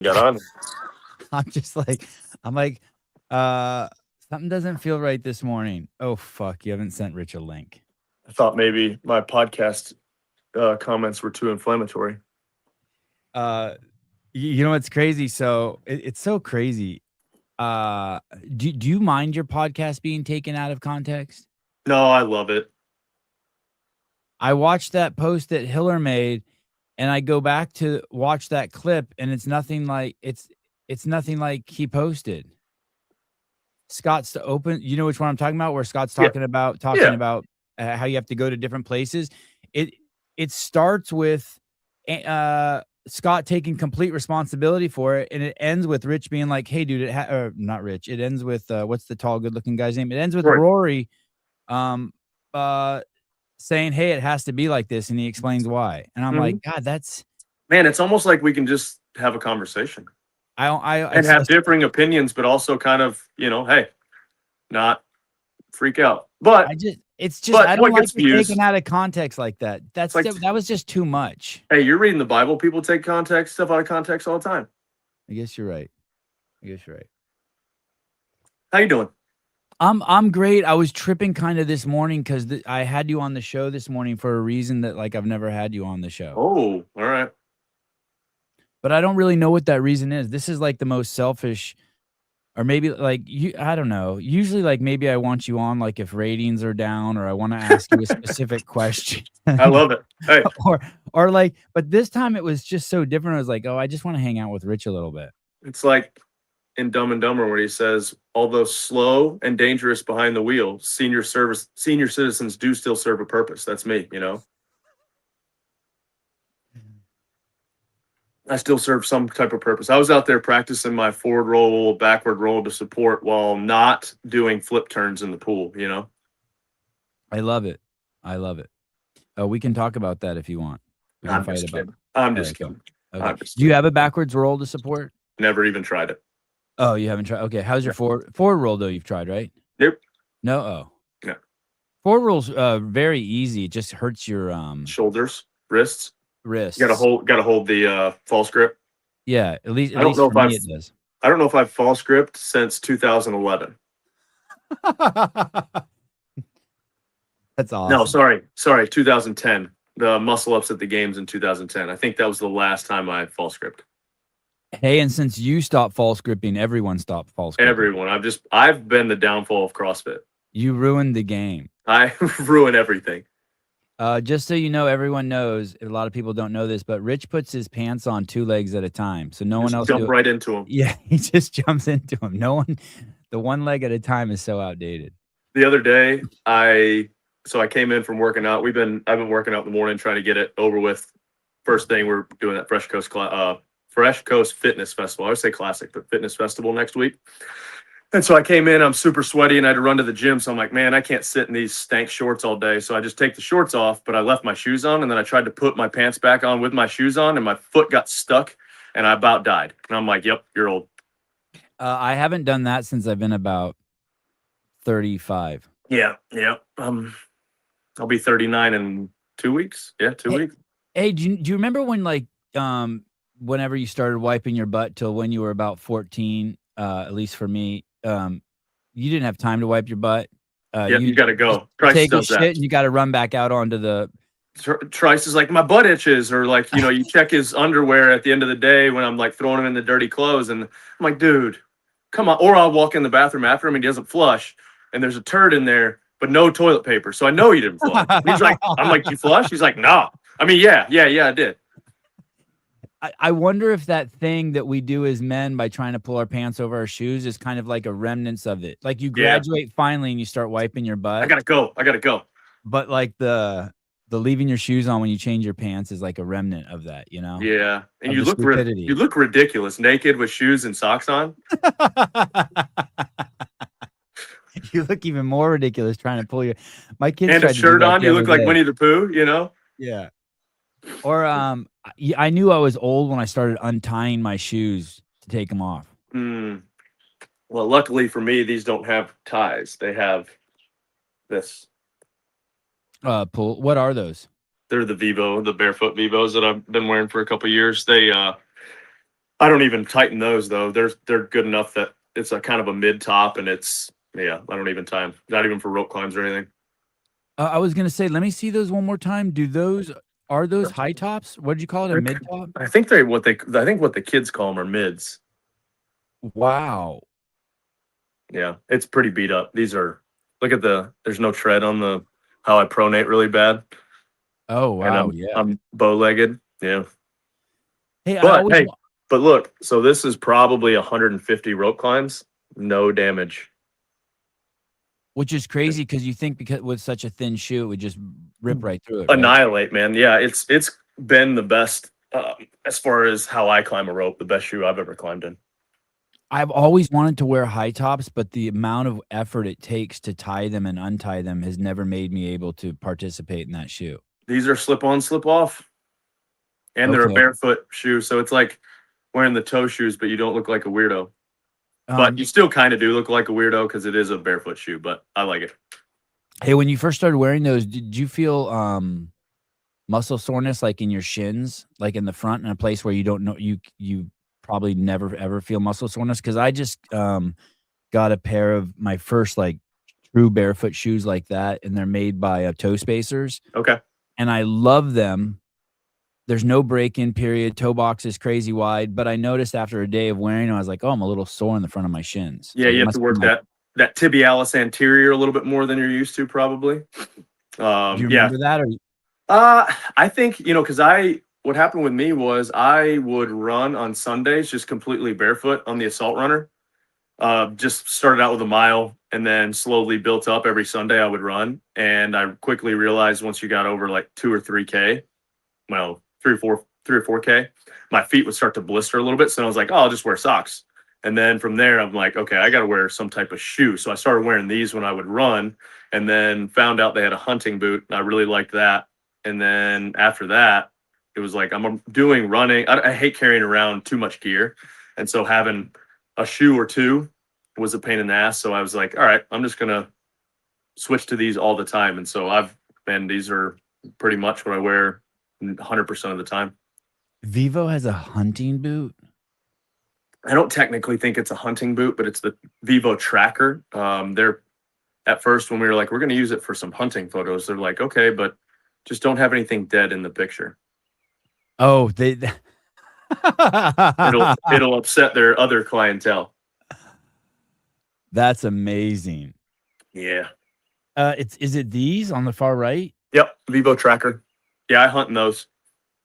Got on. I'm just like, I'm like, something doesn't feel right this morning. Oh fuck, you haven't sent Rich a link. I thought maybe my podcast comments were too inflammatory. Uh, you know what's crazy? So it's so crazy. Do you mind your podcast being taken out of context? No, I love it. I watched that post that Hiller made, and I go back to watch that clip, and it's nothing like he posted. Scott's to open. You know which one I'm talking about? Where Scott's Yeah, talking yeah. about how you have to go to different places. It it starts with Scott taking complete responsibility for it, and it ends with Rich being like, "Hey, dude, or not Rich. It ends with what's the tall, good-looking guy's name? It ends with Right. Rory, um, uh, saying, "Hey, it has to be like this," and he explains why. And I'm Hmm. like, God, that's Man, it's almost like we can just have a conversation I don't and have differing opinions, but also kind of, hey, not freak out. I just it's just But I don't what like gets it taken views? out of context like that. It's like, That was just too much. hey, you're reading the Bible. People take context stuff out of context all the time. I guess you're right. I guess you're right. How you doing? I'm great. I was tripping kind of this morning because I had you on the show this morning for a reason that like I've never had you on the show, Oh, all right. but I don't really know what that reason is. This is like the most selfish, or maybe like you. I don't know. Usually, like maybe I want you on like if ratings are down, or I want to ask you a specific question, I love it. Hey, or like. But this time it was just so different. I was like, oh, I just want to hang out with Rich a little bit. it's like in Dumb and Dumber where he says, although slow and dangerous behind the wheel, senior citizens do still serve a purpose. That's me. I still serve some type of purpose. I was out there practicing my forward roll, backward roll to support while not doing flip turns in the pool. I love it. I love it. We can talk about that if you want. We can I'm fight just about. kidding. I'm Oh, just okay. kidding. Okay. I'm just Do you kidding. have a backwards roll to support? Never even tried it. Oh, you haven't tried. Okay. How's your forward roll though? You've tried, right? Nope. No. Oh, No. forward roll's very easy. It just hurts your Shoulders, wrists. wrists. Gotta hold the false grip. Yeah. At I don't least know for if me I've it does. I don't know if I've false gripped since 2011. That's No, awesome. sorry, 2010. The muscle ups at the games in 2010. I think that was the last time I false gripped. Hey, and since you stopped false gripping, everyone stopped false gripping. Everyone, I've been the downfall of CrossFit. You ruined the game. I ruin everything. Just so you know, everyone knows. A lot of people don't know this, but Rich puts his pants on two legs at a time, so no one Just else do jump it. right into them. Yeah, he just jumps into him. No one, the one leg at a time is so outdated. The other day, I came in from working out. I've been working out in the morning, trying to get it over with. First thing, we're doing that Fresh Coast Fitness Festival. I would say classic, but fitness festival next week. And so I came in, I'm super sweaty and I had to run to the gym. So I'm like, man, I can't sit in these stank shorts all day. So I just take the shorts off, but I left my shoes on. And then I tried to put my pants back on with my shoes on and my foot got stuck and I about died. And I'm like, yep, you're old. I haven't done that since I've been about 35. Yeah, yeah. I'll be 39 in 2 weeks. Yeah, two Hey, weeks. hey, do you remember when like whenever you started wiping your butt till when you were about 14? At least for me, you didn't have time to wipe your butt. Yep, you You got to just go. Trice take a does that. shit and you got to run back out onto the. Trice is like, my butt itches. Or like, you check his underwear at the end of the day when I'm like throwing him in the dirty clothes. And I'm like, dude, come on. Or I'll walk in the bathroom after him and he doesn't flush. And there's a turd in there, but no toilet paper. So I know he didn't flush. I'm like, you flush? He's like, no. I mean, yeah, I did. I wonder if that thing that we do as men by trying to pull our pants over our shoes is kind of like a remnants of it. Like you Yeah. graduate finally and you start wiping your I butt, gotta go. I gotta go. but like the leaving your shoes on when you change your pants is like a remnant of that, you know, Yeah. And of you the you stupidity. look ridiculous naked with shoes and socks on. You look even more ridiculous trying to pull your. My kids And a tried to do shirt that on. the You other look like day. Winnie the Pooh. Yeah. Or I knew I was old when I started untying my shoes to take them off. Mm. Well, luckily for me, these don't have ties. They have this. Pull. What are those? They're the barefoot Vivos that I've been wearing for a couple of years. They I don't even tighten those though. They're good enough that it's a kind of a mid top, and it's yeah. I don't even tie 'em. Not even for rope climbs or anything. I was gonna say, let me see those one more time. Are those high tops? What did you call it? A They're- mid top? I think what the kids call them are mids. Wow. Yeah, it's pretty beat up. These are look at there's no tread on the how I pronate really bad, Oh and wow, yeah. I'm bow legged. Yeah, Hey, I but always hey, wa but look, so this is probably 150 rope climbs, no damage. which is crazy because you think because with such a thin shoe, it would just rip right through it, right? Annihilate, man. Yeah, it's been the best as far as how I climb a rope. The best shoe I've ever climbed in. I've always wanted to wear high tops, but the amount of effort it takes to tie them and untie them has never made me able to participate in that shoe. These are slip on, slip off, and they're a Okay. barefoot shoe, so it's like wearing the toe shoes, but you don't look like a weirdo. But Um, you still kind of do look like a weirdo because it is a barefoot shoe. But I like it. hey, when you first started wearing those, did you feel muscle soreness like in your shins, like in the front, in a place where you don't know you probably never ever feel muscle soreness? Because I just got a pair of my first like true barefoot shoes like that, and they're made by Toe Spacers, Okay. and I love them. There's no break-in period. Toe box is crazy wide, but I noticed after a day of wearing them, I was like, "Oh, I'm a little sore in the front of my shins." Yeah, So you it have to must be work my. that tibialis anterior a little bit more than you're used to, probably. Do you Yeah. remember that? Or I think because I what happened with me was I would run on Sundays just completely barefoot on the assault runner. Just started out with a mile and then slowly built up every Sunday I would run. And I quickly realized once you got over like 2 or 3K, well, 3 or 4K, my feet would start to blister a little bit. So I was like, oh, I'll just wear socks. And then from there, I'm like, okay, I got to wear some type of shoe. So I started wearing these when I would run, and then found out they had a hunting boot. And I really liked that. And then after that, it was like I'm doing running. I hate carrying around too much gear. And so having a shoe or two was a pain in the ass. So I was like, all right, I'm just going to switch to these all the time. And so these are pretty much what I wear 100% of the time. Vivo has a hunting boot? I don't technically think it's a hunting boot, but it's the Vivo Tracker. They're at first when we were like, we're going to use it for some hunting photos. They're like, okay, but just don't have anything dead in the picture. Oh, It'll upset their other clientele. That's amazing. Yeah. Is it these on the far right? Yep. Vivo Tracker. Yeah, I hunt in those,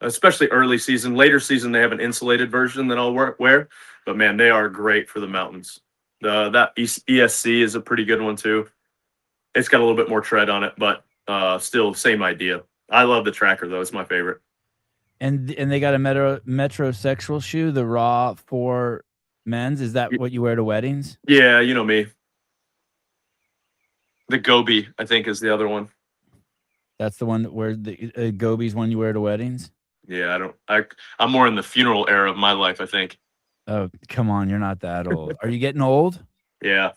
especially early season. Later season, they have an insulated version that I'll wear. But man, they are great for the mountains. That ESC is a pretty good one too. It's got a little bit more tread on it, but still same idea. I love the Tracker though; it's my favorite. And they got a metrosexual shoe, the Raw for men's. Is that what you wear to weddings? Yeah, you know me. The Gobi, I think, is the other one. That's the one where the Gobi's one you wear to weddings? Yeah, I'm more in the funeral era of my life, I think. Oh, come on, you're not that old. Are you getting old? Yeah.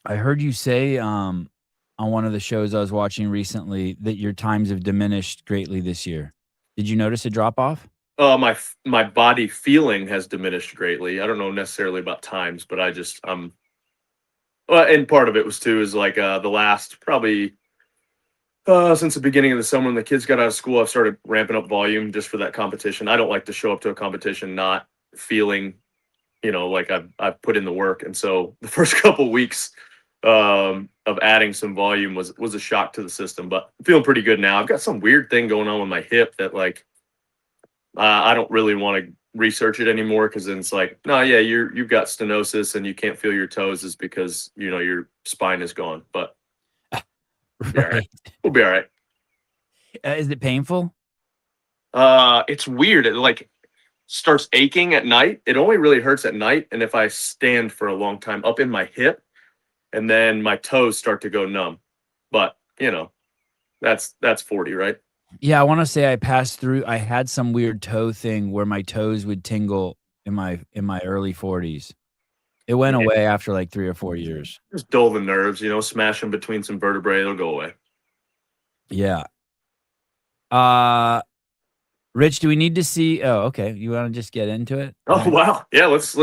I heard you say on one of the shows I was watching recently that your times have diminished greatly this year. Did you notice a drop off? My body feeling has diminished greatly. I don't know necessarily about times, but well, and part of it was too is like the last probably since the beginning of the summer when the kids got out of school, I've started ramping up volume just for that competition. I don't like to show up to a competition not feeling, like I've put in the work. And so the first couple weeks of adding some volume was a shock to the system, but I'm feeling pretty good now. I've got some weird thing going on with my hip that like I don't really want to research it anymore because then it's like, no, yeah, you've got stenosis and you can't feel your toes is because your spine is gone. But be all right. We'll be all right. Is it painful? It's weird. It like starts aching at night. It only really hurts at night, and if I stand for a long time up in my hip, and then my toes start to go numb. But that's 40, right? Yeah, I want to say I passed through. I had some weird toe thing where my toes would tingle in my early 40s. It went Yeah. away after like 3 or 4 years. Just dull the nerves, smash them between some vertebrae, it'll go away. Yeah. Uh Rich, do we need to see? Oh, okay. You want to just get into it? All Oh right. wow, yeah. Let's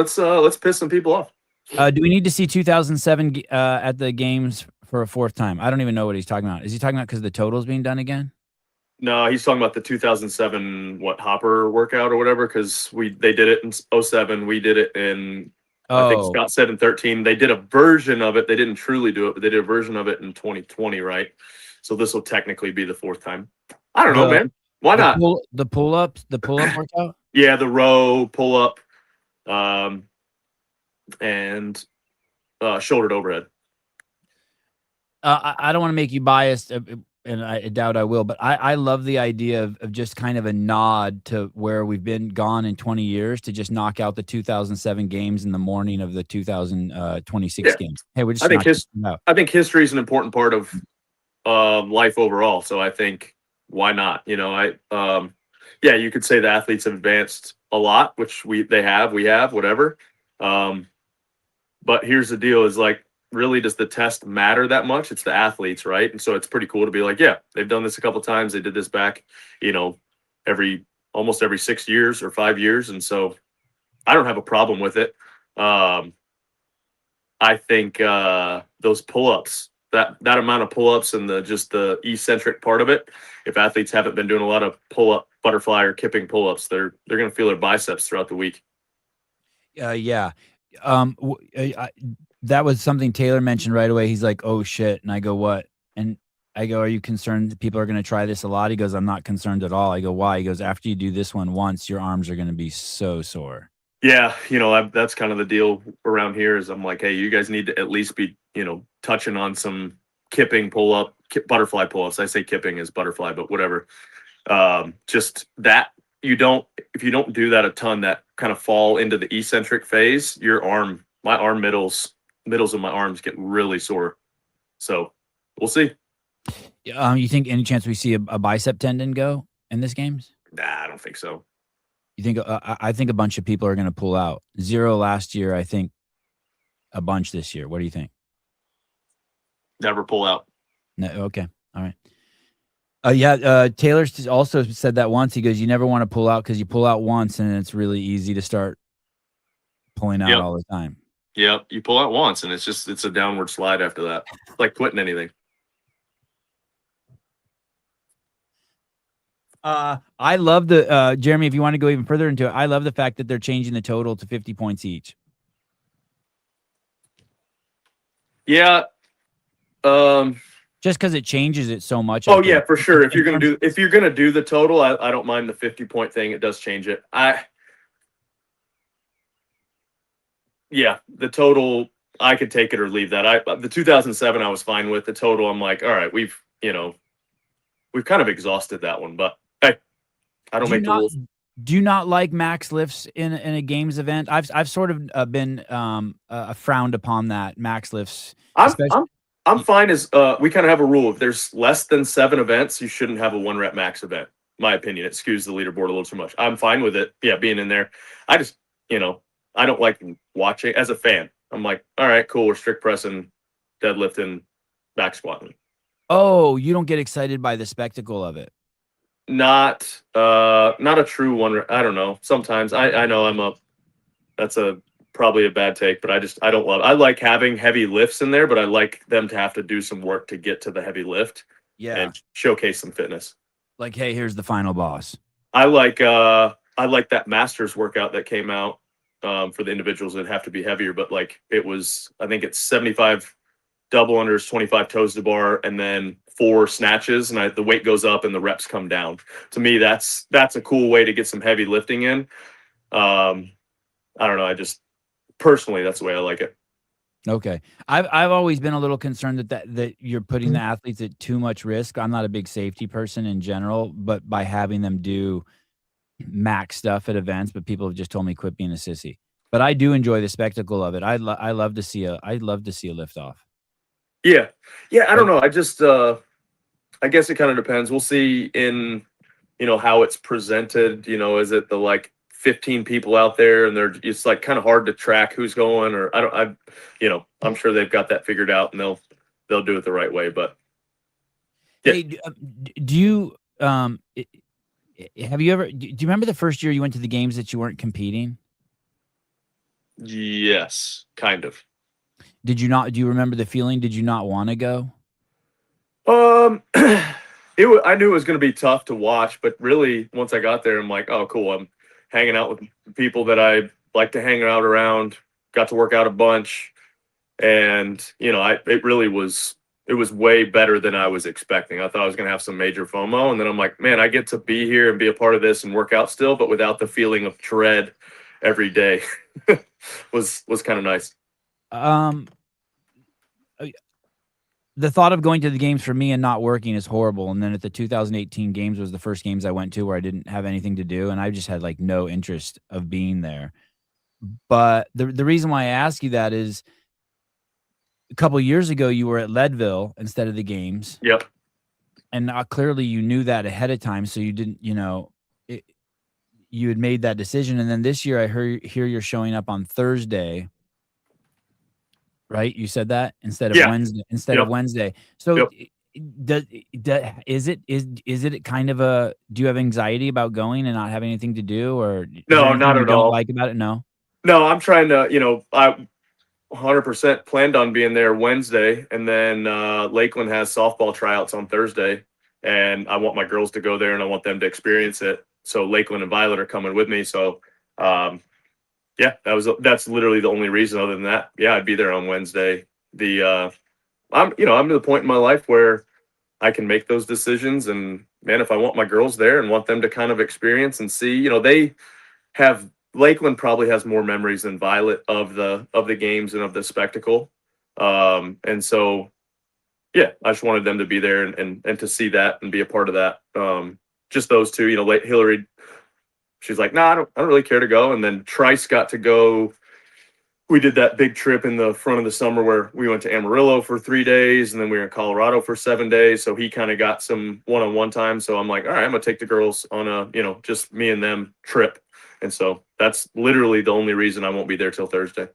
piss some people off. Do we need to see 2007 at the games for a fourth time? I don't even know what he's talking about. Is he talking about because the total's being done again? No, he's talking about the 2007 Hopper workout or whatever because they did it in '07. We did it in I think Oh, Scott said in 13. They did a version of it. They didn't truly do it, but they did a version of it in 2020, right? So this will technically be the fourth time. I don't know, the man. Why not? the pull up workout. Yeah, the row, pull up, um, and shouldered overhead. I don't want to make you biased, and I doubt I will, but I love the idea of just kind of a nod to where we've been gone in 20 years to just knock out the 2007 games in the morning of the 2026 Yeah, games. Hey, we're I just think knocking them out. I think history is an important part of life overall. So I think why not? Yeah, you could say the athletes have advanced a lot, which we have, whatever. Um, but here's the deal: is like, really, does the test matter that much? It's the athletes, right? And so it's pretty cool to be like, yeah, they've done this a couple times. They did this back, you know, every almost every 6 years or 5 years, and so I don't have a problem with it. Um, I think those pull-ups, that amount of pull-ups and the eccentric part of it, if athletes haven't been doing a lot of pull-up, butterfly or kipping pull-ups, they're going to feel their biceps throughout the week. Yeah. That was something Taylor mentioned right away. He's like, "Oh shit," and I go, "What?" And I go, "Are you concerned that people are going to try this a lot?" He goes, "I'm not concerned at all." I go, "Why?" He goes, "After you do this one once, your arms are going to be so sore." Yeah, that's kind of the deal around here. Is I'm like, hey, you guys need to at least be touching on some kipping pull-up, butterfly pull-ups. I say kipping is butterfly, but whatever. Just that you don't if you don't do that a ton, that kind of fall into the eccentric phase, my arm middles of my arms get really sore. So we'll see. You think any chance we see a bicep tendon go in this games? Nah, I don't think so. You think? I think a bunch of people are going to pull out. 0 last year. I think a bunch this year. What do you think? Never pull out. No, okay, all right. Yeah, Taylor also said that once. He goes, "You never want to pull out because you pull out once, and it's really easy to start pulling out Yep. all the time." Yep. You pull out once and it's a downward slide after that. It's like quitting anything. I love the Jeremy. If you want to go even further into it, I love the fact that they're changing the total to 50 points each. Yeah. Just because it changes it so much. I Oh yeah, think. for sure. If In you're gonna do the total, I don't mind the 50-point thing. It does change it. Yeah, the total, I could take it or leave that. The 2007 I was fine with. The total, I'm like, all right, we've kind of exhausted that one, but hey, I don't do you make the not rules. do you not like max lifts in a games event? I've sort of been frowned upon that max lifts, I'm especially. I'm I'm fine as we kind of have a rule. If there's less than 7 events, you shouldn't have a 1 rep max event. My opinion. It skews the leaderboard a little too much. I'm fine with it. Yeah, being in there. I just, I don't like watching as a fan. I'm like, all right, cool. We're strict pressing, deadlifting, back squatting. Oh, you don't get excited by the spectacle of it. Not a true one. I don't know. Sometimes I know that's probably a bad take, but I don't love. I like having heavy lifts in there, but I like them to have to do some work to get to the heavy lift Yeah. and showcase some fitness. Like, hey, here's the final boss. I like that masters workout that came out for the individuals that have to be heavier, but like I think it's 75 double unders, 25 toes to bar, and then 4 snatches, and the weight goes up and the reps come down. To me, that's a cool way to get some heavy lifting in. I don't know. I just personally, that's the way I like it. Okay. I've always been a little concerned that you're putting the athletes at too much risk. I'm not a big safety person in general, but by having them do max stuff at events, but people have just told me quit being a sissy. But I do enjoy the spectacle of it. I love to see a lift off. Yeah, yeah. I don't Like, know. I guess it kind of depends. We'll see in how it's presented. Is it the like 15 people out there and it's like kind of hard to track who's going, or I'm sure they've got that figured out and they'll do it the right way. But yeah, hey, do you Have you ever? Do you remember the first year you went to the games that you weren't competing? Yes, kind of. Did you not? Do you remember the feeling? Did you not want to go? I knew it was going to be tough to watch, but really, once I got there, I'm like, oh, cool. I'm hanging out with people that I like to hang out around. Got to work out a bunch, and it really was. It was way better than I was expecting. I thought I was going to have some major FOMO, and then I'm like, man, I get to be here and be a part of this and work out still, but without the feeling of dread every day. Was kind of nice. Um, uh, the thought of going to the games for me and not working is horrible. And then at the 2018 games was the first games I went to where I didn't have anything to do, and I just had like no interest of being there. But the reason why I ask you that is a couple years ago you were at Leadville instead of the games, Yep. and clearly you knew that ahead of time, so you didn't, you had made that decision. And then this year I hear you're showing up on Thursday, right? You said that instead of Yeah. Wednesday. Yep. So Yep. does is it kind of a, do you have anxiety about going and not having anything to do, or is there No, anything not you at don't all. like about it? No. No, I'm trying to, I 100% planned on being there Wednesday, and then Lakeland has softball tryouts on Thursday, and I want my girls to go there, and I want them to experience it. So Lakeland and Violet are coming with me. So, yeah, that's literally the only reason. Other than that, yeah, I'd be there on Wednesday. I'm to the point in my life where I can make those decisions, and man, if I want my girls there and want them to kind of experience and see, they have Lakeland probably has more memories than Violet of the games and of the spectacle. And so yeah, I just wanted them to be there and to see that and be a part of that. Just those two, Hillary, she's like, nah, I don't really care to go. And then Trice got to go. We did that big trip in the front of the summer where we went to Amarillo for 3 days, and then we were in Colorado for 7 days. So he kind of got some one-on-one time. So I'm like, all right, I'm gonna take the girls on a, just me and them trip. And so that's literally the only reason I won't be there till Thursday.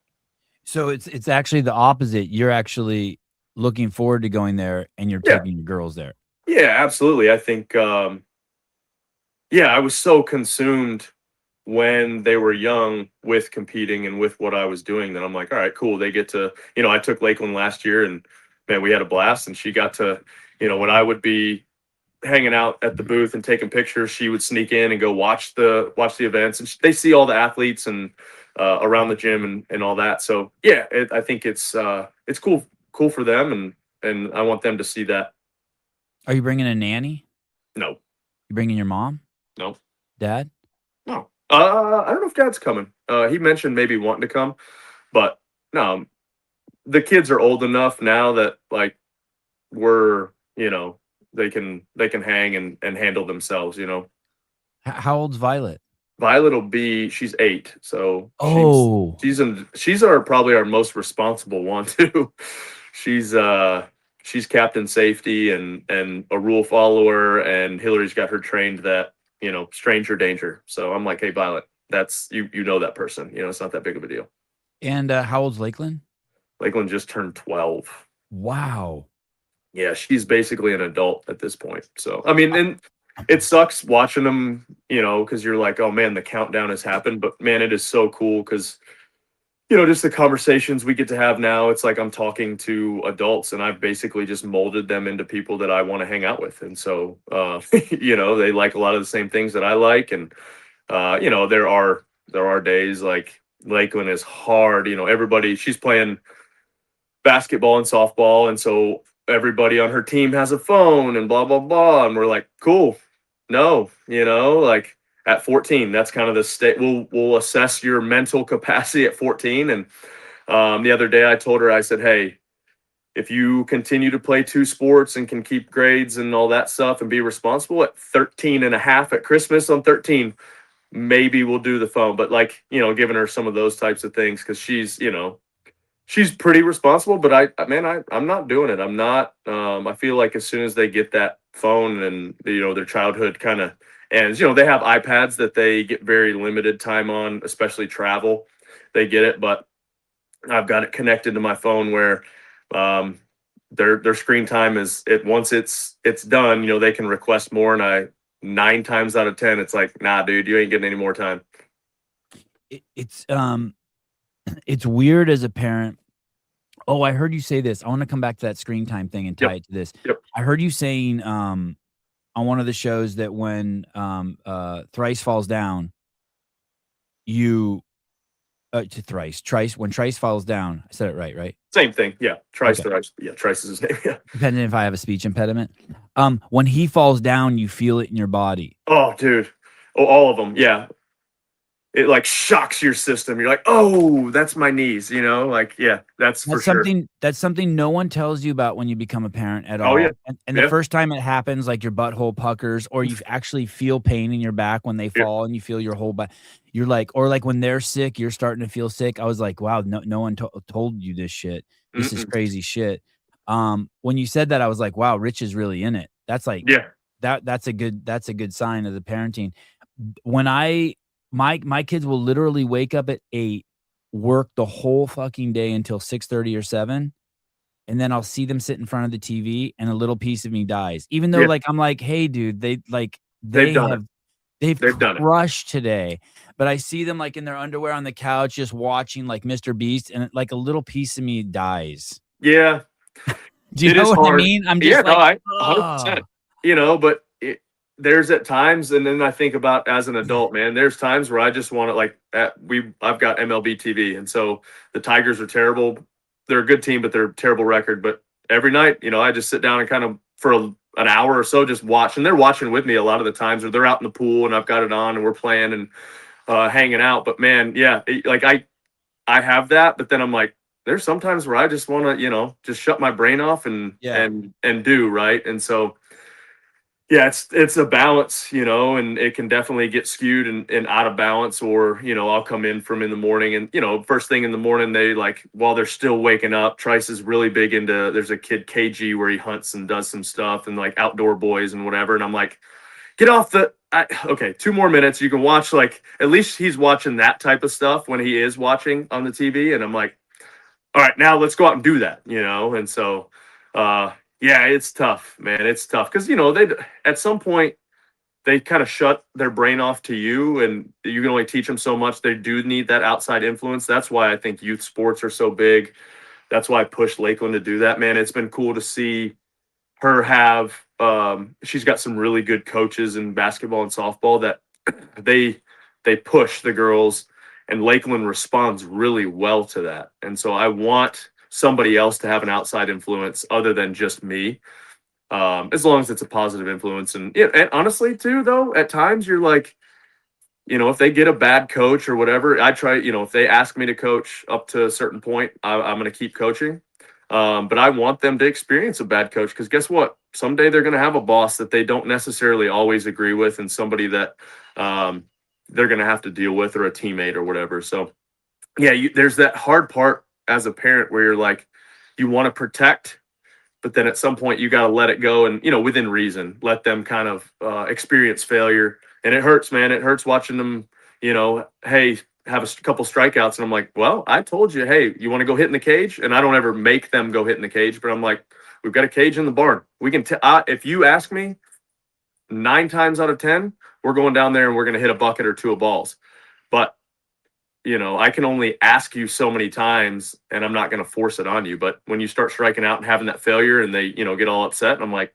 So it's actually the opposite. You're actually looking forward to going there, and you're Yeah. taking your girls there. Yeah, absolutely. I think, yeah, I was so consumed when they were young with competing and with what I was doing that I'm like, all right, cool. They get to, I took Lakeland last year, and man, we had a blast, and she got to, when I would be hanging out at the booth and taking pictures, she would sneak in and go watch the events, and they see all the athletes and around the gym and all that. So yeah, I think it's cool for them, and I want them to see that. Are you bringing a nanny? No, You bringing your mom, no, dad? no. I don't know if Dad's coming. He mentioned maybe wanting to come, but no, the kids are old enough now that like we're, they can hang and handle themselves. How old's Violet? Violet she's 8, so Oh, she's probably our most responsible one too. She's she's captain safety and a rule follower, and Hillary's got her trained that, stranger danger. So I'm like, hey Violet, that's you know that person. It's not that big of a deal. and how old's Lakeland? Lakeland just turned 12. Wow. Yeah, she's basically an adult at this point. So I mean, and it sucks watching them, because you're like, oh man, the countdown has happened. But man, it is so cool because just the conversations we get to have now. It's like I'm talking to adults, and I've basically just molded them into people that I want to hang out with. And so, they like a lot of the same things that I like, and there are days like Lakeland is hard. She's playing basketball and softball, and so everybody on her team has a phone and blah blah blah, and we're like, cool. No, like at 14, that's kind of the state. We'll assess your mental capacity at 14. And the other day I told her, I said, hey, if you continue to play 2 sports and can keep grades and all that stuff and be responsible at 13 and a half at Christmas on 13, maybe we'll do the phone. But like, giving her some of those types of things, because she's pretty responsible, but I'm not doing it. I'm not. I feel like as soon as they get that phone and their childhood kind of ends, they have iPads that they get very limited time on, especially travel. They get it, but I've got it connected to my phone where their screen time is once it's done, they can request more, and I 9 times out of 10, it's like, nah, dude, you ain't getting any more time. It's weird as a parent. Oh, I heard you say this. I want to come back to that screen time thing and tie Yep. it to this. Yep. I heard you saying on one of the shows that when Thrice falls down, you to Thrice, Trice, when Trice falls down, I said it right? Same thing. Yeah. Trice, Okay. Thrice. Yeah. Trice is his name. Yeah. Depending if I have a speech impediment. When he falls down, you feel it in your body. Oh, dude. Oh, all of them. Yeah. It like shocks your system. You're like, oh, that's my knees, like, yeah, that's for sure. That's something no one tells you about when you become a parent at Oh, all. yeah. And the first time it happens, like your butthole puckers, or you actually feel pain in your back when they fall and you feel your whole back. You're like, or like when they're sick, you're starting to feel sick. I was like, wow, no one told you this shit. This is crazy shit. When you said that, I was like, wow, Rich is really in it. That's like, yeah, that's a good sign of the parenting. When my kids will literally wake up at 8, work the whole fucking day until 6:30 or 7, and then I'll see them sit in front of the TV and a little piece of me dies. Even though like I'm like, "Hey dude, they've done they've done it. crushed today." But I see them like in their underwear on the couch just watching like Mr. Beast, and like a little piece of me dies. Yeah. Do you know what I mean? I'm just like, no, 100%, but there's at times, and then I think about as an adult, man, there's times where I just want to like I've got MLB TV, and so the Tigers are terrible. They're a good team, but they're a terrible record. But every night, I just sit down and kind of for an hour or so just watch, and they're watching with me a lot of the times, or they're out in the pool and I've got it on and we're playing and hanging out. But man, yeah, like I have that, but then I'm like, there's sometimes where I just want to, just shut my brain off and do right. And so, yeah, it's a balance, and it can definitely get skewed and out of balance, or, I'll come in from in the morning and, first thing in the morning, they like, while they're still waking up, Trice is really big into, there's a kid KG where he hunts and does some stuff and like outdoor boys and whatever. And I'm like, get off okay, 2 more minutes. You can watch, like, at least he's watching that type of stuff when he is watching on the TV. And I'm like, all right, now let's go out and do that, And so, yeah, it's tough, man. It's tough because, they at some point they kind of shut their brain off to you, and you can only teach them so much. They do need that outside influence. That's why I think youth sports are so big. That's why I pushed Lakeland to do that, man. It's been cool to see her have she's got some really good coaches in basketball and softball that they push the girls, and Lakeland responds really well to that. And so I want somebody else to have an outside influence other than just me, as long as it's a positive influence. And honestly too, though, at times you're like, if they get a bad coach or whatever, I try, if they ask me to coach up to a certain point, I'm going to keep coaching. But I want them to experience a bad coach, because guess what? Someday they're going to have a boss that they don't necessarily always agree with, and somebody that they're going to have to deal with, or a teammate or whatever. So, yeah, there's that hard part as a parent where you're like, you want to protect, but then at some point you got to let it go and, within reason, let them kind of experience failure. And it hurts, man. It hurts watching them, hey, have a couple strikeouts. And I'm like, well, I told you, hey, you want to go hit in the cage? And I don't ever make them go hit in the cage, but I'm like, we've got a cage in the barn. We can, if you ask me, 9 times out of 10, we're going down there and we're going to hit a bucket or 2 of balls. But, I can only ask you so many times, and I'm not going to force it on you. But when you start striking out and having that failure and they, get all upset, I'm like,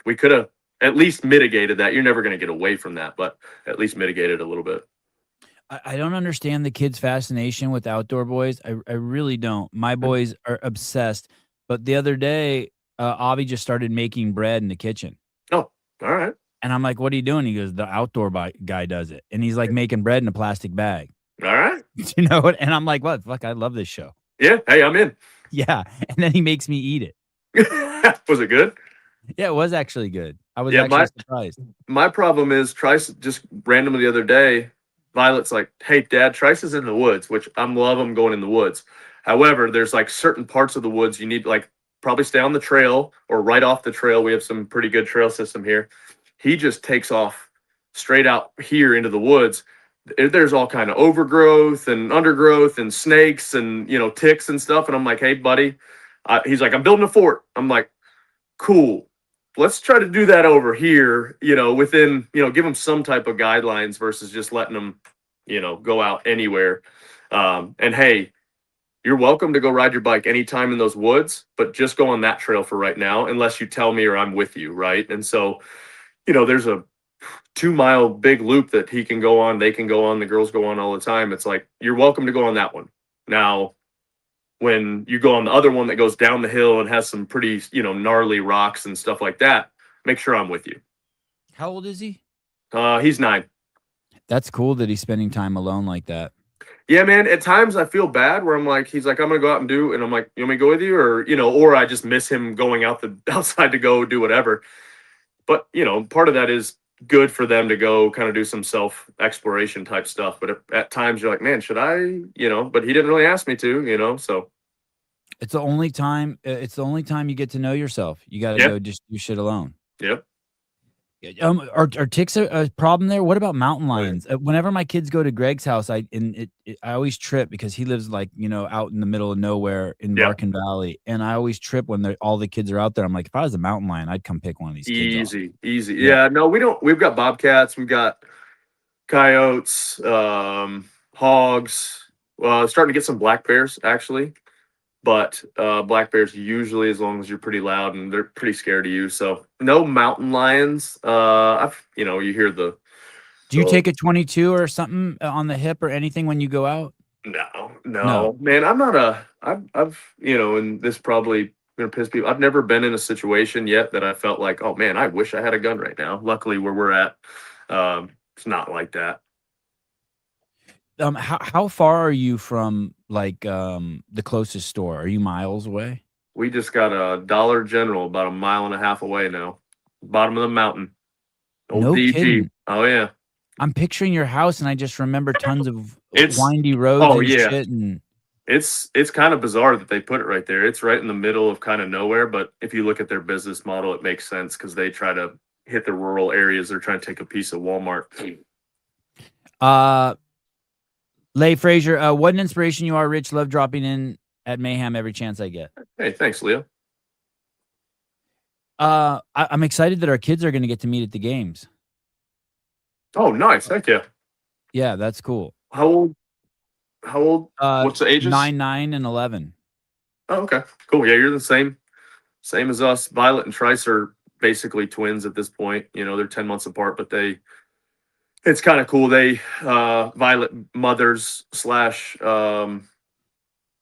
we could have at least mitigated that. You're never going to get away from that, but at least mitigated a little bit. I don't understand the kids' fascination with outdoor boys. I really don't. My boys are obsessed. But the other day, Avi just started making bread in the kitchen. Oh, all right. And I'm like, what are you doing? He goes, the outdoor guy does it. And he's like making bread in a plastic bag. All right. You know what? And I'm like, what? Fuck, I love this show. Yeah. Hey, I'm in. Yeah. And then he makes me eat it. Was it good? Yeah, it was actually good. I was actually surprised. My problem is Trice just randomly the other day, Violet's like, hey, Dad, Trice is in the woods, which I love him going in the woods. However, there's like certain parts of the woods you need to like probably stay on the trail or right off the trail. We have some pretty good trail system here. He just takes off straight out here into the woods. There's all kind of overgrowth and undergrowth and snakes and, ticks and stuff. And I'm like, hey, buddy, he's like, I'm building a fort. I'm like, cool. let's try to do that over here, within, give them some type of guidelines versus just letting them, go out anywhere. And hey, you're welcome to go ride your bike anytime in those woods, but just go on that trail for right now, unless you tell me or I'm with you. Right. And so, there's a 2 mile big loop that he can go on. They can go on. The girls go on all the time. It's like, you're welcome to go on that one. Now, when you go on the other one that goes down the hill and has some pretty, gnarly rocks and stuff like that, make sure I'm with you. How old is he? He's 9. That's cool that he's spending time alone like that. Yeah, man. At times I feel bad where I'm like, he's like, I'm gonna go out and do, and I'm like, you want me to go with you, or I just miss him going out the outside to go do whatever. But part of that is good for them to go kind of do some self exploration type stuff. But at times you're like, man, should I? But he didn't really ask me to, so. It's the only time. It's the only time you get to know yourself. You got to Yep. go just do shit alone. Yep. Are ticks a problem there? What about mountain yeah. lions? Whenever my kids go to Greg's house, I always trip because he lives like out in the middle of nowhere in Yeah. Barkin Valley, and I always trip when all the kids are out there. I'm like, if I was a mountain lion, I'd come pick one of these kids off. Easy. Yeah. Yeah, no, we don't. We've got bobcats, we've got coyotes, hogs. Starting to get some black bears actually, but black bears usually, as long as you're pretty loud and they're pretty scared of you. So no mountain lions. You hear the. Do you take a 22 or something on the hip or anything when you go out? No, man. I'm not I've and this probably gonna piss people. I've never been in a situation yet that I felt like, oh man, I wish I had a gun right now. Luckily, where we're at, it's not like that. How far are you from like the closest store? Are you miles away? We just got a Dollar General about a mile and a half away now. Bottom of the mountain. Old No DG. kidding. Oh yeah. I'm picturing your house, and I just remember tons of It's- windy roads oh, and yeah. shit. And It's kind of bizarre that they put it right there. It's right in the middle of kind of nowhere, but if you look at their business model, it makes sense because they try to hit the rural areas. They're trying to take a piece of Walmart. Leigh Frazier, what an inspiration you are, Rich. Love dropping in at Mayhem every chance I get. Hey, thanks, Leo. I'm excited that our kids are going to get to meet at the games. Oh, nice. Heck yeah. Yeah, that's cool. How old? What's the ages? 9, 9, and 11. Oh, okay. Cool. Yeah, you're the same as us. Violet and Trice are basically twins at this point. They're 10 months apart, but it's kind of cool. They Violet mothers /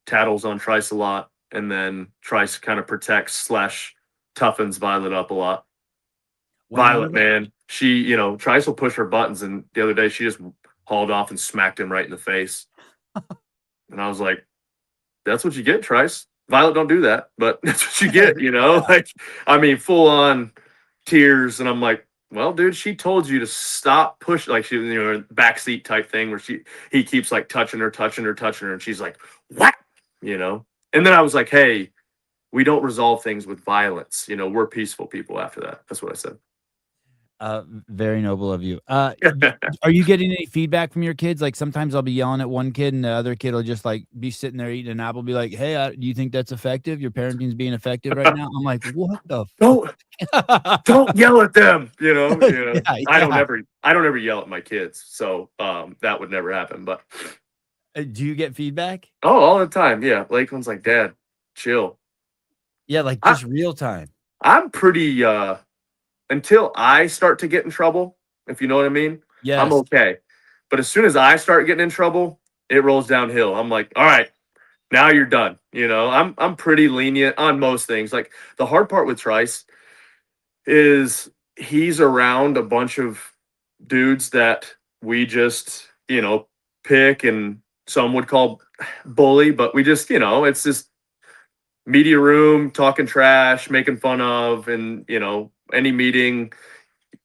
tattles on Trice a lot, and then Trice kind of protects / toughens Violet up a lot. Violet, man, she, Trice will push her buttons, and the other day she just hauled off and smacked him right in the face. And I was like, that's what you get, Trice. Violet don't do that, but that's what you get, full on tears. And I'm like, well, dude, she told you to stop pushing, like she, backseat type thing where he keeps like touching her. And she's like, what? And then I was like, hey, we don't resolve things with violence. We're peaceful people after that. That's what I said. Very noble of you. Are you getting any feedback from your kids? Like sometimes I'll be yelling at one kid and the other kid will just like be sitting there eating an apple, be like, hey, do you think that's effective? Your parenting's being effective right now? I'm like, what the don't yell at them. Yeah. I don't ever yell at my kids. So that would never happen. But do you get feedback? Oh, all the time. Yeah. Lakeland's like, Dad, chill. Yeah, like just real time. I'm pretty until I start to get in trouble, if you know what I mean. Yeah, I'm okay. But as soon as I start getting in trouble, it rolls downhill. I'm like, all right, now you're done. I'm pretty lenient on most things. Like the hard part with Trice is he's around a bunch of dudes that we just, pick, and some would call bully, but we just, it's just media room, talking trash, making fun of, and, any meeting,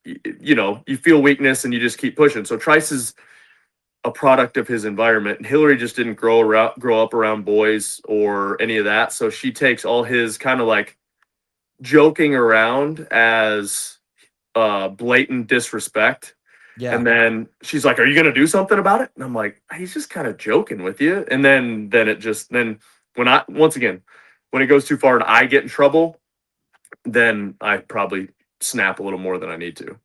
you feel weakness and you just keep pushing. So Trice is a product of his environment. And Hillary just didn't grow up around boys or any of that. So she takes all his kind of like joking around as blatant disrespect. Yeah. And then she's like, are you going to do something about it? And I'm like, he's just kind of joking with you. And then when it goes too far and I get in trouble, then I probably snap a little more than I need to.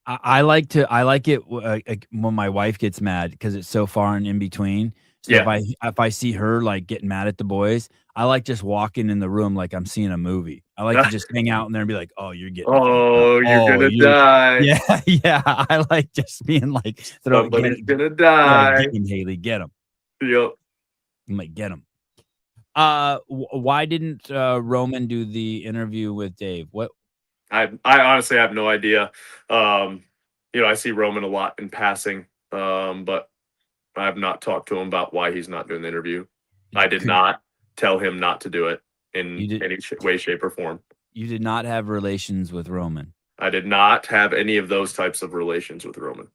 I like it when my wife gets mad because it's so far and in between. So Yeah. if I see her like getting mad at the boys, I like just walking in the room like I'm seeing a movie. I like to just hang out in there and be like, "Oh, you're getting fired up. Oh, you're Oh, gonna you're." die. Yeah, yeah. I like just being like, Somebody's gonna yeah, get die. him, Haley, get him. Yep. I'm like, get him. Why didn't Roman do the interview with Dave? What? I honestly have no idea. Um, I see Roman a lot in passing, but I have not talked to him about why he's not doing the interview. I did Could not tell him not to do it you in did any way, shape, or form. you did not have relations with Roman? I did not have any of those types of relations with Roman.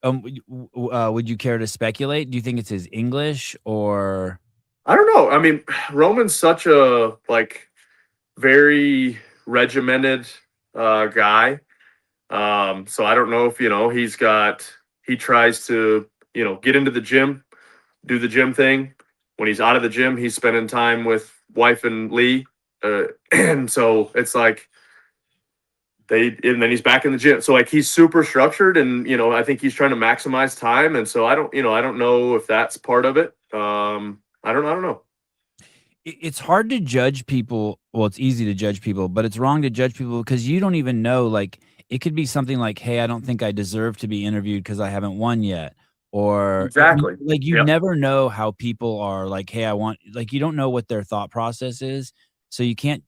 Would you care to speculate? Do you think it's his English or I don't know. I mean, Roman's such a like very regimented guy. So I don't know if he tries to get into the gym, do the gym thing. When he's out of the gym, he's spending time with wife and Lee, and so it's like and then he's back in the gym. So like he's super structured, and I think he's trying to maximize time. And so I don't know if that's part of it. I don't know. it's hard to judge people. Well, it's easy to judge people, but it's wrong to judge people because you don't even know. Like, it could be something like, "Hey, I don't think I deserve to be interviewed because I haven't won yet," or Exactly. like you Yep. never know how people are. Like, "Hey, I want," like you don't know what their thought process is, so you can't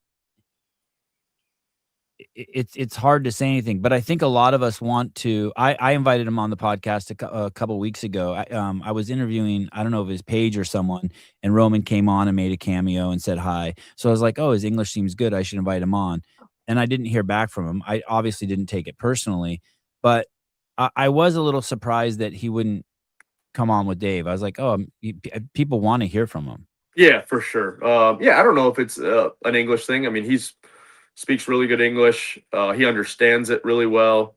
it's hard to say anything, but I think a lot of us want to. I invited him on the podcast a couple weeks ago. I was interviewing, I don't know if it was Paige or someone, and Roman came on and made a cameo and said hi. So I was like, "Oh, his English seems good. I should invite him on." And I didn't hear back from him. I obviously didn't take it personally, but I was a little surprised that he wouldn't come on with Dave. I was like, "Oh, people want to hear from him." Yeah, for sure. Yeah, I don't know if it's an English thing. I mean, he's speaks really good English. He understands it really well.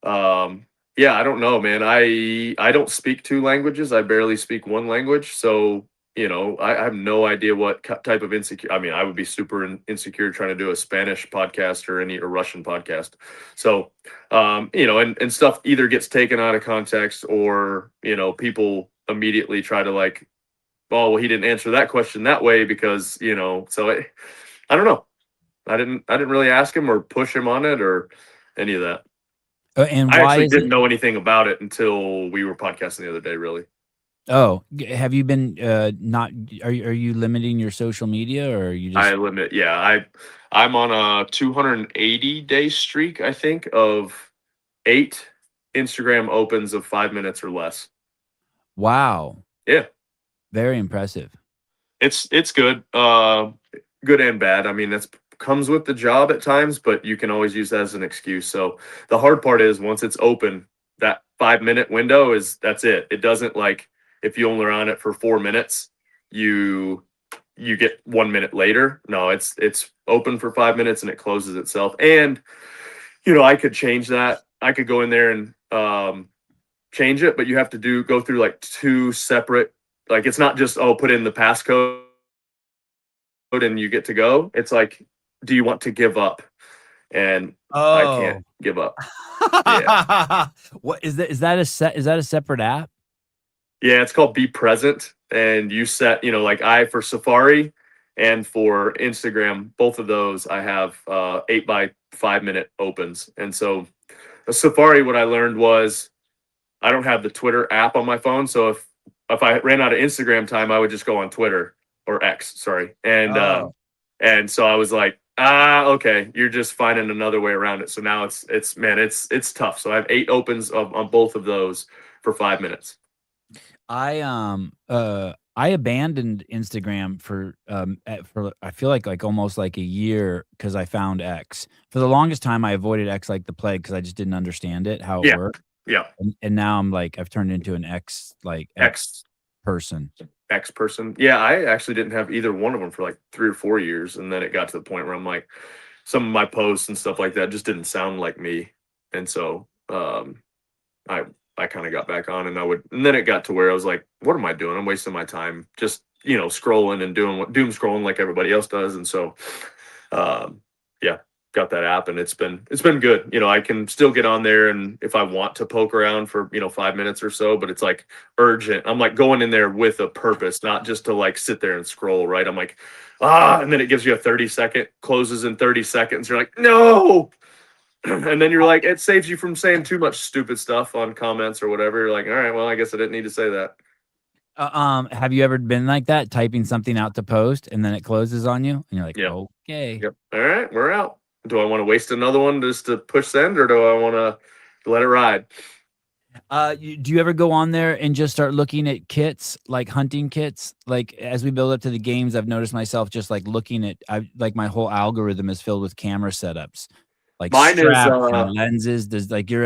Um, yeah, I don't know, man. I don't speak two languages. I barely speak one language, so I have no idea what type of insecure. I mean, I would be super insecure trying to do a Spanish podcast or a Russian podcast. So, and stuff either gets taken out of context or people immediately try to like, oh, well, he didn't answer that question that way because So I don't know. I didn't really ask him or push him on it or any of that. And I why actually is didn't it? know anything about it until we were podcasting the other day, really. Oh, have you been not? Are you limiting your social media or are you I just? limit, yeah, I'm on a 280-day streak, I think, of 8 Instagram opens of 5 minutes or less. Wow, Yeah, very impressive. it's good. Good and bad. I mean, that's comes with the job at times, but you can always use that as an excuse. So the hard part is once it's open, that 5 minute window that's it. It doesn't like if you only are on it for 4 minutes, you get 1 minute later. No, it's open for 5 minutes and it closes itself. And I could change that. I could go in there and change it, but you have to go through like two separate. Like it's not just put in the passcode and you get to go. It's like, do you want to give up? And I can't Oh. give up. Yeah. What is that? Is that a separate app? Yeah, it's called Be Present. And you set, like for Safari and for Instagram, both of those I have 8 by 5 minute opens. And so a Safari, what I learned was I don't have the Twitter app on my phone. So if I ran out of Instagram time, I would just go on Twitter or X, sorry. Oh. And so I was like, okay, you're just finding another way around it. So now it's tough. So I have 8 opens on both of those for 5 minutes. I abandoned Instagram for I feel like almost like a year because I found X. For the longest time, I avoided X like the plague because I just didn't understand it, how it Yeah. worked. Yeah. And now I'm like I've turned into an X X person. X person. Yeah, I actually didn't have either one of them for like 3 or 4 years, and then it got to the point where I'm like, some of my posts and stuff like that just didn't sound like me, and so I I kind of got back on, and then it got to where I was like, what am I doing? I'm wasting my time just scrolling and doing what doom scrolling like everybody else does, and so yeah. got that app, and it's been good. I can still get on there, and if I want to poke around for 5 minutes or so, but it's like urgent. I'm like going in there with a purpose, not just to like sit there and scroll. Right? I'm like, and then it gives you a 30-second, closes in 30 seconds. You're like, no. And then you're like, it saves you from saying too much stupid stuff on comments or whatever. You're like, all right, well, I guess I didn't need to say that. Have you ever been like that, typing something out to post and then it closes on you and you're like, Yeah. okay. Yep. All right, we're out. Do I want to waste another one just to push send, or do I want to let it ride? Do you ever go on there and just start looking at kits, like hunting kits? Like as we build up to the games, I've noticed myself just like looking at, like my whole algorithm is filled with camera setups, like Mine is straps and lenses. Does like you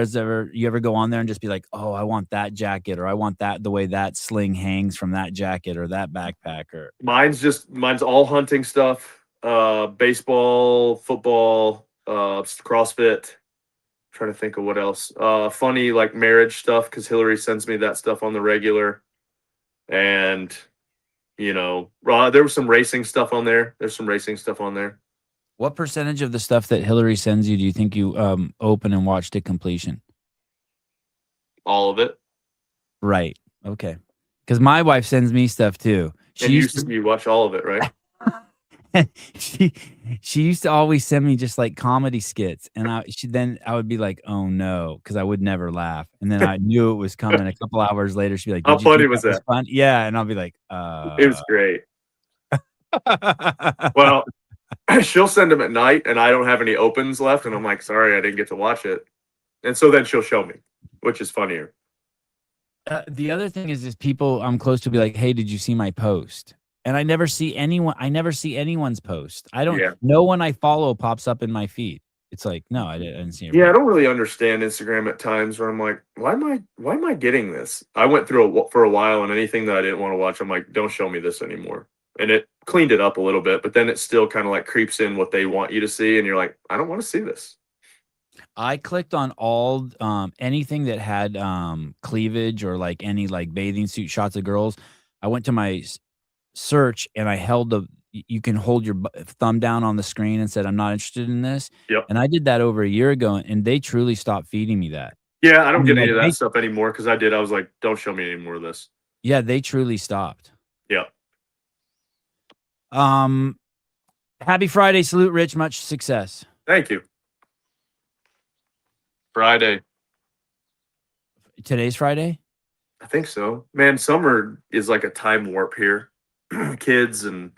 ever go on there and just be like, oh, I want that jacket, or I want that the way that sling hangs from that jacket or that backpack, or mine's all hunting stuff. Baseball, football, CrossFit. Trying to think of what else. Funny like marriage stuff, because Hillary sends me that stuff on the regular. And there was some racing stuff on there. There's some racing stuff on there. what percentage of the stuff that Hillary sends you do you think you open and watch to completion? All of it. Right. Okay. Because my wife sends me stuff too. And you watch all of it, right? she she used to always send me just like comedy skits, and I would be like, oh no, because I would never laugh, and then I knew it was coming. A couple hours later, she'd be like, How did you funny think was that? fun? Yeah, and I'll be like, It was great. Well, she'll send them at night, and I don't have any opens left, and I'm like, sorry, I didn't get to watch it. And so then she'll show me, which is funnier. The other thing is people I'm close to be like, hey, did you see my post? And I never see anyone's post. I don't. Yeah. No one I follow pops up in my feed. It's like, no, I didn't see it. Yeah, I don't really understand Instagram at times where I'm like, why am I getting this? I went through for a while, and anything that I didn't want to watch, I'm like, don't show me this anymore. And it cleaned it up a little bit, but then it still kind of like creeps in what they want you to see, and you're like, I don't want to see this. I clicked on all anything that had cleavage or like any like bathing suit shots of girls. I went to my search and I held you can hold your thumb down on the screen and said, I'm not interested in this. Yep. And I did that over a year ago, and they truly stopped feeding me that. Yeah, I don't get any of that stuff anymore, because I was like, don't show me any more of this. Yeah, they truly stopped. Yeah. Happy Friday. Salute, Rich. Much success. Thank you. Friday. Today's Friday? I think so. Man, summer is like a time warp here. Kids, and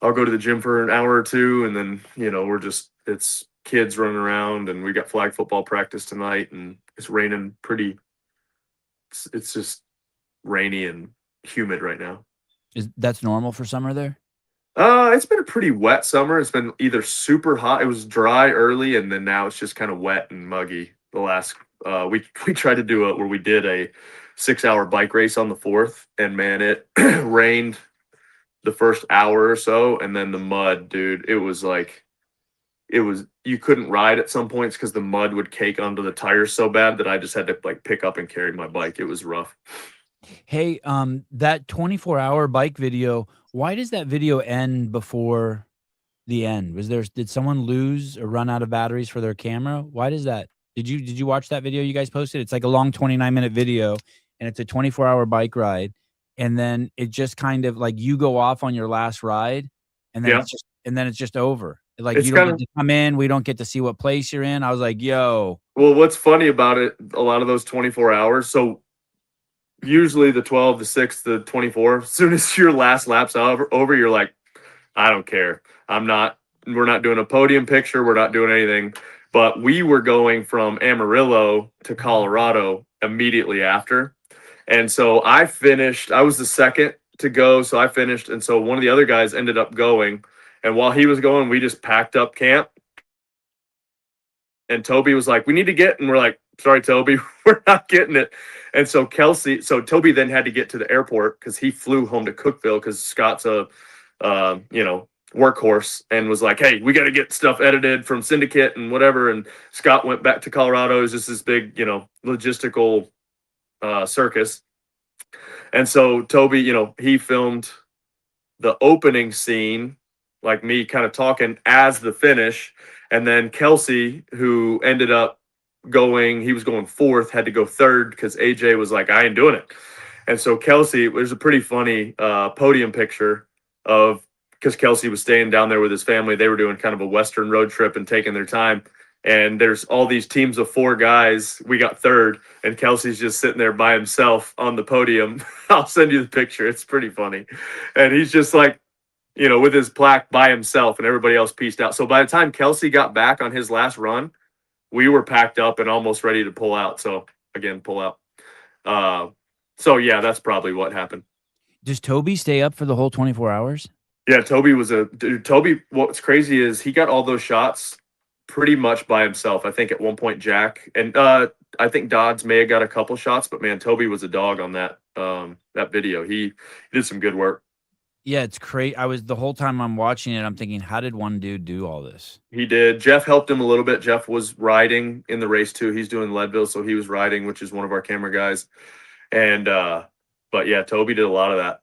I'll go to the gym for an hour or two, and then, it's kids running around, and we got flag football practice tonight, and it's raining it's just rainy and humid right now. That's normal for summer there? It's been a pretty wet summer. It's been either super hot. It was dry early, and then now it's just kind of wet and muggy. The last we tried to do it where we did a 6-hour bike race on the 4th, and man, it rained the first hour or so, and then the mud, dude, it was you couldn't ride at some points because the mud would cake onto the tires so bad that I just had to like pick up and carry my bike. It was rough. Hey, that 24-hour bike video, why does that video end before the end? Did someone lose or run out of batteries for their camera? Why does that? Did you watch that video you guys posted? It's like a long 29-minute video, and it's a 24-hour bike ride. And then it just kind of like you go off on your last ride, and then it's just over. Like you don't get to come in. We don't get to see what place you're in. I was like, yo. Well, what's funny about it, a lot of those 24 hours. So usually the 12, the 6, the 24, as soon as your last lap's over, you're like, I don't care. We're not doing a podium picture. We're not doing anything. But we were going from Amarillo to Colorado immediately after. And so I was the second to go. So I finished. And so one of the other guys ended up going. And while he was going, we just packed up camp. And Toby was like, we need to get, and we're like, sorry, Toby, we're not getting it. And so Toby then had to get to the airport because he flew home to Cookeville because Scott's a, workhorse, and was like, hey, we got to get stuff edited from Syndicate and whatever. And Scott went back to Colorado. It was just this big, logistical circus. And so Toby, he filmed the opening scene, like me kind of talking as the finish. And then Kelsey, who ended up he was going fourth, had to go third because AJ was like, I ain't doing it. And so Kelsey, there's a pretty funny podium picture of, because Kelsey was staying down there with his family. They were doing kind of a Western road trip and taking their time. And there's all these teams of 4 guys. We got third, and Kelsey's just sitting there by himself on the podium. I'll send you the picture. It's pretty funny. And he's just like, with his plaque by himself, and everybody else pieced out. So by the time Kelsey got back on his last run, we were packed up and almost ready to pull out. So again, pull out. So yeah, that's probably what happened. Does Toby stay up for the whole 24 hours? Yeah, Toby was Toby. What's crazy is he got all those shots pretty much by himself. I think at one point Jack and I think Dodds may have got a couple shots, but man, Toby was a dog on that video. He did some good work. Yeah, it's crazy. The whole time I'm watching it, I'm thinking, how did one dude do all this? He did. Jeff helped him a little bit. Jeff was riding in the race too. He's doing Leadville, so he was riding, which is one of our camera guys. And but yeah, Toby did a lot of that.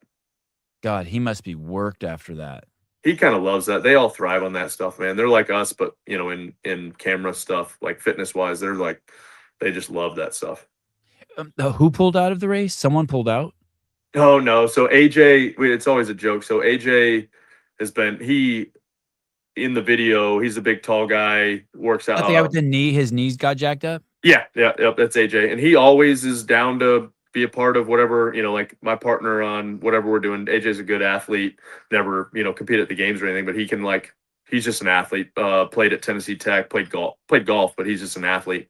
God, he must be worked after that. He kind of loves that. They all thrive on that stuff, man. They're like us, but in camera stuff, like fitness wise, they just love that stuff. Who pulled out of the race? Someone pulled out? Oh no. So AJ, it's always a joke. So AJ in the video, he's a big tall guy, works out. I think with the knee, his knees got jacked up. Yeah, that's AJ. And he always is down to be a part of whatever, like my partner on whatever we're doing. AJ's a good athlete, never, compete at the games or anything, but he's just an athlete. Played at Tennessee Tech, played golf, but he's just an athlete.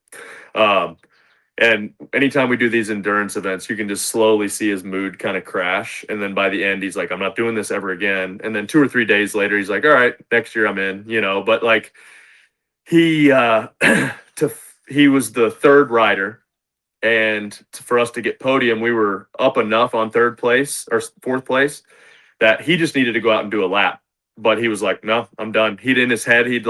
And anytime we do these endurance events, you can just slowly see his mood kind of crash. And then by the end, he's like, I'm not doing this ever again. And then 2 or 3 days later, he's like, all right, next year I'm in, but like he was the third rider. And for us to get podium, we were up enough on 3rd place or 4th place that he just needed to go out and do a lap. But he was like, no, I'm done. In his head, he'd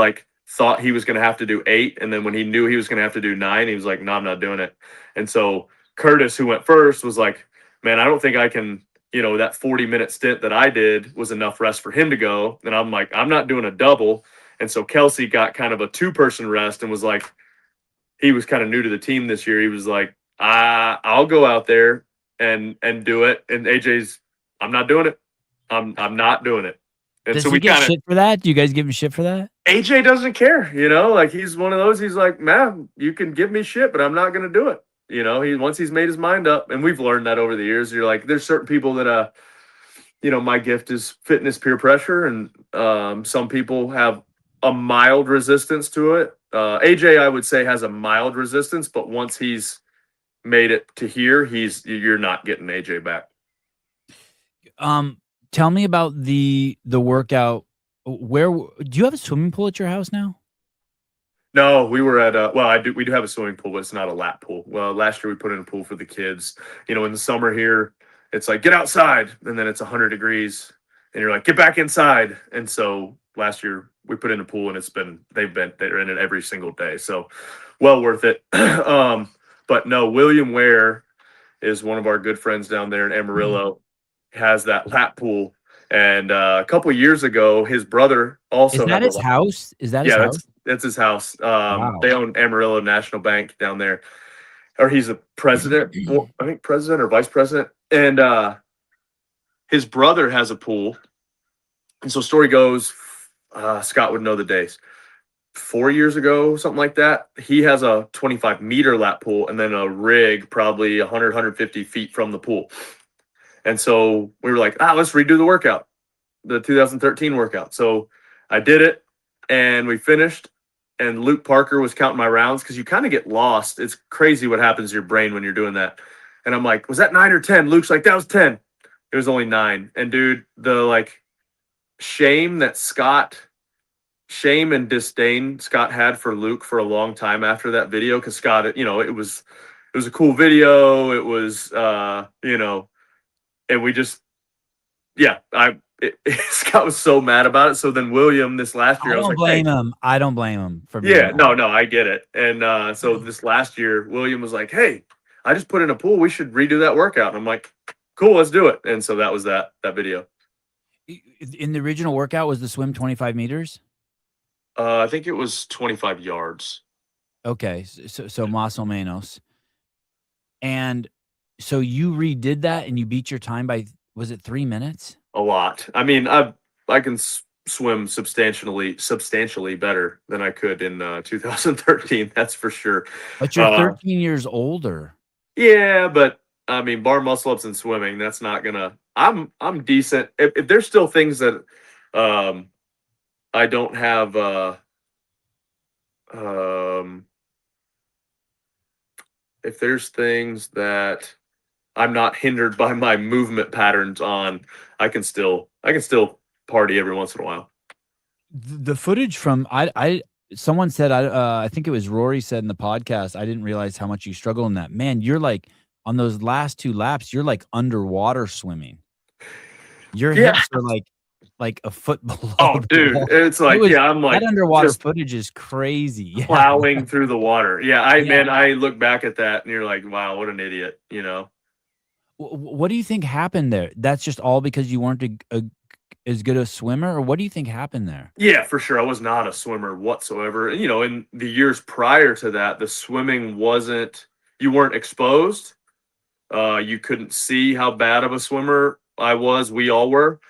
thought he was going to have to do 8. And then when he knew he was going to have to do 9, he was like, no, I'm not doing it. And so Curtis, who went first, was like, man, I don't think I can, that 40-minute stint that I did was enough rest for him to go. And I'm like, I'm not doing a double. And so Kelsey got kind of a 2-person rest and was like, he was kind of new to the team this year. He was like, I'll go out there and do it. And AJ's, I'm not doing it. I'm not doing it. And Does so he we get shit for that? Do you guys give him shit for that? AJ doesn't care, like he's one of those. He's like, man, you can give me shit, but I'm not going to do it. Once he's made his mind up, and we've learned that over the years. You're like, there's certain people that, my gift is fitness peer pressure, and some people have a mild resistance to it. AJ, I would say, has a mild resistance, but once he's made it to here, you're not getting AJ back. Tell me about the workout. Where do you have a swimming pool at your house now? No, we were at we do have a swimming pool, but it's not a lap pool. Well, last year we put in a pool for the kids. In the summer here, it's like get outside, and then it's 100 degrees, and you're like get back inside. And so last year we put in a pool, and they're in it every single day. So well worth it. But no, William Ware is one of our good friends down there in Amarillo. Has that lap pool, and a couple of years ago, his brother also. Is that his house? Is that his house? That's his house. Wow. They own Amarillo National Bank down there, or he's a president. I think president or vice president, and his brother has a pool. And so story goes, Scott would know the days. 4 years ago, something like that, he has a 25-meter lap pool and then a rig probably 100, 150 feet from the pool. And so we were like, let's redo the workout, the 2013 workout. So I did it, and we finished, and Luke Parker was counting my rounds because you kind of get lost. It's crazy what happens to your brain when you're doing that. And I'm like, was that 9 or 10? Luke's like, that was 10. It was only 9. And dude, the shame and disdain Scott had for Luke for a long time after that video, because Scott, it was a cool video. It was, and we just, Scott was so mad about it. So then William, this last year, I don't blame him. I don't blame him for being mad. No, I get it. And so this last year, William was like, hey, I just put in a pool. We should redo that workout. And I'm like, cool, let's do it. And so that was that video. In the original workout, was the swim 25 meters? I think it was 25 yards. Okay, so más o menos. And so you redid that and you beat your time by, was it 3 minutes? A lot. I mean, I can swim substantially better than I could in 2013. That's for sure. But you're Uh, 13 years older. yeah, but I mean, bar muscle ups and swimming. That's not gonna. I'm decent. If there's still things that um, I don't have. Um, if there's things that I'm not hindered by my movement patterns on, I can still party every once in a while. The footage from I someone said I think it was Rory said in the podcast, I didn't realize how much you struggle in that. Man, you're like on those last 2 laps, you're like underwater swimming. Your Yeah. hips are like a foot below Oh, the dude, wall. it's It like, was yeah, I'm that like underwater just footage is crazy. Yeah. plowing through the water. Yeah, Yeah. I look back at that and you're like, wow, what an idiot, you know? What do you think happened there? That's just all because you weren't as good a swimmer, or what do you think happened there? Yeah, for sure. I was not a swimmer whatsoever. And, in the years prior to that, the swimming wasn't, you weren't exposed. You couldn't see how bad of a swimmer I was. We all were.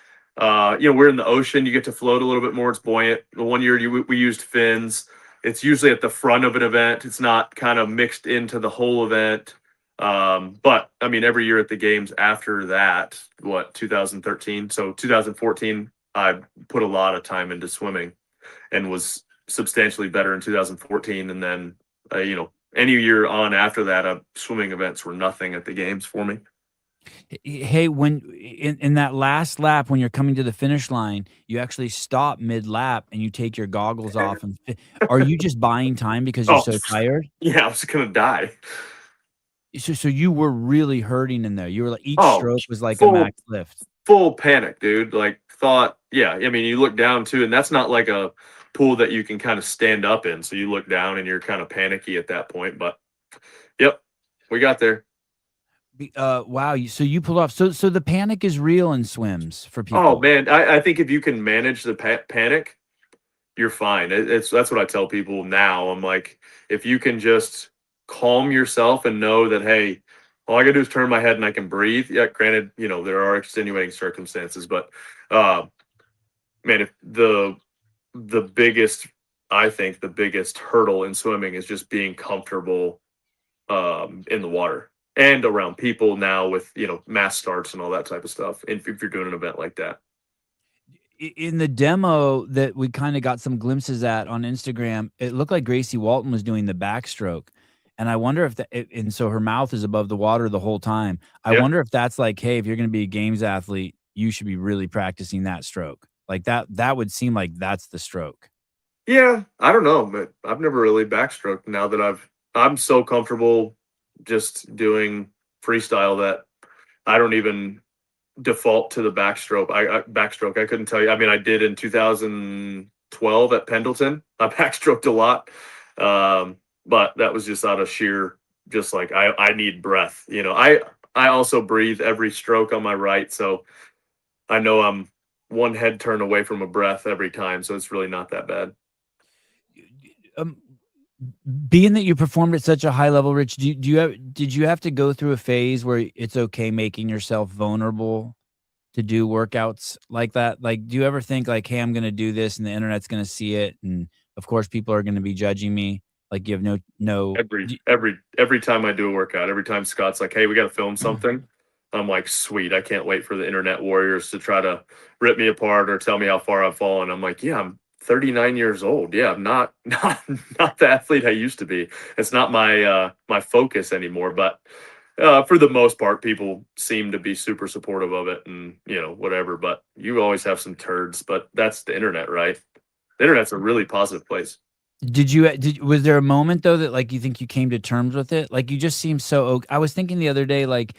We're in the ocean. You get to float a little bit more. It's buoyant. The one year we used fins. It's usually at the front of an event. It's not kind of mixed into the whole event. But I mean, every year at the games after that, 2013? So 2014, I put a lot of time into swimming and was substantially better in 2014. And then, any year on after that, swimming events were nothing at the games for me. Hey, when in that last lap, when you're coming to the finish line, you actually stop mid lap and you take your goggles off. And are you just buying time because you're Oh, so tired? yeah, I was gonna die. So you were really hurting in there. You were like each Oh, stroke was like a full max lift. full panic, dude. Like thought, yeah. I mean, you look down too, and that's not like a pool that you can kind of stand up in. So you look down and you're kind of panicky at that point. But yep, we got there. Wow. So you pulled off. So the panic is real in swims for Oh people. man, I think if you can manage the panic, you're fine. That's what I tell people now. I'm like, if you can just calm yourself and know that, hey, all I gotta do is turn my head and I can breathe. Yeah, granted, there are extenuating circumstances, but uh, man, if the biggest, I think the biggest hurdle in swimming is just being comfortable in the water and around people now with mass starts and all that type of stuff. If you're doing an event like that. In the demo that we kind of got some glimpses at on Instagram, it looked like Gracie Walton was doing the backstroke. And I wonder if and so her mouth is above the water the whole time. I Yeah. wonder if that's like, hey, if you're going to be a games athlete, you should be really practicing that stroke. Like that would seem like that's the stroke. Yeah, I don't know, but I've never really backstroked now that I'm so comfortable just doing freestyle that I don't even default to the backstroke. Backstroke. I couldn't tell you. I mean, I did in 2012 at Pendleton. I backstroked a lot, but that was just out of sheer, just like I need breath. I also breathe every stroke on my right, so I know I'm one head turn away from a breath every time, so it's really not that bad. Um, Being that you performed at such a high level, Rich, did you have to go through a phase where it's okay making yourself vulnerable to do workouts like that? Like, do you ever think like, "Hey, I'm gonna do this and the internet's gonna see it, and of course people are gonna be judging me." Like, you have no Every time I do a workout, every time Scott's like, "Hey, we got to film something," I'm like, "Sweet! I can't wait for the internet warriors to try to rip me apart or tell me how far I've fallen." I'm like, "Yeah, I'm 39 years old. Yeah, I'm not not the athlete I used to be. It's not my focus anymore." But for the most part, people seem to be super supportive of it, and whatever. But you always have some turds. But that's the internet, right? The internet's a really positive place. was there a moment though that like you think you came to terms with it? Like you just seem so I was thinking the other day, like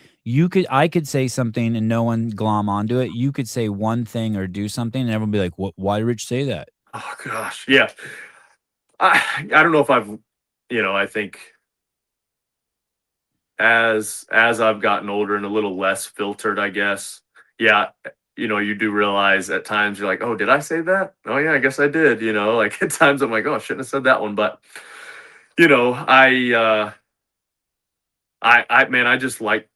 I could say something and no one glom onto it. You could say one thing or do something and everyone be like, "What? Why did Rich say that?" Oh gosh, yeah. I don't know if I think as I've gotten older and a little less filtered, I guess. Yeah, you do realize at times you're like, oh, did I say that? Oh yeah, I guess I did. Like at times I'm like, oh, I shouldn't have said that one. But man, I just like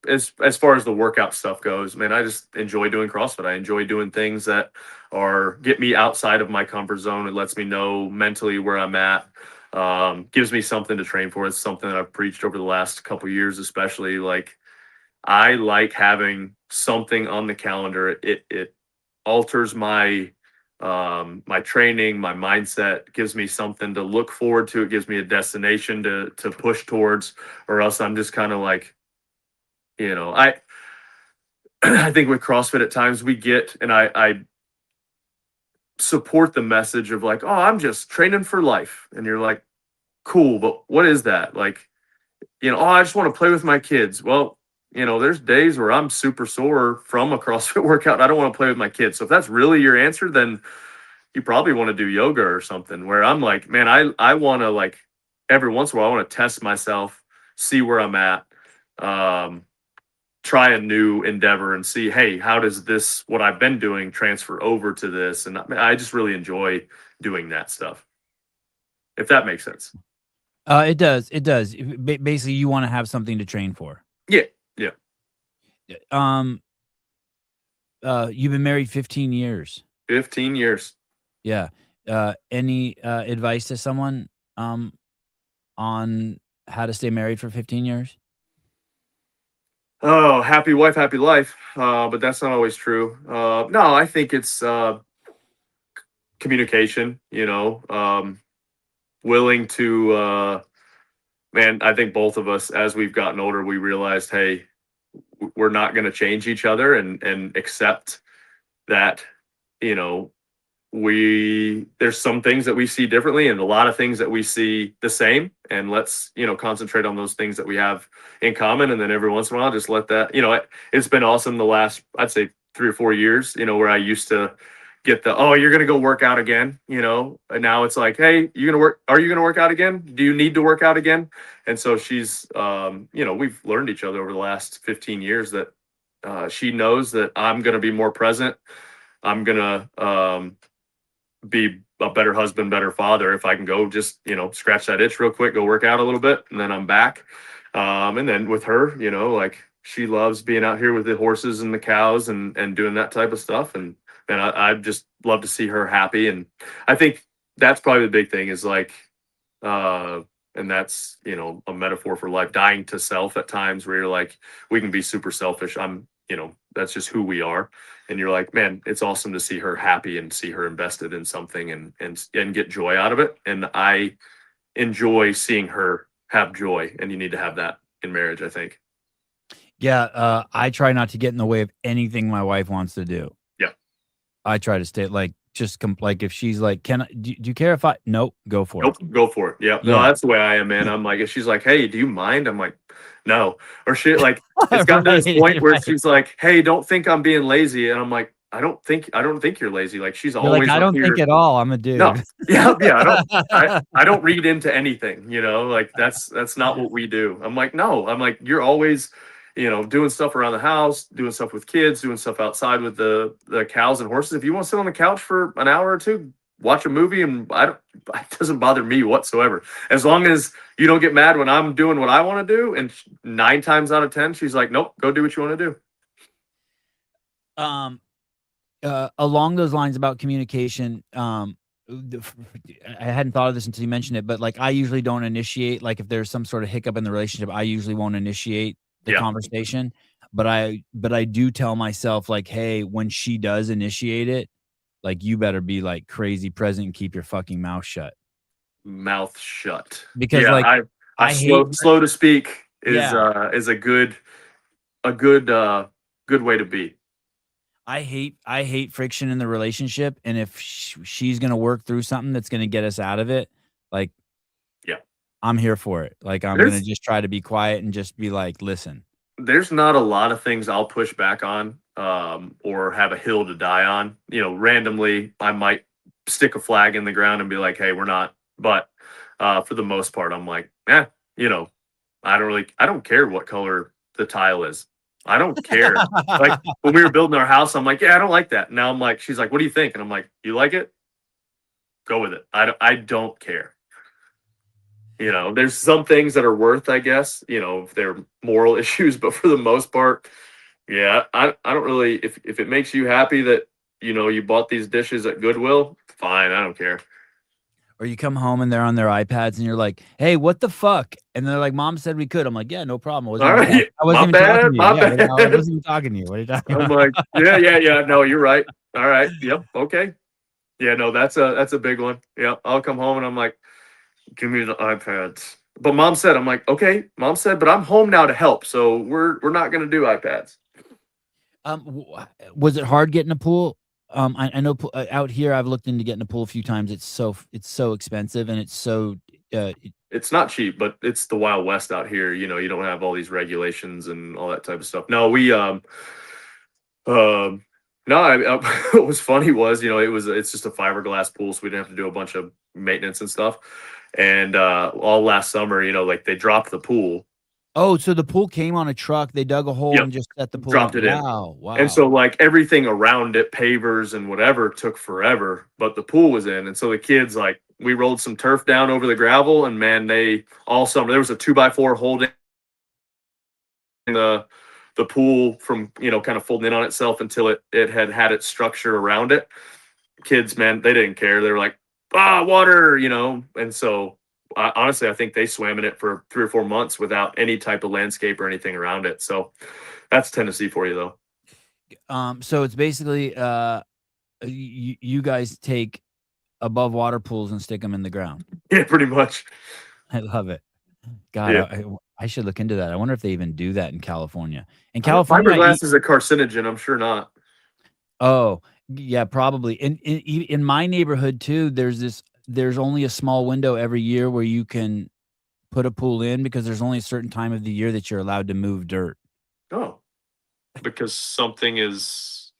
as far as the workout stuff goes, man, I just enjoy doing CrossFit. I enjoy doing things that are get me outside of my comfort zone. It lets me know mentally where I'm at. Gives me something to train for. It's something that I've preached over the last couple of years, especially. Like I like having something on the calendar. It alters my training, my mindset, gives me something to look forward to. It gives me a destination to push towards, or else I'm just kind of like, I I think with CrossFit at times we get, and I support the message of like, oh, I'm just training for life. And you're like, cool, but what is that? Like, oh, I just want to play with my kids. Well, there's days where I'm super sore from a CrossFit workout. I don't want to play with my kids. So if that's really your answer, then you probably want to do yoga or something, where I'm like, man, I want to, like, every once in a while, I want to test myself, see where I'm at, um, try a new endeavor and see, hey, how does this, what I've been doing, transfer over to this? And I just really enjoy doing that stuff, if that makes sense. It does. It does. Basically, you want to have something to train for. Yeah. Yeah. Um. You've been married 15 years. 15 years. Yeah. Any advice to someone on how to stay married for 15 years? Oh, happy wife, happy life. But that's not always true. No, I think it's communication, willing to, man, I think both of us, as we've gotten older, we realized, hey, we're not going to change each other, and accept that, you know, there's some things that we see differently and a lot of things that we see the same, and let's concentrate on those things that we have in common, and then every once in a while just let that, it's been awesome the last, I'd say, 3 or 4 years, where I used to get the, oh, you're gonna go work out again, and now it's like, hey, are you gonna work out again? Do you need to work out again? And so she's we've learned each other over the last 15 years that she knows that I'm gonna be more present. I'm gonna be a better husband, better father if I can go just, scratch that itch real quick, go work out a little bit, and then I'm back. And then with her, like she loves being out here with the horses and the cows and doing that type of stuff. And I just love to see her happy. And I think that's probably the big thing is like, and that's, a metaphor for life, dying to self at times where you're like, we can be super selfish. That's just who we are. And you're like, man, it's awesome to see her happy and see her invested in something and get joy out of it. And I enjoy seeing her have joy, and you need to have that in marriage, I think. Yeah, I try not to get in the way of anything my wife wants to do. Yeah. I try to stay like like if she's like, "Can I? Do you care if I?" Nope, go for Nope, it. go for it. Yeah. No, Yeah, that's the way I am, man. I'm like, if she's like, hey, do you mind? I'm like, no. Or shit, like it's gotten to this point where right. she's like, hey, don't think I'm being lazy. And I'm like, I don't think you're lazy. Like she's You're like, always I up don't think here. at all. I'm a No. dude. Yeah, yeah. I don't read into anything, like that's not what we do. I'm like, no, I'm like, you're always, doing stuff around the house, doing stuff with kids, doing stuff outside with the cows and horses. If you want to sit on the couch for an hour or two, watch a movie, and it doesn't bother me whatsoever. As long as you don't get mad when I'm doing what I want to do. And 9 times out of 10, she's like, nope, go do what you want to do. Um, along those lines about communication, I hadn't thought of this until you mentioned it, but like I usually don't initiate. Like if there's some sort of hiccup in the relationship, I usually won't initiate the Yeah. conversation. But I do tell myself like, hey, when she does initiate it, like you better be like crazy present and keep your fucking mouth shut. Mouth shut. Because Yeah. like I I hate slow to speak is, yeah, is a good way to be. I hate friction in the relationship, and if she's gonna work through something that's gonna get us out of it, like Yeah. I'm here for it. Like I'm gonna There's just try to be quiet and just be like, listen. there's not a lot of things I'll push back on, or have a hill to die on. Randomly I might stick a flag in the ground and be like, hey, we're not. But for the most part, I'm like, you know, I don't care what color the tile is. I don't care. Like when we were building our house, I'm like, yeah, I don't like that. Now I'm like, she's like, what do you think? And I'm like, you like it? Go with it. I don't care. There's some things that are worth, I guess, if they're moral issues, but for the most part, yeah, I don't really, if it makes you happy that, you bought these dishes at Goodwill, fine, I don't care. Or you come home and they're on their iPads and you're like, "Hey, what the fuck?" And they're like, "Mom said we could." I'm like, "Yeah, no problem. All right, I wasn't my even talking bad, to you. my Yeah, I bad. wasn't even talking to you. What are you talking I'm about?" like, yeah, no, you're right. All right, yep, okay. Yeah, no, that's a big one. Yeah, I'll come home and I'm like, give me the iPads. But mom said, I'm like, okay, mom said, but I'm home now to help, so we're not gonna do iPads. Was it hard getting a pool? I know out here I've looked into getting a pool a few times. It's so expensive and it's so uh, It's not cheap, but it's the Wild West out here. You don't have all these regulations and all that type of stuff. No, um, no, what was funny was, it's just a fiberglass pool, so we didn't have to do a bunch of maintenance and stuff. And all last summer, like they dropped the pool. Oh, so the pool came on a truck. They dug a hole Yep, and just set the pool up. dropped it in. Wow, And wow. so like everything around it, pavers and whatever, took forever, but the pool was in. And so the kids, like, we rolled some turf down over the gravel, and man, they all summer there was a 2x4 holding the pool from, kind of folding in on itself until it had its structure around it. Kids, man, they didn't care. They were like, water, and so honestly, I think they swam in it for 3 or 4 months without any type of landscape or anything around it. So that's Tennessee for you, though. So it's basically you guys take above water pools and stick them in the ground. Yeah, pretty much. I love it. God, Yeah. I should look into that. I wonder if they even do that in California. In I don't know, California, fiberglass is a carcinogen. I'm sure not. oh, yeah, probably. In my neighborhood too, there's only a small window every year where you can put a pool in because there's only a certain time of the year that you're allowed to move dirt. Oh, because something is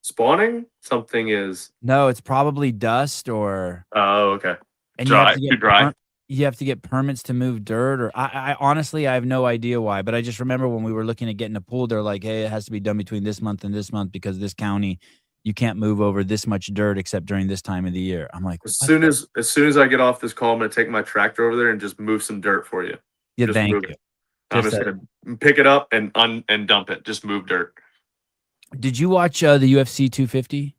spawning. Something is. No, it's probably dust Oh, okay. and Dry. Too dry. you have to get permits to move dirt or I honestly I have no idea why, but I just remember when we were looking at getting a pool, they're like, "Hey, it has to be done between this month and this month because this county you can't move over this much dirt except during this time of the year." I'm like, As "What soon the?" as I get off this call, I'm gonna take my tractor over there and just move some dirt for you. Yeah, Just thank move you. it. I'm Just just gonna pick it up and dump it. Just move dirt. did you watch the UFC 250?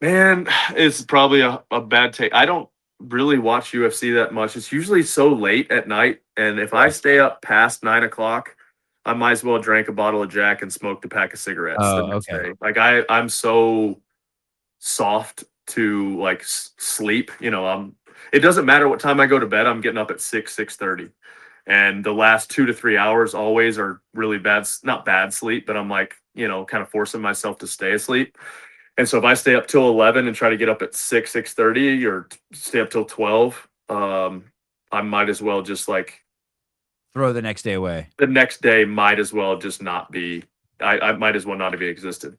Man, it's probably a bad take. I don't really watch UFC that much. It's usually so late at night, and if I stay up past 9 o'clock, I might as well drink a bottle of Jack and smoked a pack of cigarettes the Oh, next okay. day. Like I'm so soft to like sleep. It doesn't matter what time I go to bed. I'm getting up at 6:30, and the last 2 to 3 hours always are really bad. Not bad sleep, but I'm like, kind of forcing myself to stay asleep. And so if I stay up till 11 and try to get up at 6:30, or stay up till 12, I might as well just like Throw the next day away. the next day might as well just not be. I might as well not have existed.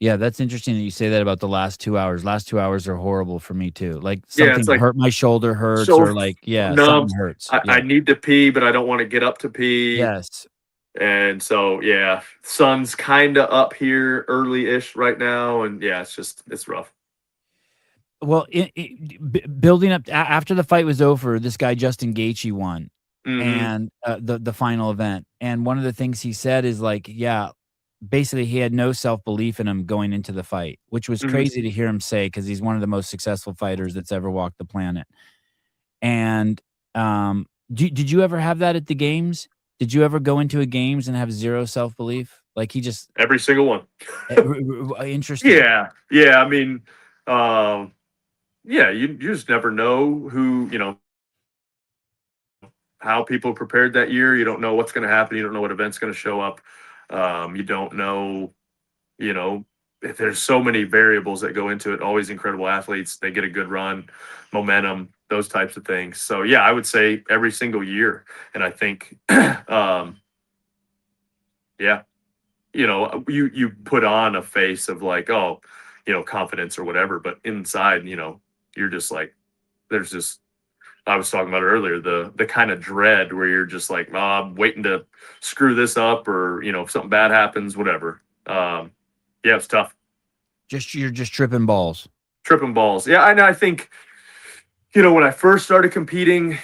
Yeah, that's interesting that you say that about the last 2 hours. Last 2 hours are horrible for me too. Like Yeah, something it's like hurt, my shoulder hurts, so or like, yeah, numb. something hurts. I Yeah. need to pee, but I don't want to get up to pee. Yes. And so yeah, sun's kind of up here early-ish right now, and yeah, it's rough. Well, building up after the fight was over, this guy Justin Gaethje won, Hmm. and the final event. And one of the things he said is like, yeah, basically he had no self belief in him going into the fight, which was Hmm. crazy to hear him say because he's one of the most successful fighters that's ever walked the planet. And did you ever have that at the games? Did you ever go into a games and have zero self belief? Like he just Every single one. interesting. Yeah. I mean, um, yeah, you just never know how people prepared that year. You don't know what's going to happen. You don't know what event's going to show up. You don't know, you know, if there's so many variables that go into it. Always incredible athletes. They get a good run, momentum, those types of things. So yeah, I would say every single year. And I think, yeah, you put on a face of like, oh, confidence or whatever, but inside, you're just like, there's just I was talking about earlier, the kind of dread where you're just like, oh, I'm waiting to screw this up, or if something bad happens, whatever. Yeah, it's tough. You're just tripping balls. Tripping balls. Yeah, I think when I first started competing,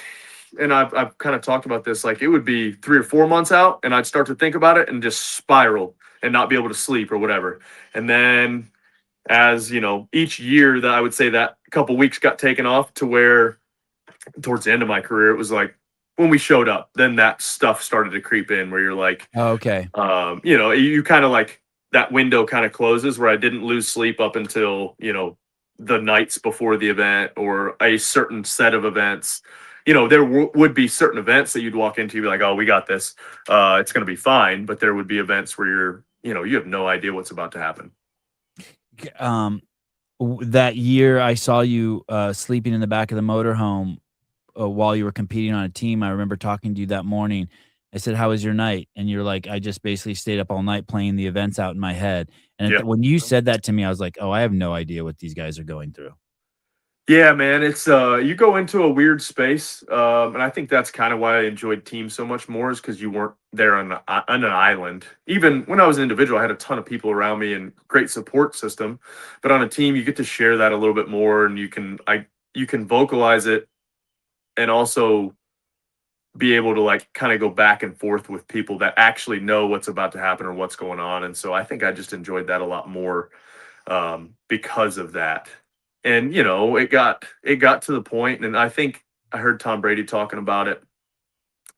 and I've kind of talked about this, like it would be 3 or 4 months out, and I'd start to think about it and just spiral and not be able to sleep or whatever. And then as each year that I would say that couple weeks got taken off to where towards the end of my career, it was like when we showed up, then that stuff started to creep in where you're like, Oh, okay. you kind of like that window kind of closes where I didn't lose sleep up until, the nights before the event or a certain set of events. There would be certain events that you'd walk into, you'd be like, oh, we got this. It's going to be fine. But there would be events where you have no idea what's about to happen. That year I saw you sleeping in the back of the motorhome while you were competing on a team. I remember talking to you that morning. I said, "How was your night?" And you're like, "I just basically stayed up all night playing the events out in my head." And Yeah. when you said that to me, I was like, "Oh, I have no idea what these guys are going through." Yeah, man, it's you go into a weird space, and I think that's kind of why I enjoyed teams so much more, is because you weren't there on an island. Even when I was an individual, I had a ton of people around me and great support system, but on a team, you get to share that a little bit more, and you can vocalize it, and also be able to like kind of go back and forth with people that actually know what's about to happen or what's going on. And so I think I just enjoyed that a lot more because of that. And it got to the point, and I think I heard Tom Brady talking about it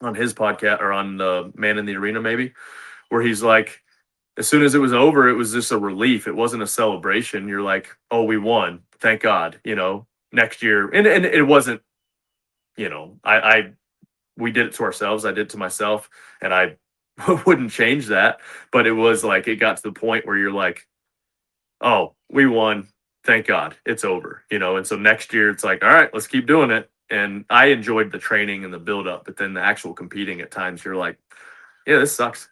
on his podcast or on Man in the Arena, maybe, where he's like, as soon as it was over, it was just a relief. It wasn't a celebration. You're like, oh, we won, thank God. Next year, and it wasn't. I we did it to ourselves. I did it to myself, and I wouldn't change that. But it was like it got to the point where you're like, oh, we won. Thank God it's over, And so next year it's like, all right, let's keep doing it. And I enjoyed the training and the build up, but then the actual competing at times you're like, yeah, this sucks.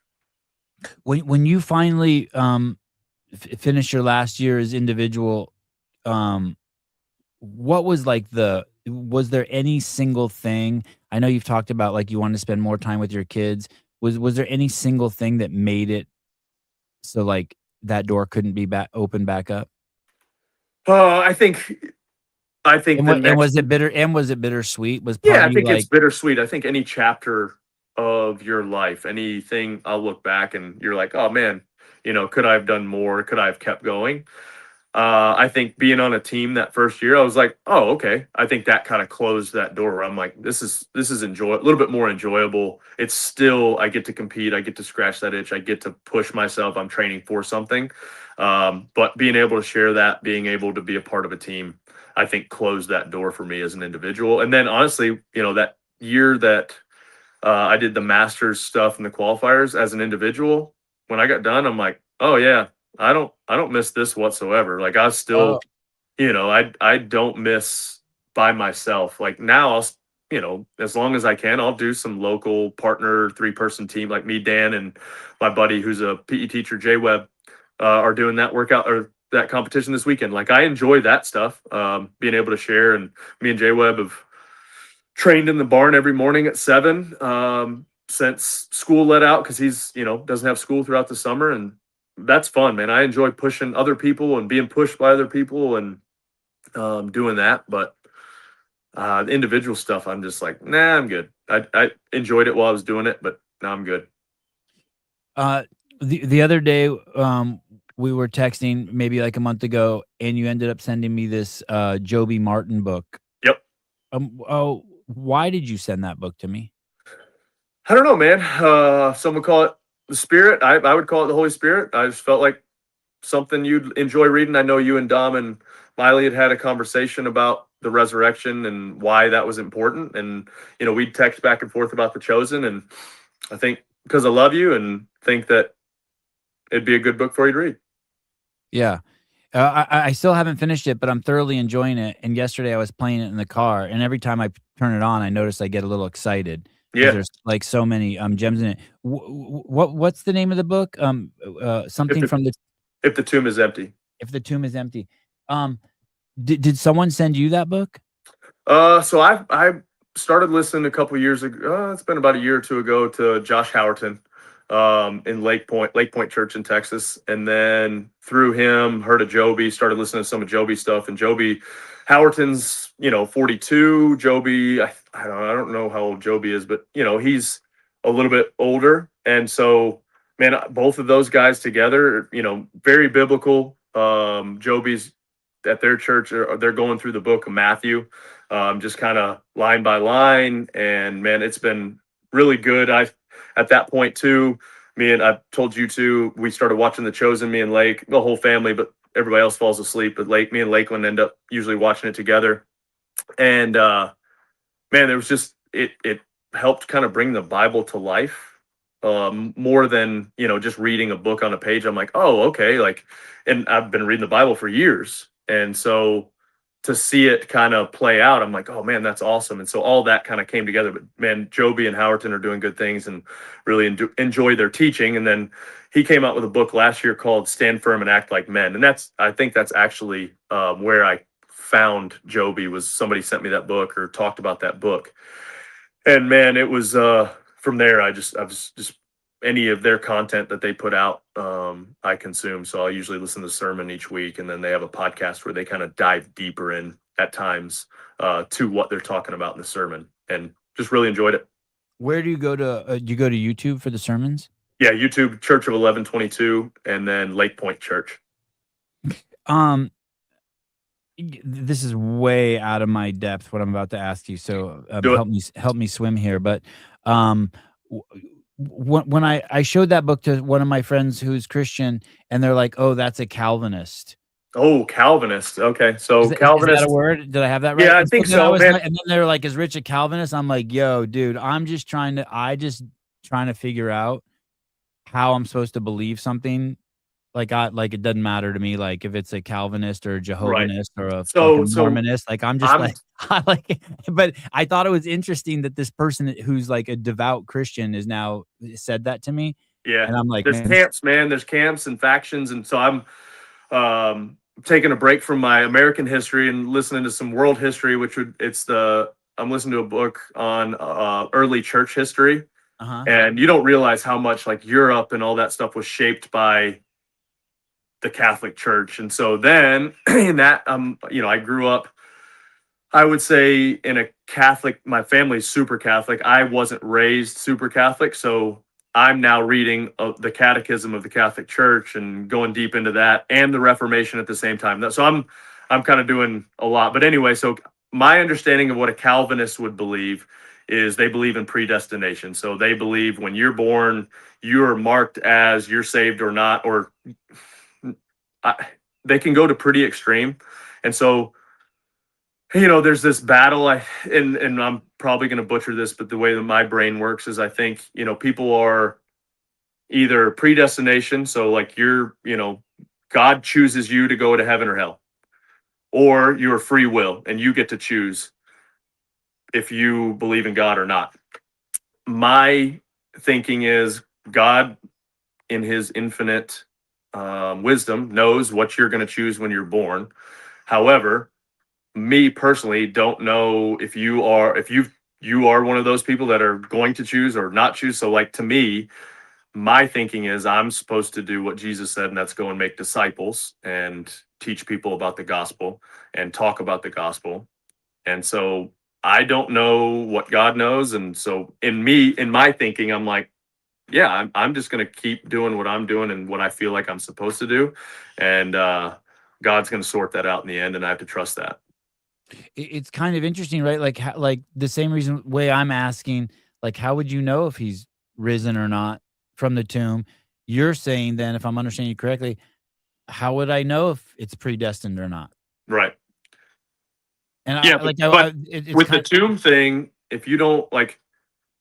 When you finally finished your last year as individual, um, what was like was there any single thing? I know you've talked about like you want to spend more time with your kids. Was there any single thing that made it so like that door couldn't be open back up? I think the And next, was it bitter? And was it bittersweet? Was part yeah, of I you think it's like, bittersweet. I think any chapter of your life, anything, I'll look back and you're like, oh man, could I have done more? Could I have kept going? I think being on a team that first year, I was like, oh, okay. I think that kind of closed that door where I'm like, this is a little bit more enjoyable. It's still, I get to compete. I get to scratch that itch. I get to push myself. I'm training for something. But being able to share that, being able to be a part of a team, I think closed that door for me as an individual. And then honestly, that year that I did the Masters stuff and the qualifiers as an individual, when I got done, I'm like, oh yeah, I don't miss this whatsoever. Like I oh, still, I don't miss by myself. Like now as long as I can, I'll do some local partner 3-person team like me, Dan, and my buddy who's a PE teacher, Jay Webb, are doing that workout or that competition this weekend. Like I enjoy that stuff, being able to share. And me and Jay Webb have trained in the barn every morning at 7 since school let out, because he's doesn't have school throughout the summer, and that's fun, man. I enjoy pushing other people and being pushed by other people and doing that. But the individual stuff, I'm just like, nah, I'm good. I enjoyed it while I was doing it, but now I'm good. the other day, we were texting maybe like a month ago, and you ended up sending me this Joby Martin book. Yep. Oh, why did you send that book to me? I don't know, man. Some would call it the Spirit. I would call it the Holy Spirit. I just felt like something you'd enjoy reading. I know you and Dom and Miley had a conversation about the resurrection and why that was important. And, we'd text back and forth about The Chosen. And I think because I love you and think that it'd be a good book for you to read. Yeah. I still haven't finished it, but I'm thoroughly enjoying it. And yesterday I was playing it in the car, and every time I turn it on, I notice I get a little excited because Yeah. there's like so many gems in it. What's the name of the book? Something from the If the tomb is empty. If the Tomb is Empty. Did someone send you that book? So I started listening a couple years ago. It's been about a year or two ago to Josh Howerton in Lake Point Church in Texas, and then through him heard of Joby. Started listening to some of Joby stuff, and Joby Howerton's 42. Joby, I don't know how old Joby is, but he's a little bit older, and so man, both of those guys together, very biblical. Joby's at their church, they're going through the book of Matthew, just kind of line by line. And man, it's been really good. At that point too, I told you too, we started watching The Chosen, me and Lake, the whole family, but everybody else falls asleep. But me and Lakeland end up usually watching it together. And man, there was just, it helped kind of bring the Bible to life. More than just reading a book on a page. I'm like, oh, okay, and I've been reading the Bible for years, and so to see it kind of play out, I'm like, oh man, that's awesome. And so all that kind of came together. But man, Joby and Howerton are doing good things, and really enjoy their teaching. And then he came out with a book last year called "Stand Firm and Act Like Men," and I think that's actually where I found Joby. Was somebody sent me that book or talked about that book, and man, it was from there. I was just any of their content that they put out, I consume. So I'll usually listen to the sermon each week, and then they have a podcast where they kind of dive deeper in at times to what they're talking about in the sermon, and just really enjoyed it. Where do you go to? Do you go to YouTube for the sermons? Yeah, YouTube, Church of 1122, and then Lake Point Church. This is way out of my depth what I'm about to ask you, so help me swim here. But when I showed that book to one of my friends who's Christian, and they're like, "Oh, that's a Calvinist." Oh, Calvinist. Okay, so Calvinist. Is that a word? Did I have that right? Yeah, I think so. And then they're like, "Is Rich a Calvinist?" I'm like, "Yo, dude, I'm just trying to figure out how I'm supposed to believe something." Like it doesn't matter to me, like, if it's a Calvinist or a Jehovahist or a fucking Mormonist, like, I'm just I like but I thought it was interesting that this person who's, like, a devout Christian is now said that to me. Yeah. And I'm like, there's camps, man. There's camps and factions. And so I'm taking a break from my American history and listening to some world history, I'm listening to a book on early church history. And you don't realize how much like Europe and all that stuff was shaped by the Catholic Church. And so then in that, I grew up, I would say, in a Catholic, my family's super Catholic. I wasn't raised super Catholic. So I'm now reading the Catechism of the Catholic Church and going deep into that, and the Reformation at the same time. So I'm kind of doing a lot. But anyway, so my understanding of what a Calvinist would believe is they believe in predestination. So they believe when you're born, you're marked as you're saved or not, or they can go to pretty extreme. And so, there's this battle. And I'm probably going to butcher this, but the way that my brain works is I think, people are either predestination. So like God chooses you to go to heaven or hell, or your free will and you get to choose if you believe in God or not. My thinking is God, in his infinite wisdom, knows what you're going to choose when you're born. However, me personally don't know if you are one of those people that are going to choose or not choose. So like, to me, my thinking is I'm supposed to do what Jesus said, and that's go and make disciples and teach people about the gospel and talk about the gospel. And so I don't know what God knows. And so in my thinking, I'm like, yeah, I'm just going to keep doing what I'm doing and what I feel like I'm supposed to do. And God's going to sort that out in the end. And I have to trust that. It's kind of interesting, right? Like the same way I'm asking, like, how would you know if he's risen or not from the tomb? You're saying then, if I'm understanding you correctly, how would I know if it's predestined or not? Right. And with the tomb thing, if you don't like,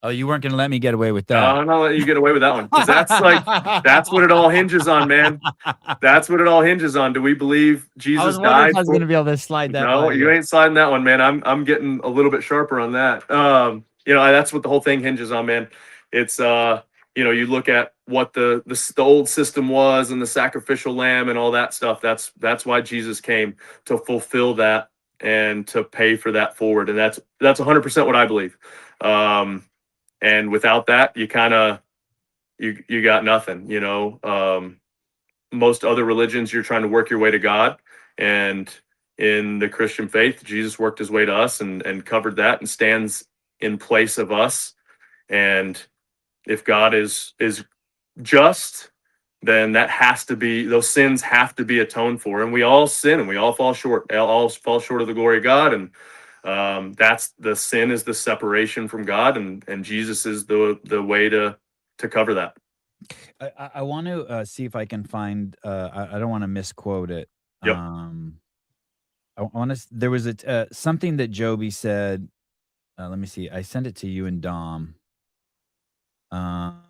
oh, you weren't going to let me get away with that. I'm not letting you get away with that one. Because that's what it all hinges on, man. That's what it all hinges on. Do we believe Jesus died? I was going to be able to slide that. No, you ain't sliding that one, man. I'm getting a little bit sharper on that. That's what the whole thing hinges on, man. It's you look at what the old system was and the sacrificial lamb and all that stuff. That's why Jesus came, to fulfill that. and to pay for that forward. And that's 100% what I believe. And without that, you kind of, you got nothing, you know. Most other religions, you're trying to work your way to God. And in the Christian faith, Jesus worked his way to us and covered that and stands in place of us. And if God is just, then that has to be, those sins have to be atoned for. And we all sin and we all fall short, all fall short of the glory of God. And that's the sin, is the separation from God, and Jesus is the way to cover that. I want to see if I can find. I don't want to misquote it. Yep. I want to. There was a something that Joby said. Let me see. I sent it to you and Dom. Dom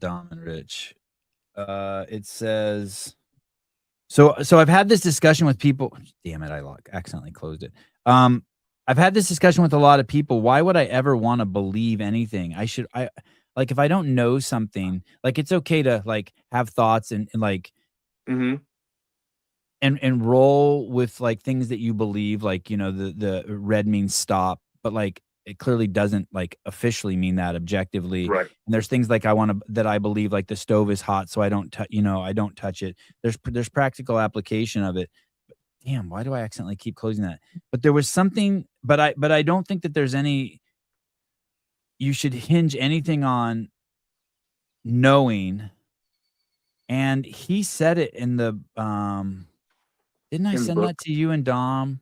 and Rich. It says. So I've had this discussion with people. Damn it! I accidentally closed it. I've had this discussion with a lot of people. Why would I ever want to believe anything? I like, if I don't know something, like, it's okay to like have thoughts and like Mm-hmm. and roll with like things that you believe, like, you know, the red means stop, but like it clearly doesn't like officially mean that objectively. Right. And there's things like that I believe, like the stove is hot, so I don't touch it. There's practical application of it. Damn, why do I accidentally keep closing that? But there was something, but I don't think that there's any, you should hinge anything on knowing. And he said it in the didn't I In the send book, that to you and Dom?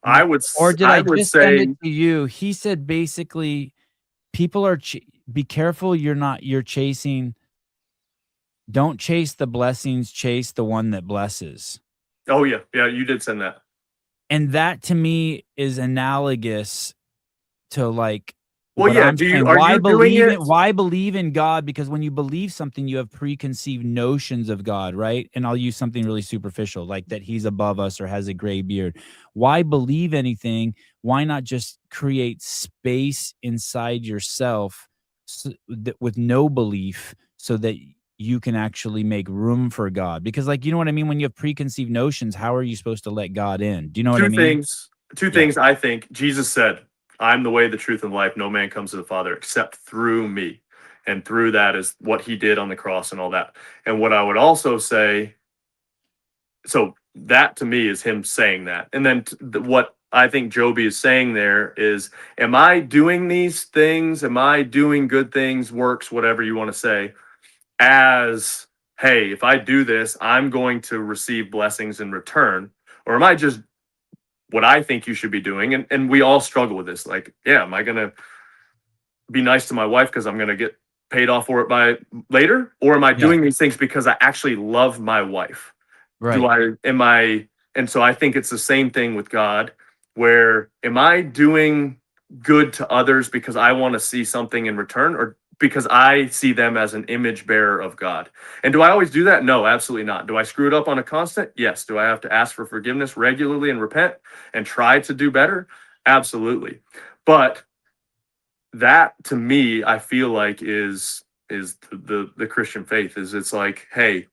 I would Or did I I would just send it say, to you? He said basically, people are be careful you're chasing, don't chase the blessings, chase the one that blesses. oh yeah, you did send that. And that to me is analogous to like Well, what yeah. I'm saying. Are you doing it? Why believe in God? Because when you believe something, you have preconceived notions of God, right? And I'll use something really superficial, like that he's above us or has a gray beard. Why believe anything? Why not just create space inside yourself with no belief, so that you can actually make room for God? Because, like, you know what I mean? When you have preconceived notions, how are you supposed to let God in? Do you know what I Two mean? things. Two Yeah. things. I think Jesus said, "I'm the way, the truth, and life. No man comes to the Father except through me." And through that is what he did on the cross and all that. And what I would also say, so that to me is him saying that. And then what I think Joby is saying there is, am I doing these things? Am I doing good things, works, whatever you want to say, as, hey, if I do this, I'm going to receive blessings in return? Or am I just what I think you should be doing? And we all struggle with this. Like, yeah, am I going to be nice to my wife because I'm going to get paid off for it by later? Or am I Yeah. doing these things because I actually love my wife? Right. And so I think it's the same thing with God, where am I doing good to others because I want to see something in return, or because I see them as an image bearer of God? And do I always do that? No, absolutely not. Do I screw it up on a constant? Yes. Do I have to ask for forgiveness regularly and repent and try to do better? Absolutely. But that, to me, I feel like is the Christian faith. Is, it's like, hey,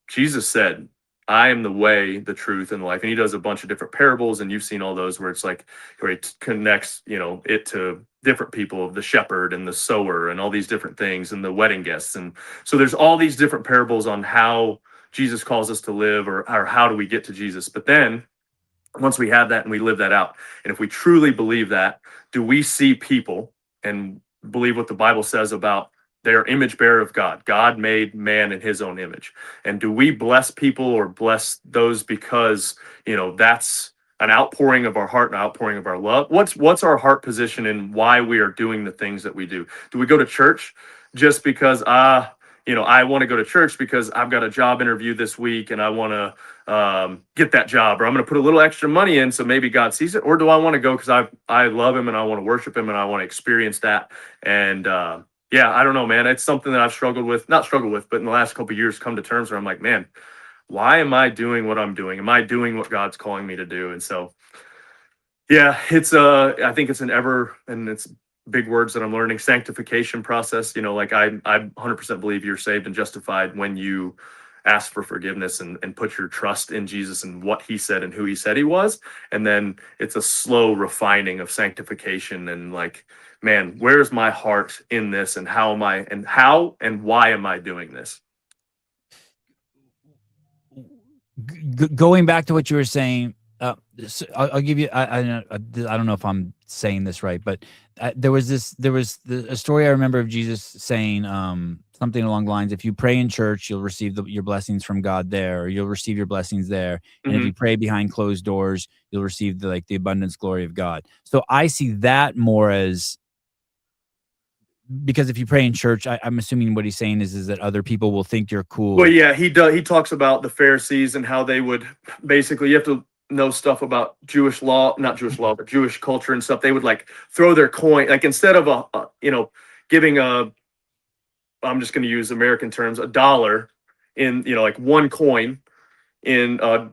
Jesus said, "I am the way, the truth, and the life." And he does a bunch of different parables, and you've seen all those where it's like, where he connects, you know, it to different people, of the shepherd and the sower and all these different things, and the wedding guests. And so there's all these different parables on how Jesus calls us to live, or how do we get to Jesus. But then once we have that and we live that out, and if we truly believe that, do we see people and believe what the Bible says about their image bearer of God? God made man in his own image. And do we bless people or bless those because, you know, that's an outpouring of our heart, an outpouring of our love? What's our heart position in why we are doing the things that we do? Do we go to church just because, you know, I want to go to church because I've got a job interview this week and I want to get that job, or I'm going to put a little extra money in so maybe God sees it? Or do I want to go because I love him and I want to worship him and I want to experience that? And yeah, I don't know, man. It's something that I've not struggled with, but in the last couple of years come to terms where I'm like, man, why am I doing what I'm doing? Am I doing what God's calling me to do? And so, yeah, it's I think it's and it's big words that I'm learning, sanctification process. You know, like I 100% believe you're saved and justified when you ask for forgiveness and put your trust in Jesus and what he said and who he said he was. And then it's a slow refining of sanctification and like, man, where's my heart in this, and how and why am I doing this? Going back to what you were saying, so I'll give you. I don't know if I'm saying this right, but there was a story I remember of Jesus saying something along the lines: if you pray in church, you'll receive your blessings from God there, or you'll receive your blessings there, and if Hmm. you pray behind closed doors, you'll receive the abundance glory of God. So I see that more as, because if you pray in church, I'm assuming what he's saying is that other people will think you're Well, cool. yeah, he does. He talks about the Pharisees and how they would basically, you have to know stuff about Jewish law, not Jewish law, but Jewish culture and stuff. They would like throw their coin, like instead of giving a, I'm just going to use American terms, a dollar in, like one coin in a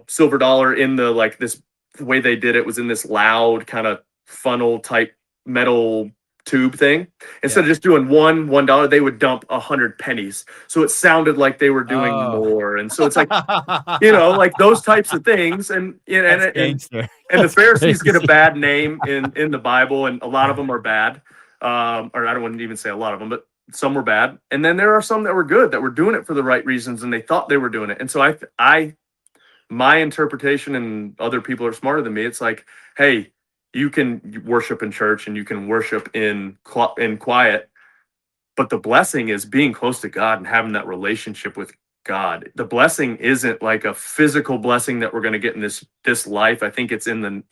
silver dollar in the like this, the way they did it was in this loud kind of funnel type metal tube thing. Instead Yeah. of just doing $1, they would dump 100 pennies. So it sounded like they were doing Oh. more. And so it's like, like those types of things. And That's gangster. and the That's Pharisees get a crazy. bad name in the Bible, and a lot of them are bad. Or I don't want to even say a lot of them, but some were bad. And then there are some that were good, that were doing it for the right reasons, and they thought they were doing it. And so I my interpretation, and other people are smarter than me, it's like, hey, you can worship in church and you can worship in quiet, but the blessing is being close to God and having that relationship with God. The blessing isn't like a physical blessing that we're going to get in this life. I think it's in the,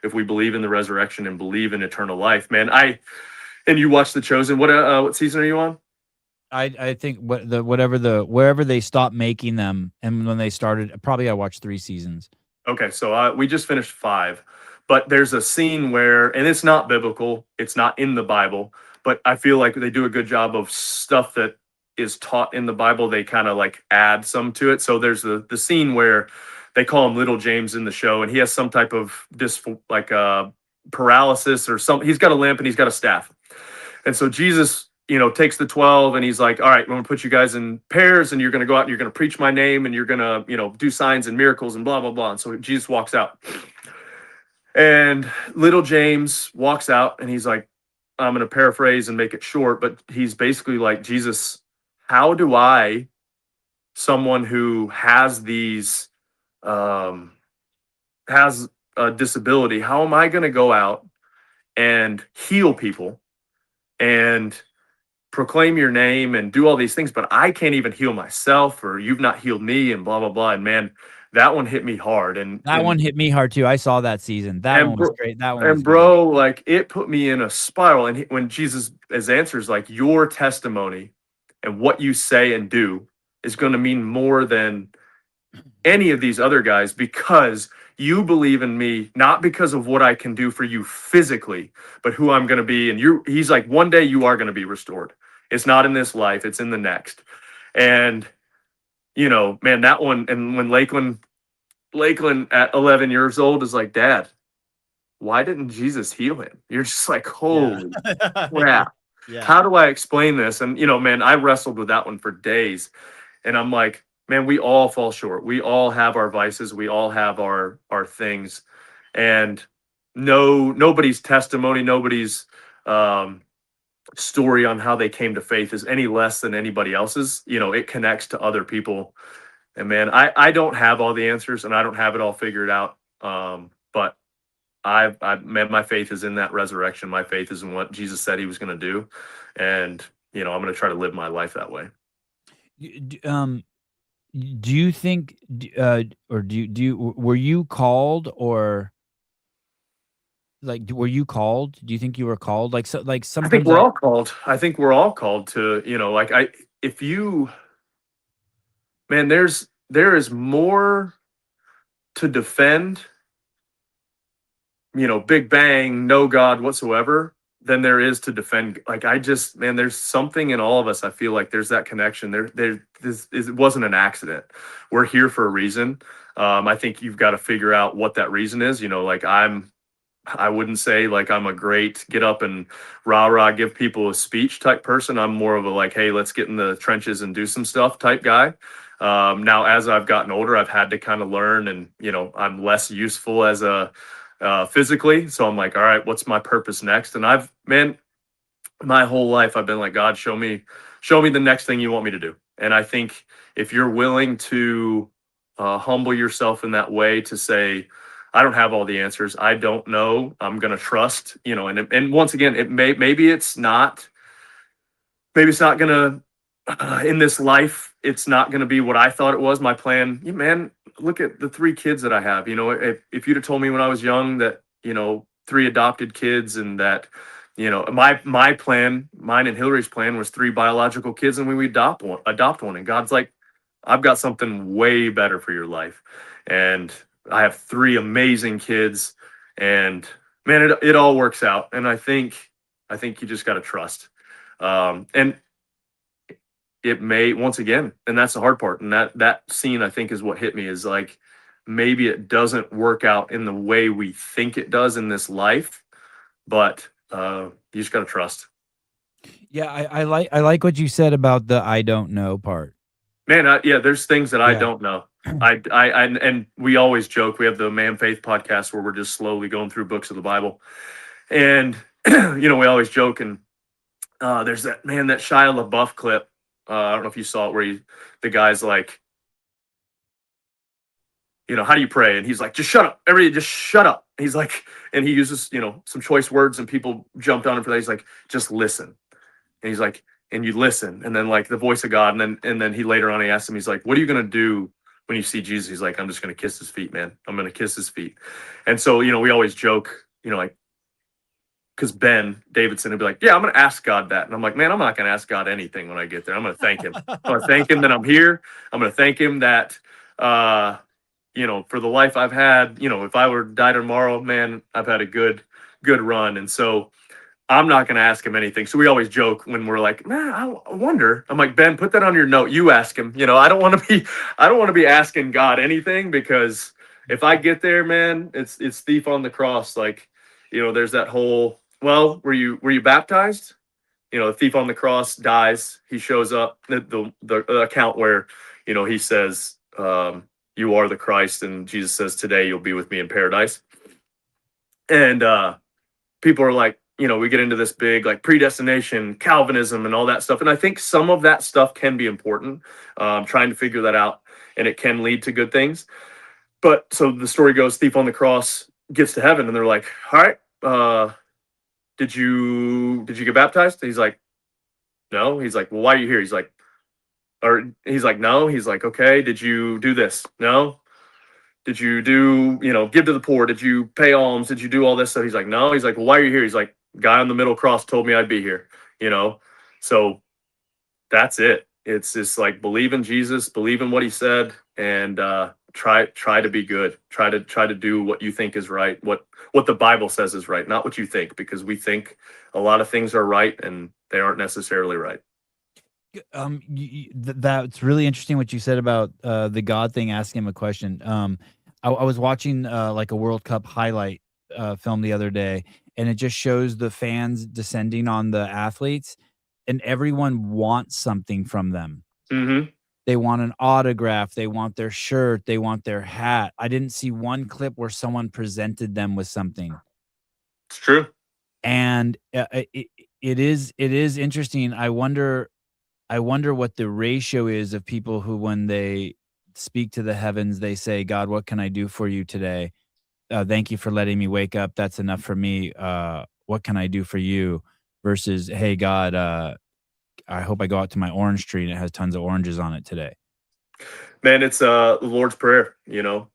if we believe in the resurrection and believe in eternal life, man. And you watch The Chosen. What season are you on? I think wherever they stopped making them, and when they started, probably I watched 3 seasons. Okay, so we just finished 5, but there's a scene where, and it's not biblical, it's not in the Bible, but I feel like they do a good job of stuff that is taught in the Bible. They kind of like add some to it. So there's the scene where they call him Little James in the show, and he has some type of paralysis or something. He's got a limp and he's got a staff, and so Jesus, takes the 12 and he's like, all right, I'm going to put you guys in pairs and you're going to go out and you're going to preach my name and you're going to, do signs and miracles and blah, blah, blah. And so Jesus walks out, and little James walks out and he's like, I'm going to paraphrase and make it short, but he's basically like, Jesus, how do I, someone who has has a disability, how am I going to go out and heal people and proclaim your name and do all these things, but I can't even heal myself, or you've not healed me, and blah blah blah. And man, that one hit me hard. And That one hit me hard too. I saw that season. That and one was bro, great. That one was and good. bro, like it put me in a spiral. And when Jesus, his answer is like, your testimony and what you say and do is going to mean more than any of these other guys, because you believe in me, not because of what I can do for you physically, but who I'm going to be. And he's like, one day you are going to be restored. It's not in this life, it's in the next. And, man, that one. And when Lakeland at 11 years old is like, Dad, why didn't Jesus heal him? You're just like, Yeah. holy crap. Yeah. How do I explain this? And, man, I wrestled with that one for days. And I'm like, man, we all fall short. We all have our vices. We all have our things. And nobody's testimony, nobody's story on how they came to faith is any less than anybody else's. It connects to other people. And man, I don't have all the answers and I don't have it all figured out. But man, my faith is in that resurrection. My faith is in what Jesus said he was going to do. And, I'm going to try to live my life that way. Do you think, or do you, were you called, or like, were you called? Do you think you were called? Like, so, like I think sometimes we're all called. I think we're all called to, like if you, man, there is more to defend, Big Bang, no God whatsoever, than there is to defend. Like man, there's something in all of us. I feel like there's that connection. It wasn't an accident. We're here for a reason. I think you've got to figure out what that reason is. Like I wouldn't say like I'm a great get up and rah give people a speech type person. I'm more of a like, hey, let's get in the trenches and do some stuff type guy. Now, as I've gotten older, I've had to kind of learn, and I'm less useful as a physically. So I'm like, all right, what's my purpose next? And my whole life I've been like, God, show me the next thing you want me to do. And I think if you're willing to humble yourself in that way to say, I don't have all the answers. I don't know. I'm going to trust, and once again, maybe it's not going to, in this life, it's not going to be what I thought it was. My plan, yeah, man, look at the three kids that I have. If you'd have told me when I was young that, three adopted kids, and that, my plan, mine and Hillary's plan was three biological kids, and we would adopt one. And God's like, I've got something way better for your life. And I have three amazing kids, and man, it all works out. And I think you just got to trust. And it may, once again, and that's the hard part. And that scene, I think, is what hit me, is like, maybe it doesn't work out in the way we think it does in this life, but you just got to trust. Yeah, I like what you said about the I don't know part. Man, yeah, there's things that I Yeah. don't know. And we always joke. We have the Man Faith podcast where we're just slowly going through books of the Bible, and we always joke. And there's that Shia LaBeouf clip. I don't know if you saw it, where the guy's like, how do you pray? And he's like, just shut up, everybody, just shut up. He's like, and he uses some choice words, and people jumped on him for that. He's like, just listen. And he's like, and you listen, and then like the voice of God, and then he later on he asked him, he's like, what are you gonna do when you see Jesus? He's like, I'm just gonna kiss his feet, man. I'm gonna kiss his feet. And so we always joke, like, because Ben Davidson would be like, yeah, I'm gonna ask God that, and I'm like, man, I'm not gonna ask God anything when I get there. I'm gonna thank him. I'm gonna thank him that I'm here. I'm gonna thank him that for the life I've had. If I were to die tomorrow, man, I've had a good run. And so I'm not going to ask him anything. So we always joke when we're like, man, I wonder. I'm like, Ben, put that on your note. You ask him. I don't want to be asking God anything, because if I get there, man, it's thief on the cross. Like, there's that whole, well, were you baptized? The thief on the cross dies. He shows up, the account where, he says, you are the Christ. And Jesus says, today you'll be with me in paradise. And people are like, we get into this big like predestination, Calvinism, and all that stuff. And I think some of that stuff can be important, trying to figure that out, and it can lead to good things. But so the story goes, thief on the cross gets to heaven, and they're like, all right, did you get baptized? And he's like, no. He's like, well, why are you here? He's like, no. He's like, okay, did you do this? No. Did you do, give to the poor? Did you pay alms? Did you do all this stuff? He's like, no. He's like, well, why are you here? He's like, guy on the middle cross told me I'd be here, So that's it. It's just like, believe in Jesus, believe in what he said, and try to be good. Try to do what you think is right, what the Bible says is right, not what you think, because we think a lot of things are right and they aren't necessarily right. That's really interesting what you said about the God thing, asking him a question. I was watching like a World Cup highlight film the other day, and it just shows the fans descending on the athletes, and everyone wants something from them. Mm-hmm. They want an autograph, they want their shirt, they want their hat. I didn't see one clip where someone presented them with something. It's true. And it is interesting. I wonder what the ratio is of people who, when they speak to the heavens, they say, God, what can I do for you today? Thank you for letting me wake up. That's enough for me. What can I do for you? Versus, hey, God, I hope I go out to my orange tree and it has tons of oranges on it today. Man, it's the Lord's Prayer, Yeah,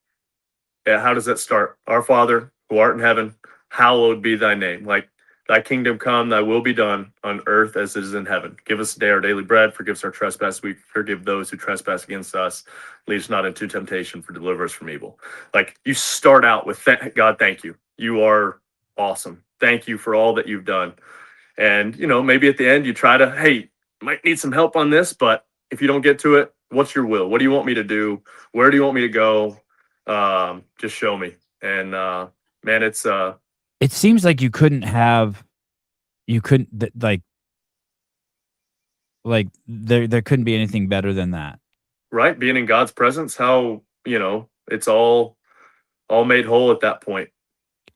how does that start? Our Father, who art in heaven, hallowed be thy name. Like, thy kingdom come, thy will be done on earth as it is in heaven. Give us today our daily bread. Forgive us our trespasses. We forgive those who trespass against us. Lead us not into temptation, for deliver us from evil. Like, you start out with, God, thank you. You are awesome. Thank you for all that you've done. And, maybe at the end you try to, hey, might need some help on this, but if you don't get to it, what's your will? What do you want me to do? Where do you want me to go? Just show me. And man, it's It seems like you couldn't there couldn't be anything better than that. Right? Being in God's presence, how, it's all made whole at that point.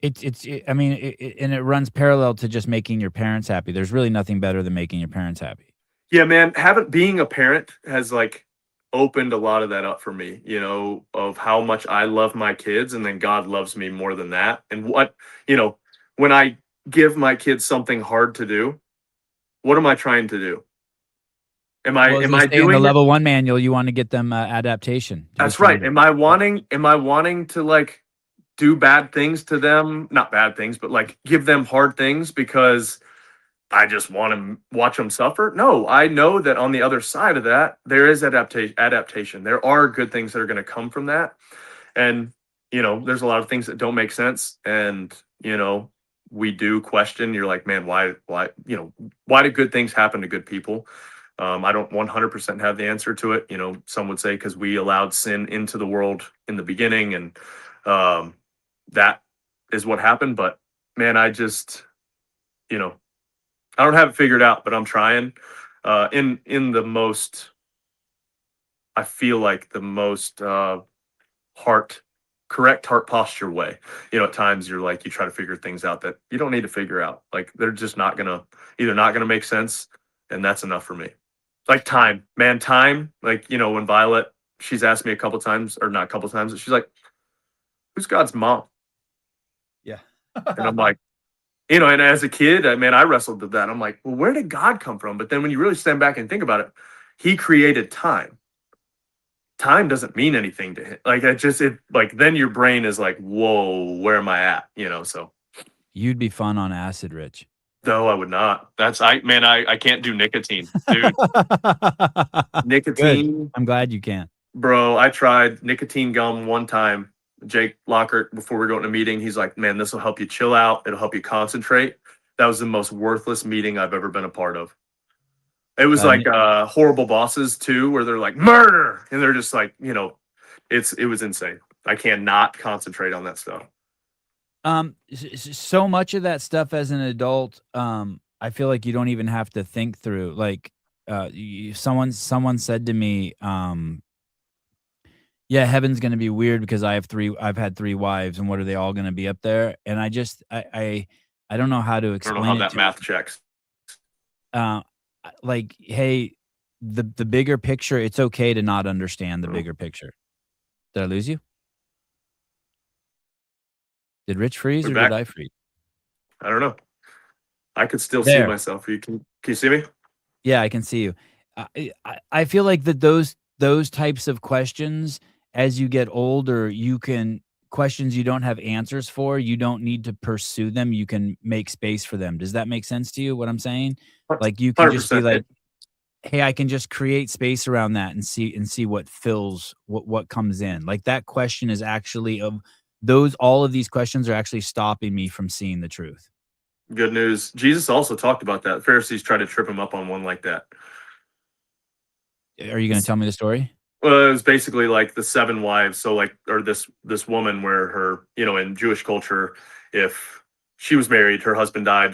I mean, and it runs parallel to just making your parents happy. There's really nothing better than making your parents happy. Yeah, man, being a parent has like opened a lot of that up for me, of how much I love my kids and then God loves me more than that. And when I give my kids something hard to do, what am I trying to do? Am I Well, as am they I say in the doing it? level 1 manual, you wanna get them, adaptation to That's get right. you. Am I wanting to like do bad things to them? Not bad things, but like give them hard things because I just want to watch them suffer. No, I know that on the other side of that, there is adaptation. There are good things that are going to come from that. And, there's a lot of things that don't make sense. And, we do question, you're like, man, why do good things happen to good people? I don't 100% have the answer to it. Some would say because we allowed sin into the world in the beginning, and that is what happened. But man, you know, I don't have it figured out, but I'm trying. In the most, I feel like the most heart correct heart posture way. At times you're like you try to figure things out that you don't need to figure out. Like they're just not gonna make sense, and that's enough for me. Like time, man, time. Like when Violet, she's asked me a couple times, or not a couple times, she's like, "Who's God's mom?" Yeah. And I'm like, and as a kid, I wrestled with that. I'm like, well, where did God come from? But then when you really stand back and think about it, He created time. Time doesn't mean anything to him. Like then your brain is like, whoa, where am I at? So You'd be fun on acid, Rich. no, I would not. I can't do nicotine, dude. Good. Nicotine, I'm glad you can. bro. I tried nicotine gum one time. Jake Lockhart, before we go to a meeting, he's like, man, this will help you chill out. It'll help you concentrate. That was the most worthless meeting I've ever been a part of. It was like Ni horrible bosses too, where they're like murder, and they're just like, it was insane. I cannot concentrate on that stuff. So much of that stuff as an adult, I feel like you don't even have to think through. Like, someone said to me, "Yeah, heaven's gonna be weird because I've had 3 wives, and what are they all gonna be up there?" And I don't know how to I don't know how explain it that to math checks. like, hey, the bigger picture, it's okay to not understand the Oh, bigger picture. Did I lose you? Did Rich freeze we're or did back. I freeze? I don't know. I could still see There. myself. Can you see me? Yeah, I can see you. I feel like that those types of questions, as you get older, you can questions you don't have answers for, you don't need to pursue them, you can make space for them. Does that make sense to you, what I'm saying? Like, you can just be 100%. like, "Hey, I can just create space around that and see what fills what comes in." Like, that question is actually of those all of these questions are actually stopping me from seeing the truth. Good news. Jesus also talked about that. Pharisees tried to trip him up on one like that. Are you gonna tell me the story? Well, it was basically like the 7 wives. So like, or this woman where her, in Jewish culture, if she was married, her husband died,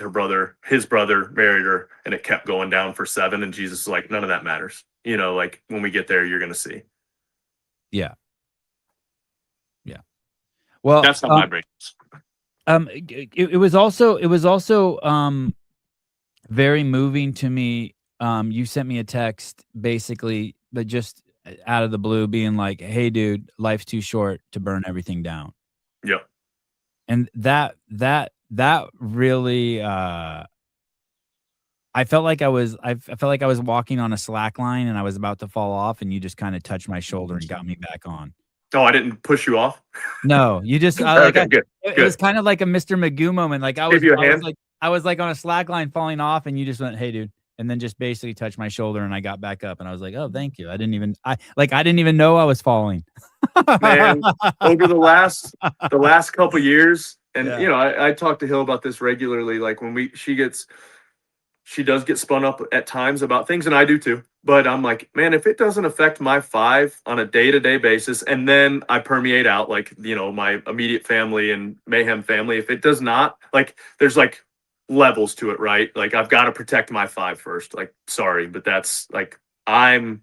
his brother married her, and it kept going down for 7. And Jesus is like, none of that matters. Like when we get there, you're gonna see. Yeah, yeah. Well, That's how my brain is. it was also very moving to me. You sent me a text basically, but just out of the blue, being like, "Hey, dude, life's too short to burn everything down," Yep. and that really, I felt like I was walking on a slack line and I was about to fall off, and you just kind of touched my shoulder and got me back on. Oh, I didn't push you off. No, you just Okay, good, it was good. kind of like a Mr. Magoo moment. Like Give you a hand. I was like on a slack line falling off, and you just went, "Hey, dude," and then just basically touched my shoulder, and I got back up, and I was like, "Oh, thank you." I didn't even know I was falling. Man, over the last couple years, and Yeah. I talk to Hill about this regularly. Like when she does get spun up at times about things, and I do too. But I'm like, man, if it doesn't affect my 5 on a day-to-day basis, and then I permeate out like, my immediate family and Mayhem family, if it does not, like, there's like levels to it, right? Like, I've got to protect my 5 first. Like, sorry, but that's like, I'm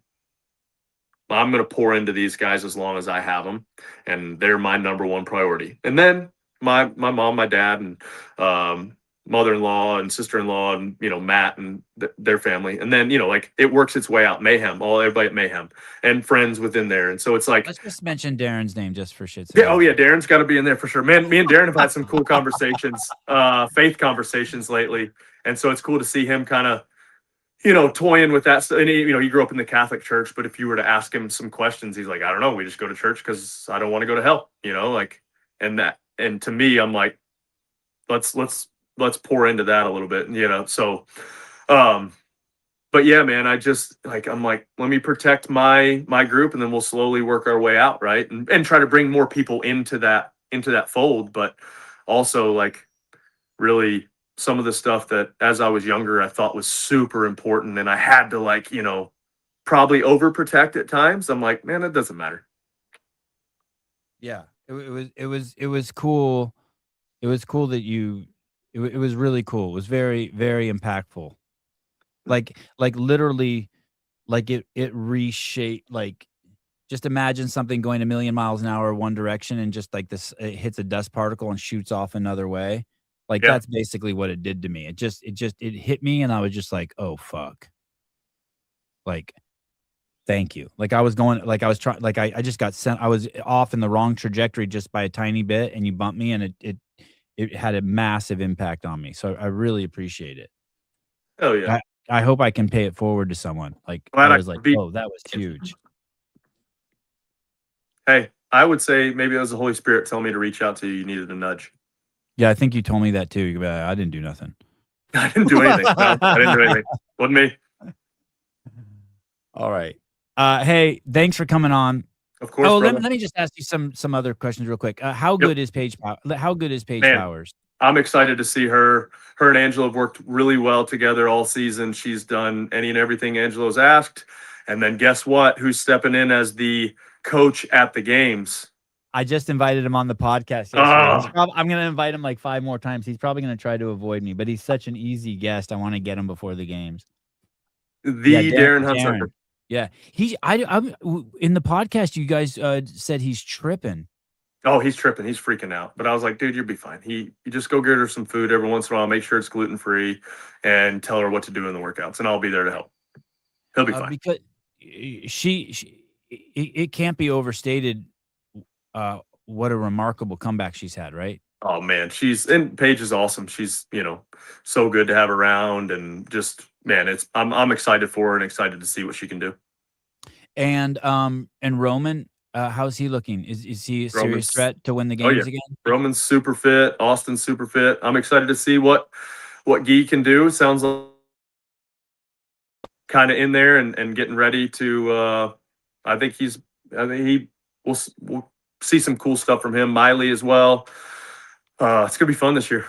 going to pour into these guys as long as I have them, and they're my number one priority. And then my mom, my dad, and mother-in-law and sister-in-law, and Matt and their family, and then like it works its way out. Mayhem, everybody at Mayhem, and friends within there, and so it's like, Let's just mention Darren's name just for shits. yeah, oh yeah, Darren's got to be in there for sure. Man, me and Darren have had some cool conversations, faith conversations lately, and so it's cool to see him kind of toying with that. And he grew up in the Catholic Church, but if you were to ask him some questions, he's like, I don't know. We just go to church because I don't want to go to hell, like, and to me, I'm like, let's pour into that a little bit, So, but yeah, man, I'm like, let me protect my group, and then we'll slowly work our way out, right? And try to bring more people into that fold, but also like really some of the stuff that as I was younger I thought was super important, and I had to like probably overprotect at times. I'm like, man, it doesn't matter. Yeah, it was cool. It was cool that it was really cool. It was very, very impactful. Like literally, like it reshaped. Like, just imagine something going a million miles an hour one direction, and just like this, it hits a dust particle and shoots off another way. Like, Yeah. that's basically what it did to me. It hit me, and I was just like, oh fuck. Like, thank you. Like, I was trying, like, I just got sent, I was off in the wrong trajectory just by a tiny bit, and you bumped me, and it had a massive impact on me. So I really appreciate it. Oh yeah. I hope I can pay it forward to someone. Like, Glad I I was like, could be. oh, that was huge. Hey, I would say maybe it was the Holy Spirit telling me to reach out to you. You needed a nudge. Yeah, I think you told me that too. I didn't do nothing. I didn't do anything. No, I didn't do anything. Wasn't me. All right. Hey, thanks for coming on. Of course. Oh, brother. let me just ask you some other questions real quick. How good is Paige Man. Powers? I'm excited to see her. Her and Angela have worked really well together all season. She's done any and everything Angela's asked. And then guess what? Who's stepping in as the coach at the games? I just invited him on the podcast yesterday. I'm going to invite him like 5 more times. He's probably going to try to avoid me, but he's such an easy guest. I want to get him before the games. Darren Hunsucker. Yeah, I'm in the podcast. You guys said he's tripping. Oh, he's tripping. He's freaking out. But I was like, dude, you'll be fine. You just go get her some food every once in a while. Make sure it's gluten free, and tell her what to do in the workouts, and I'll be there to help. He'll be fine. Because it can't be overstated. What a remarkable comeback she's had, right? Oh man, Paige is awesome. She's so good to have around, and just man, I'm excited for her and excited to see what she can do. And Roman, how's he looking? Is he a serious threat to win the games again? Roman's super fit. Austin's super fit. I'm excited to see what Guy can do. Sounds like kind of in there and getting ready to. I think we'll see some cool stuff from him. Miley as well. It's gonna be fun this year.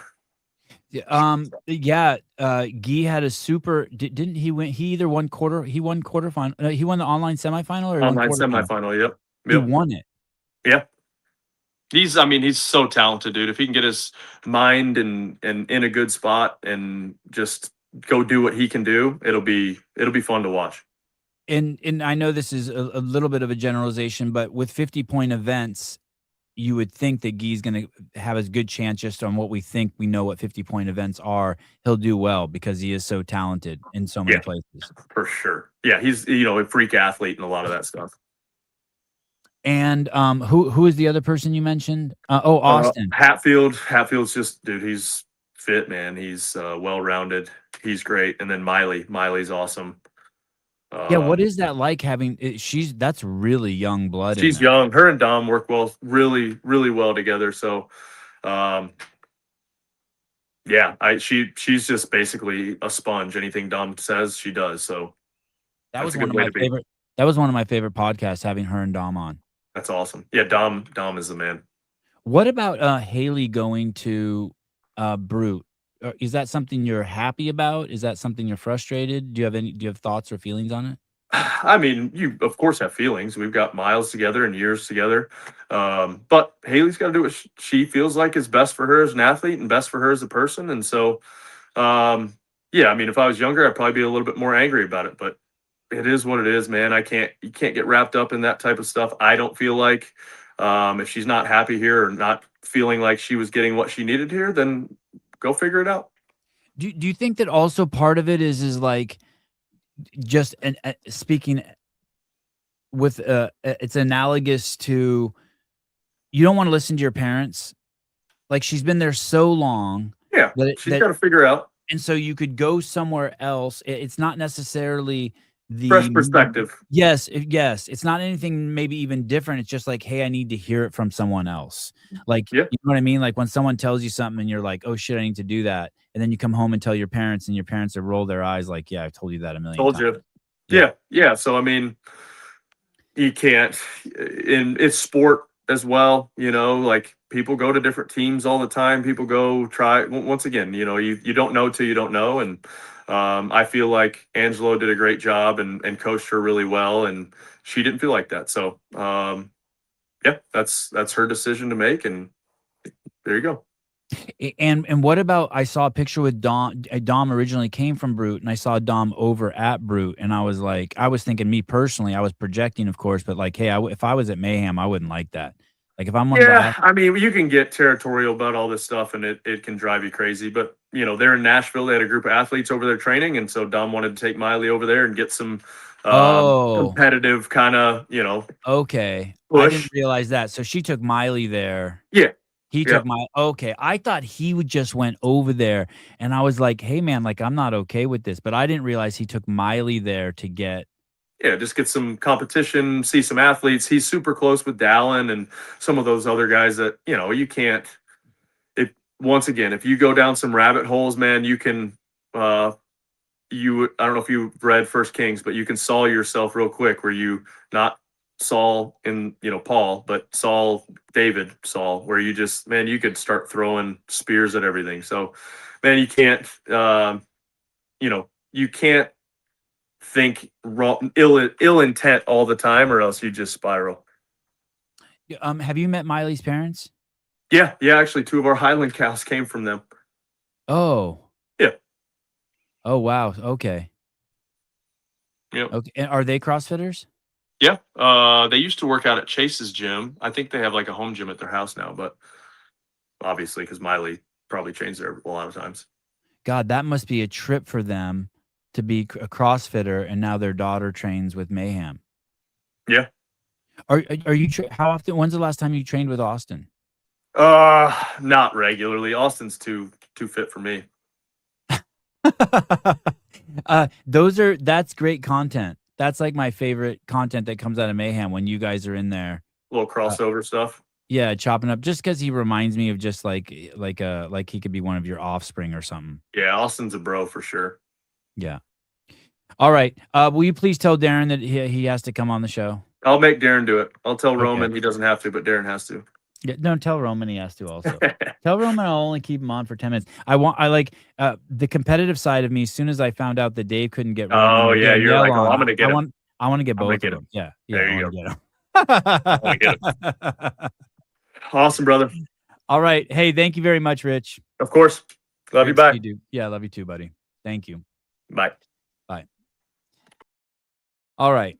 Yeah. Guy had a super. Didn't he win? He either won quarterfinal. He won the online semifinal or online semifinal. Yep. He won it. Yeah. He's so talented, dude. If he can get his mind and in a good spot and just go do what he can do, it'll be fun to watch. And I know this is a little bit of a generalization, but with 50-point events, you would think that Guy's going to have as good chance just on what we think we know what 50-point events are. He'll do well because he is so talented in so many places. For sure. Yeah, he's a freak athlete and a lot of that stuff. And who is the other person you mentioned? Austin. Hatfield's just, dude, he's fit, man. He's well-rounded. He's great. And then Miley's awesome. Yeah, what is that like having? That's really young blood. She's young. Her and Dom work really, really well together. So, she's just basically a sponge. Anything Dom says, she does. So that was one of my favorite. That was one of my favorite podcasts, having her and Dom on. That's awesome. Yeah, Dom is the man. What about Haley going to Brute? Is that something you're happy about? Is that something you're frustrated? Do you have thoughts or feelings on it? I mean, you of course have feelings. We've got miles together and years together. But Haley's got to do what she feels like is best for her as an athlete and best for her as a person. And so, um, yeah, I mean, if I was younger, I'd probably be a little bit more angry about it. But it is what it is, man. You can't get wrapped up in that type of stuff. I don't feel like, if she's not happy here or not feeling like she was getting what she needed here, then go figure it out. Do you think that also part of it is like just and speaking with it's analogous to you don't want to listen to your parents. Like she's been there so long Yeah, she's that got to figure out and so you could go somewhere else. It's not necessarily fresh perspective. yes, it's not anything maybe even different. It's just like, hey, I need to hear it from someone else. Like, Yeah, you know what I mean? Like when someone tells you something and you're like, oh shit, I need to do that. And then you come home and tell your parents, and your parents will roll their eyes like, yeah, I've told you that a million told times. you. Yeah. Yeah, yeah. So I mean, you can't. In it's sport as well. You know, like people go to different teams all the time. People go try. Once again, you know, you don't know till you don't know. And I feel like Angelo did a great job and coached her really well, and she didn't feel like that. So yeah, that's her decision to make, and there you go. And what about I saw a picture with Dom. Dom originally came from Brute, and I saw Dom over at Brute, and I was like, I was thinking, me personally, I was projecting, of course, but like, hey, if I was at Mayhem, I wouldn't like that. Like, if I'm one of the Yeah, I mean, you can get territorial about all this stuff, and it can drive you crazy. But you know, they're in Nashville. They had a group of athletes over there training, and so Dom wanted to take Miley over there and get some oh, competitive kind of okay, I didn't push. realize that. So she took Miley there. Yeah, He yeah, took my okay. I thought he would just went over there, and I was like, hey man, like I'm not okay with this, but I didn't realize he took Miley there to get. yeah. Just get some competition, see some athletes. He's super close with Dallin and some of those other guys that you can't. If once again, if you go down some rabbit holes, man, you can. I don't know if you've read First Kings, but you can Saul yourself real quick, where you not Saul in Paul, but David Saul, where you just man, you could start throwing spears at everything. So, man, you can't you can't think wrong, ill intent all the time, or else you just spiral. Have you met Miley's parents? Yeah, yeah. Actually, two of our Highland cows came from them. Oh, Yeah, oh wow, okay. yeah, Okay, and are they CrossFitters? yeah. They used to work out at Chase's gym. I think they have like a home gym at their house now, but obviously because Miley probably trains there a lot of times. God, that must be a trip for them to be a CrossFitter, and now their daughter trains with Mayhem. Yeah. Are you how often? When's the last time you trained with Austin? Not regularly. Austin's too fit for me. That's great content. That's like my favorite content that comes out of Mayhem when you guys are in there. Little Uh, crossover stuff. yeah, chopping up just because he reminds me of just like he could be one of your offspring or something. Yeah, Austin's a bro for sure. Yeah. All right. Will you please tell Darren that he has to come on the show? I'll make Darren do it. I'll tell Okay. Roman he doesn't have to, but Darren has to. Yeah, no, tell Roman he has to also. Tell Roman I'll only keep him on for 10 minutes. I like the competitive side of me. As soon as I found out that Dave couldn't get Roman Oh or yeah, you're Danielle like, oh, on, I'm gonna get him. I want to get I'm gonna both of get him. them. Yeah, yeah, There I you want go. to I want to get him. get them. Awesome, brother. All right. Hey, thank you very much, Rich. Of course. Love you. Great to see Bye. you, dude. Yeah, I love you too, buddy. Thank you. Bye. Bye. All right.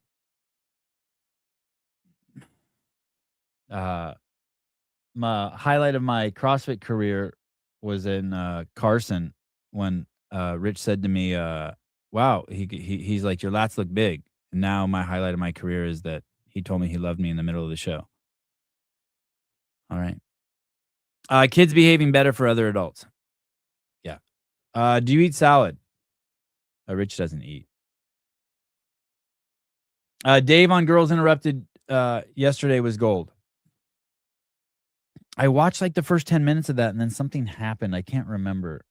My highlight of my CrossFit career was in Carson when Rich said to me, "Wow, he's like your lats look big." And now my highlight of my career is that he told me he loved me in the middle of the show. All right. Kids behaving better for other adults. Yeah. Do you eat salad? Rich doesn't eat. Dave on Girls Interrupted yesterday was gold. I watched like the first 10 minutes of that, and then something happened. I can't remember.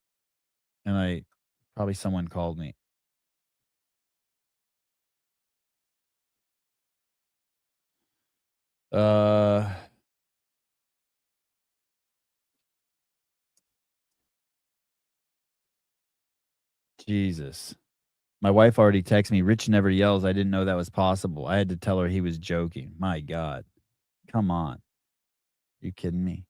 And probably someone called me. Uh Jesus. My wife already texted me, Rich never yells. I didn't know that was possible. I had to tell her he was joking. My God. Come on. You kidding me?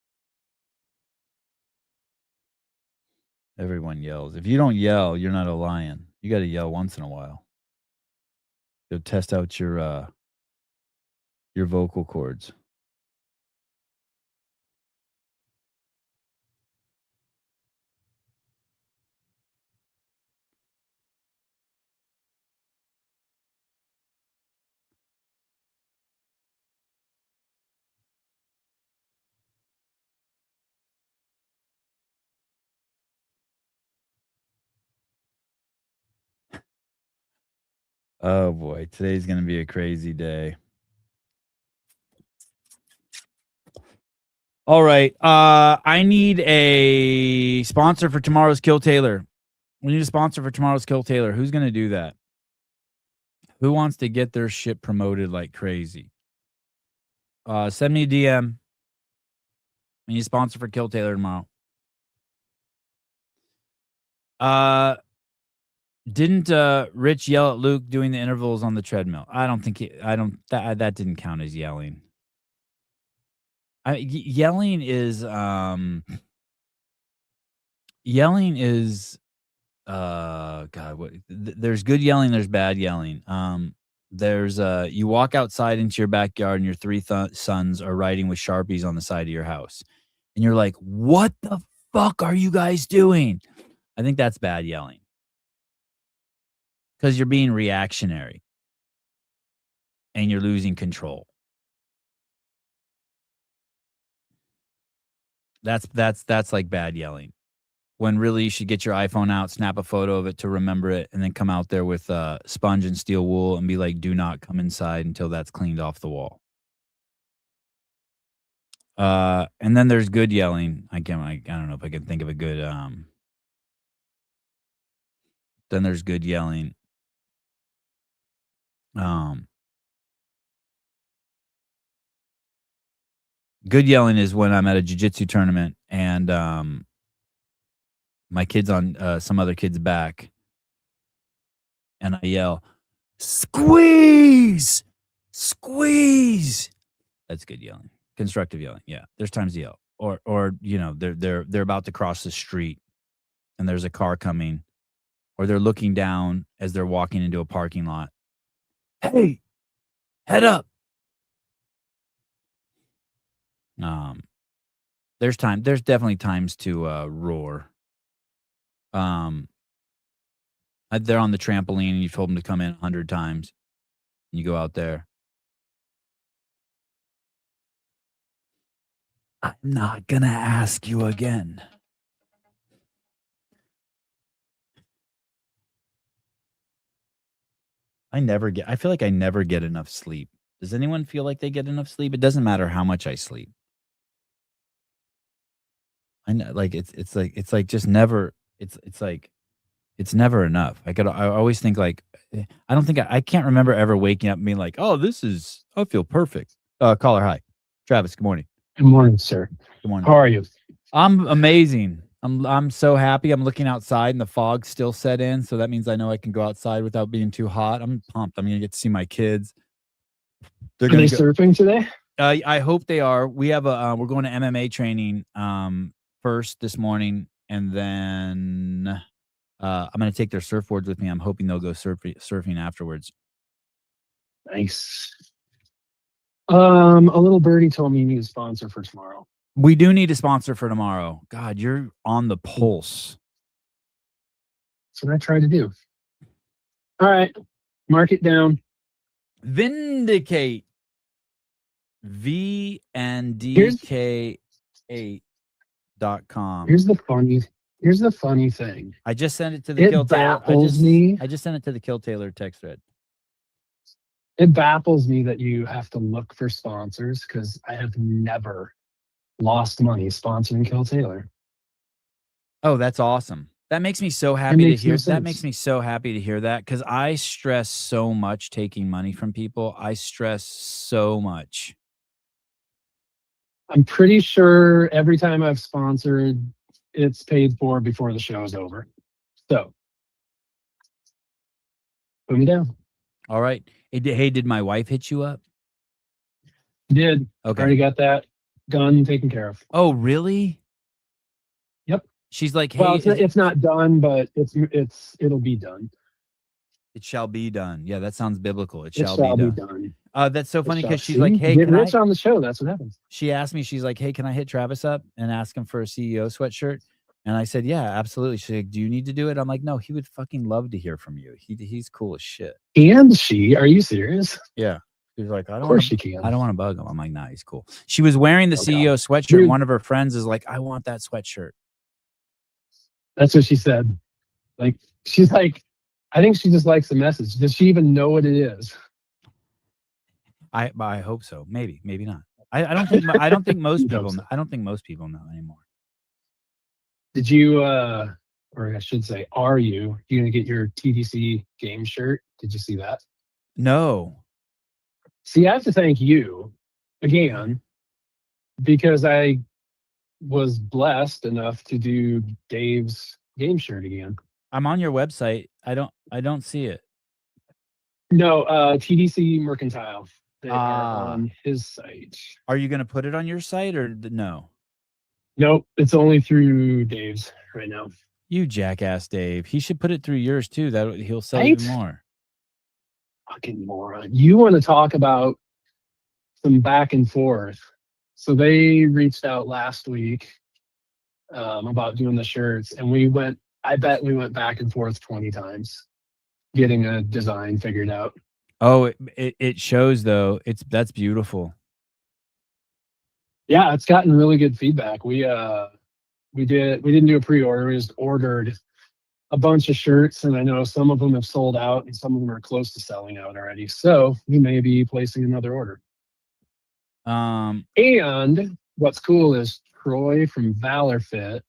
Everyone yells. If you don't yell, you're not a lion. You got to yell once in a while. Go test out your vocal cords. Oh boy, today's going to be a crazy day. All right. I need a sponsor for tomorrow's Kill Taylor. We need a sponsor for tomorrow's Kill Taylor. Who's going to do that? Who wants to get their shit promoted like crazy? Send me a DM. We need a sponsor for Kill Taylor tomorrow. Didn't Rich yell at Luke doing the intervals on the treadmill? I don't think that didn't count as yelling. Yelling is God, what there's good yelling, there's bad yelling. There's you walk outside into your backyard and your three sons are writing with Sharpies on the side of your house. And you're like, "What the fuck are you guys doing?" I think that's bad yelling. Cuz you're being reactionary and you're losing control. That's like bad yelling. When really you should get your iPhone out, snap a photo of it to remember it, and then come out there with sponge and steel wool and be like, "Do not come inside until that's cleaned off the wall." And then there's good yelling. I don't know if I can think of a good. Then there's good yelling. Good yelling is when I'm at a jiu-jitsu tournament and my kid's on some other kid's back, and I yell, "Squeeze! Squeeze!" That's good yelling. Constructive yelling. Yeah. There's times to yell. Or you know, they're about to cross the street and there's a car coming, or they're looking down as they're walking into a parking lot. "Hey, head up." There's definitely times to roar. They're on the trampoline and you've told them to come in 100 times. And you go out there. "I'm not gonna ask you again." I feel like I never get enough sleep. Does anyone feel like they get enough sleep? It doesn't matter how much I sleep. I know, like it's like just never. It's like it's never enough. I always think like I don't think I can't remember ever waking up and being like, "Oh, I feel perfect." Caller, hi, Travis. Good morning. Good morning, sir. Good morning. How are you? I'm amazing. I'm so happy. I'm looking outside and the fog's still set in, so that means I know I can go outside without being too hot. I'm pumped. I'm gonna get to see my kids. Are they surfing today? I hope they are. We have we're going to MMA training first this morning, and then I'm gonna take their surfboards with me. I'm hoping they'll go surfing afterwards. Nice. A little birdie told me you need a sponsor for tomorrow. We do need a sponsor for tomorrow. God, you're on the pulse. That's what I try to do. All right. Mark it down. Vindicate. VNDK8.com. Here's the funny thing. I just sent it to the Kill Taylor. I just sent it to the Kill Taylor text thread. It baffles me that you have to look for sponsors because I have never lost money sponsoring Kill Taylor. Oh, that's awesome. That makes me so happy to hear. No that makes me so happy to hear that because I stress so much taking money from people. I stress so much. I'm pretty sure every time I've sponsored, it's paid for before the show is over. So Put me down. All right. Hey, did my wife hit you up? Did. Okay. Already got that done, taken care of. Oh, really? Yep. She's like, hey, Well, it's not done, but it'll be done. it shall be done. Yeah, that sounds biblical. It It shall shall be be done. done. That's so It funny shall. because she's See? like, hey, Get can I? rich on the show. That's what happens. She asked me, she's like, hey, can I hit Travis up and ask him for a CEO sweatshirt? And I said, yeah, absolutely. She's like, do you need to do it? I'm like, no, he would fucking love to hear from you. He's cool as shit. And she, are you serious? Yeah. She's like, Of course she can. I don't want to bug him. I'm like, nah, he's cool. She was wearing the Okay. CEO sweatshirt. Dude. And one of her friends is like, I want that sweatshirt. That's what she said. Like, she's like, I think she just likes the message. Does she even know what it is? I hope so. Maybe not. I don't think most You'd hope people. so. I don't think most people know anymore. Did you, or I should say, are you going to get your TDC game shirt? Did you see that? No. See, I have to thank you again because I was blessed enough to do Dave's game shirt again. I'm on your website. I don't see it. No, TDC Mercantile. They are Ah. on his site. Are you going to put it on your site or no? Nope, it's only through Dave's right now. You jackass, Dave. He should put it through yours too. That he'll sell Right? even more. Fucking moron. You want to talk about some back and forth. So they reached out last week about doing the shirts, and I bet we went back and forth 20 times getting a design figured out. Oh, it shows though. That's beautiful. Yeah, it's gotten really good feedback. We didn't do a pre-order. We just ordered a bunch of shirts, and I know some of them have sold out and some of them are close to selling out already. So we may be placing another order. And what's cool is Troy from Valor Fit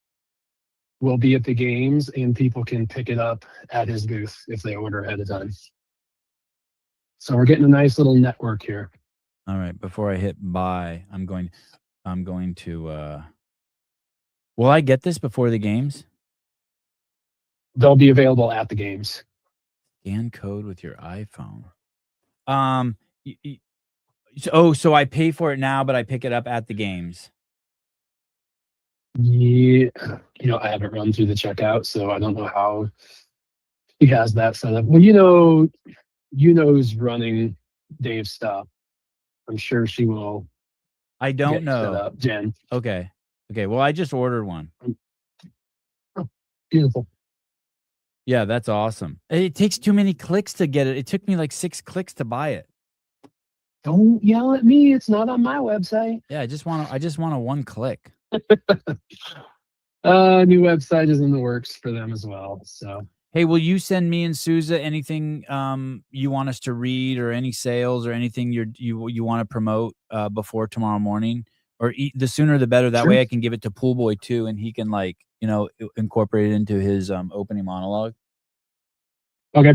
will be at the games, and people can pick it up at his booth if they order ahead of time. So we're getting a nice little network here. All right. Before I hit buy, I'm going to. Will I get this before the games? They'll be available at the games. Scan code with your iPhone. So I pay for it now, but I pick it up at the games. Yeah, I haven't run through the checkout, so I don't know how he has that set up. Well, you know who's running Dave's stuff. I'm sure she will. I don't get know. Set up, Jen. Okay. Well, I just ordered one. Oh, beautiful. Yeah, that's awesome. It takes too many clicks to get it. It took me like 6 clicks to buy it. Don't yell at me. It's not on my website. Yeah, I just want a 1 click. New website is in the works for them as well. So hey, will you send me and Souza anything you want us to read, or any sales or anything you want to promote before tomorrow morning? Or the sooner the better. That Sure. way I can give it to Pool Boy too, and he can incorporate it into his opening monologue. Okay,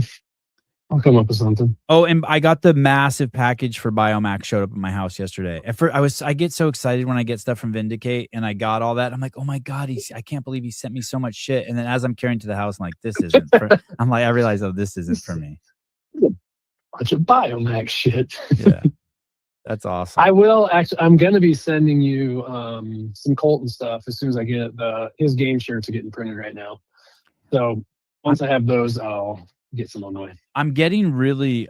I'll come up with something. Oh, and I got the massive package for Biomax showed up at my house yesterday. At first, I get so excited when I get stuff from Vindicate, and I got all that. I'm like, oh my god, I can't believe he sent me so much shit. And then as I'm carrying to the house, I'm like, this isn't. I'm like, I realize, oh, this isn't for me. Bunch of Biomax shit. Yeah, that's awesome. I will actually. I'm gonna be sending you some Colton stuff as soon as I get his game shirts are getting printed right now. So once I have those, I'll get some on the way. I'm getting really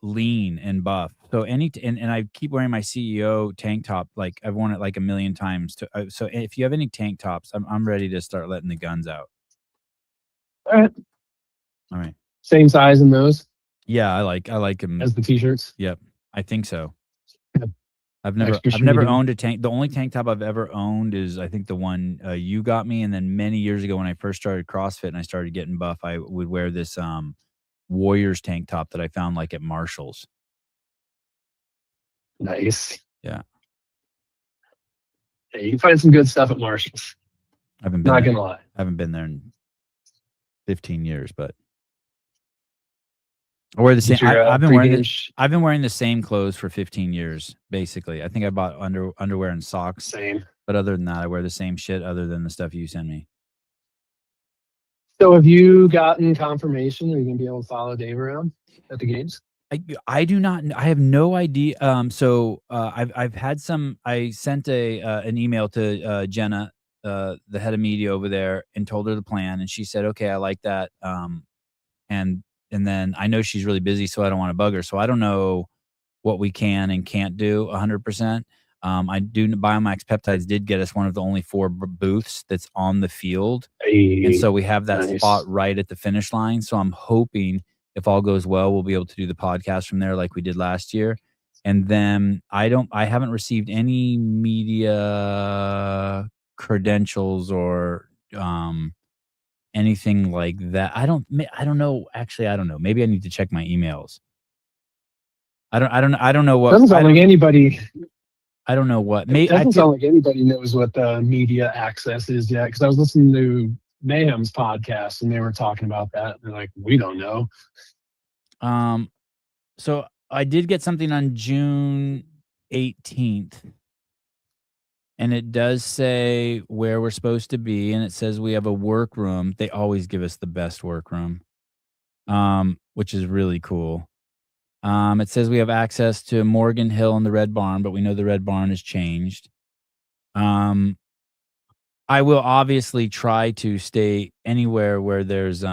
lean and buff. So and I keep wearing my CEO tank top. Like I've worn it like a million times. So if you have any tank tops, I'm ready to start letting the guns out. All right. Same size in those. Yeah, I like them as the t-shirts. Yep, I think so. Yep. I've never owned a tank. The only tank top I've ever owned is, I think, the one you got me. And then many years ago when I first started CrossFit and I started getting buff, I would wear this Warriors tank top that I found like at Marshall's. Nice. Yeah. Hey, you can find some good stuff at Marshall's. I haven't been Not there. gonna lie. I haven't been there in 15 years, but I wear the same. I've been wearing the same clothes for 15 years, basically. I think I bought underwear and socks. Same. But other than that, I wear the same shit other than the stuff you send me. So have you gotten confirmation? Are you gonna be able to follow Dave around at the games? I do not. I have no idea. So I've had some. I sent an email to Jenna, the head of media over there, and told her the plan, and she said, "Okay, I like that." And then I know she's really busy, so I don't want to bug her. So I don't know what we can and can't do 100%. I do Biomax Peptides did get us one of the only 4 booths that's on the field. And so we have that Nice. spot right at the finish line. So I'm hoping if all goes well, we'll be able to do the podcast from there like we did last year. And then I haven't received any media credentials or anything like that. I don't know. Actually, I don't know. Maybe I need to check my emails. I don't know what. Doesn't sound like anybody. I don't know what. It doesn't sound like anybody knows what the media access is yet. Because I was listening to Mayhem's podcast and they were talking about that. They're like, we don't know. So I did get something on June 18th, and it does say where we're supposed to be, and it says we have a workroom. They always give us the best workroom, which is really cool. It says we have access to Morgan Hill and the Red Barn, but we know the Red Barn has changed. I will obviously try to stay anywhere where there's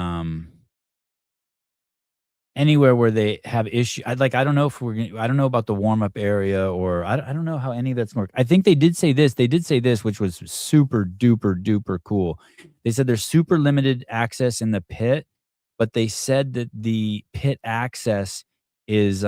anywhere where they have issue. I don't know if I don't know about the warm up area, or I don't know how any of that's work. I think they did say this. They did say this, which was super duper duper cool. They said there's super limited access in the pit, but they said that the pit access is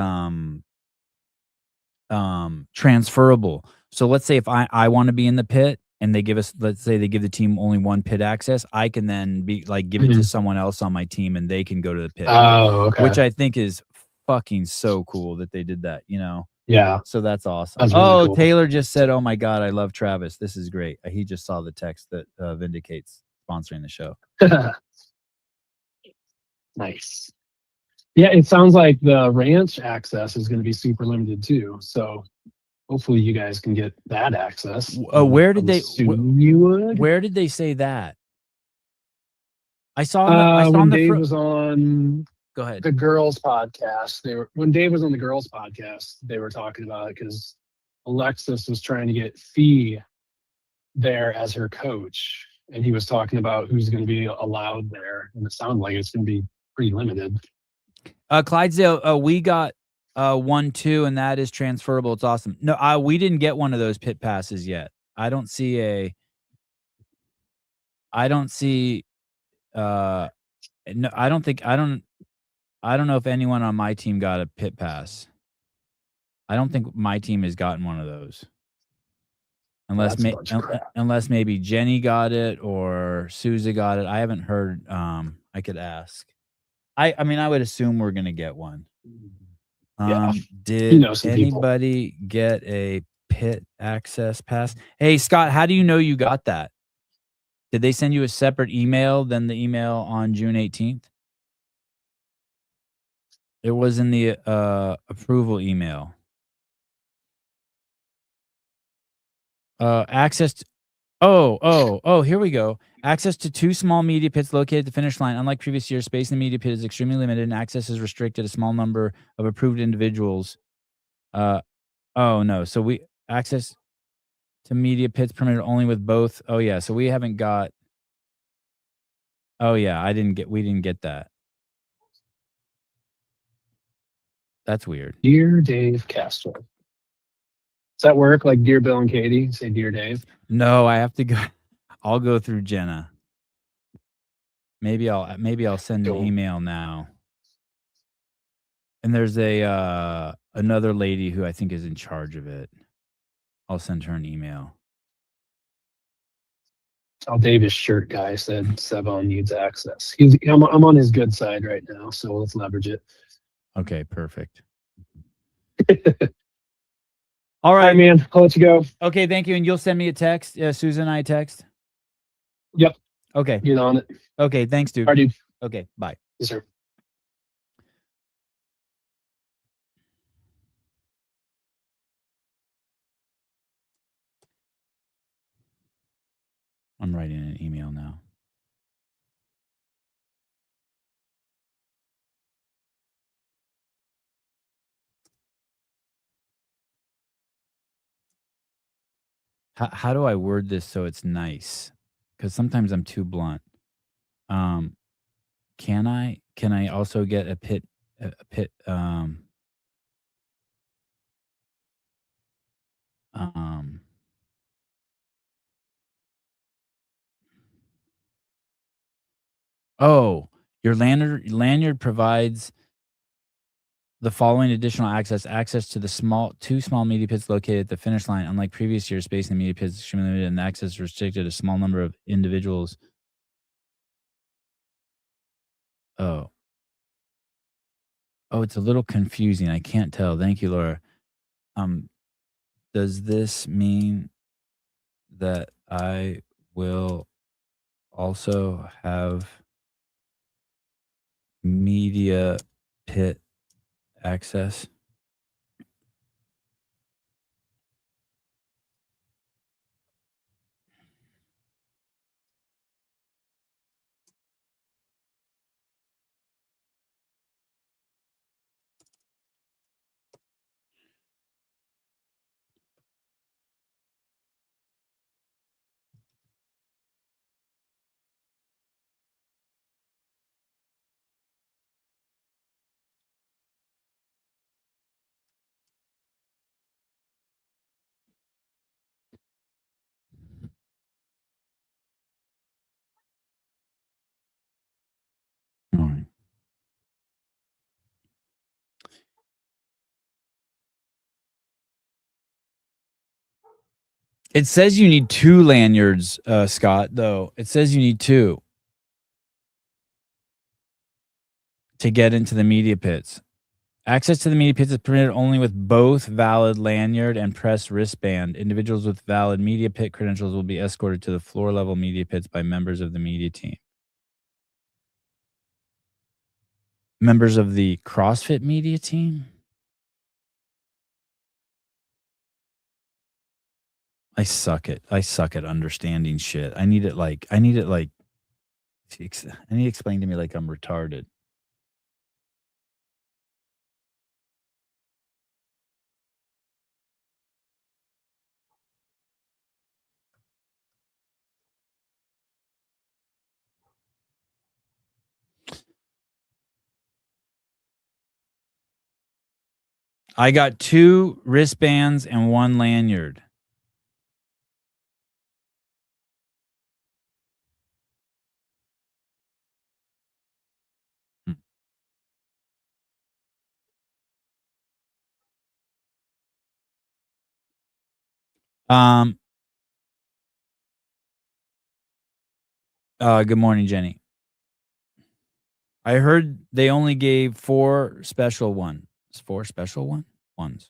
transferable. So let's say if I want to be in the pit and they give us, let's say they give the team only 1 pit access, I can then be like give it to someone else on my team and they can go to the pit. Oh, okay. Which I think is fucking so cool that they did that, you know? Yeah. So that's awesome. That's really cool. Taylor just said, "Oh my God, I love Travis. This is great." He just saw the text that Vindicate's sponsoring the show. Nice. Yeah, it sounds like the ranch access is going to be super limited too. So hopefully you guys can get that access. Where did they? You would? Where did they say that? I saw. When Dave was on. Go ahead. The girls' podcast. When Dave was on the girls' podcast, they were talking about it because Alexis was trying to get Fee there as her coach, and he was talking about who's going to be allowed there, and it sounded like it's going to be pretty limited. Clydesdale, we got 1 2, and that is transferable. It's awesome. No, we didn't get one of those pit passes yet. I don't see. No, I don't know if anyone on my team got a pit pass. I don't think my team has gotten one of those. Unless maybe Jenny got it or Souza got it. I haven't heard. I could ask. I mean, I would assume we're gonna get one. Yeah. Did anybody get a pit access pass? Hey, Scott, how do you know you got that? Did they send you a separate email than the email on June 18th? It was in the approval email. Access to, here we go. Access to 2 small media pits located at the finish line. Unlike previous years, space in the media pit is extremely limited and access is restricted to a small number of approved individuals. Oh no. So we access to media pits permitted only with both. Oh yeah. So we haven't got. Oh yeah. We didn't get that. That's weird. Dear Dave Castro. Does that work like Dear Bill and Katie? Say Dear Dave? No, I have to go. I'll go through Jenna. Maybe I'll send an email now. And there's another lady who I think is in charge of it. I'll send her an email. Oh, Davis shirt guy said Sevon needs access. I'm on his good side right now, so let's leverage it. Okay, perfect. All right, man. I'll let you go. Okay, thank you. And you'll send me a text. Susan and I a text. Yep. Okay. Get on it. Okay, thanks, dude. All right, dude. Okay, bye. Yes, sir. I'm writing an email now. How do I word this so it's nice? Because sometimes I'm too blunt. Can I also get a pit um oh, your lanyard provides the following additional access to the two small media pits located at the finish line. Unlike previous years, space in the media pits is extremely limited and access is restricted to a small number of individuals. Oh. Oh, it's a little confusing. I can't tell. Thank you, Laura. Does this mean that I will also have media pit access? All right. It says you need 2 lanyards, Scott, though. It says you need 2 to get into the media pits. Access to the media pits is permitted only with both valid lanyard and press wristband. Individuals with valid media pit credentials will be escorted to the floor level media pits by members of the media team. Members of the CrossFit media team? I suck at understanding shit. I need it like I need to explain to me like I'm retarded. I got 2 wristbands and 1 lanyard. Good morning, Jenny. I heard they only gave 4 special ones. 4 special ones.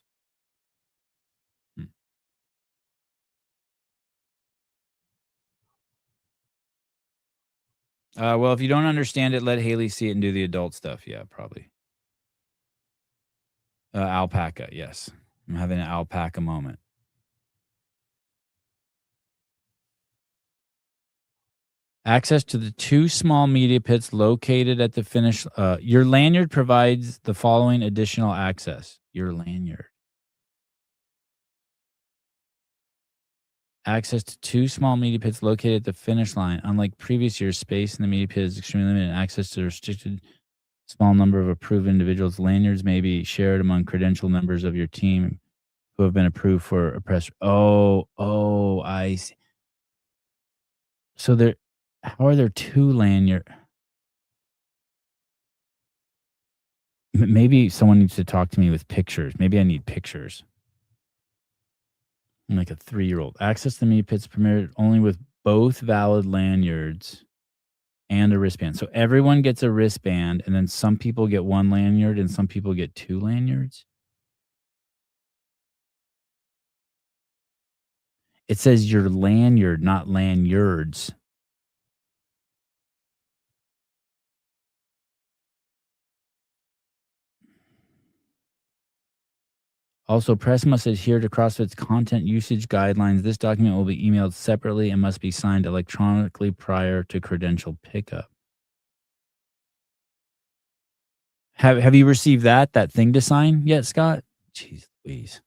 Well, if you don't understand it, let Haley see it and do the adult stuff. Yeah, probably. Alpaca, yes. I'm having an alpaca moment. Access to the 2 small media pits located at the finish. Your lanyard provides the following additional access. Your lanyard. Access to 2 small media pits located at the finish line. Unlike previous years, space in the media pit is extremely limited. Access to a restricted small number of approved individuals. Lanyards may be shared among credentialed members of your team who have been approved for a press. Oh, I see. So how are there 2 lanyard? Maybe someone needs to talk to me with pictures. Maybe I need pictures. I'm like a 3-year-old. Access to the media pits permitted only with both valid lanyards and a wristband. So everyone gets a wristband, and then some people get 1 lanyard and some people get 2 lanyards. It says your lanyard, not lanyards. Also, press must adhere to CrossFit's content usage guidelines. This document will be emailed separately and must be signed electronically prior to credential pickup. Have you received that thing to sign yet, Scott? Jeez Louise.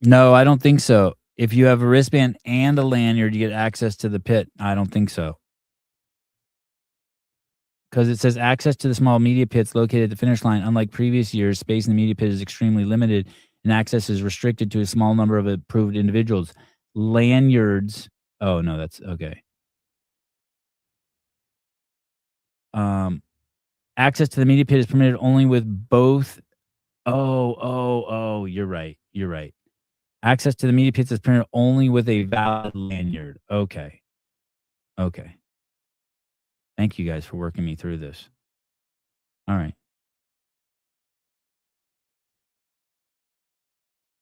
No, I don't think so. If you have a wristband and a lanyard, you get access to the pit. I don't think so. Because it says access to the small media pits located at the finish line. Unlike previous years, space in the media pit is extremely limited and access is restricted to a small number of approved individuals. Lanyards. Oh, no, that's okay. Access to the media pit is permitted only with both. Oh, you're right. You're right. Access to the media pits is permitted only with a valid lanyard. Okay. Okay. Thank you guys for working me through this. All right.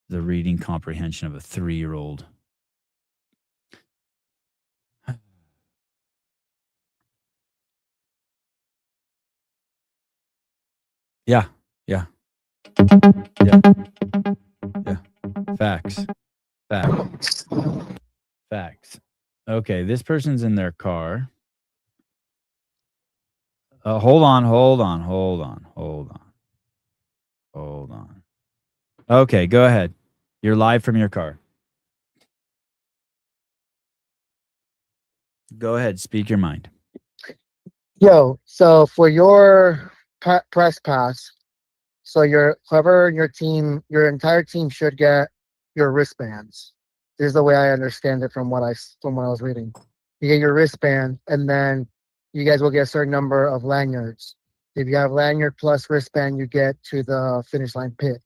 The reading comprehension of a 3-year-old. Yeah. Yeah. Yeah. Yeah. Facts. Facts. Facts. Okay, this person's in their car. Hold on. Okay, go ahead. You're live from your car. Go ahead, speak your mind. Yo, so for your press pass, so whoever in your team, your entire team should get your wristbands. This is the way I understand it from what I was reading. You get your wristband, and then you guys will get a certain number of lanyards. If you have lanyard plus wristband, you get to the finish line pit.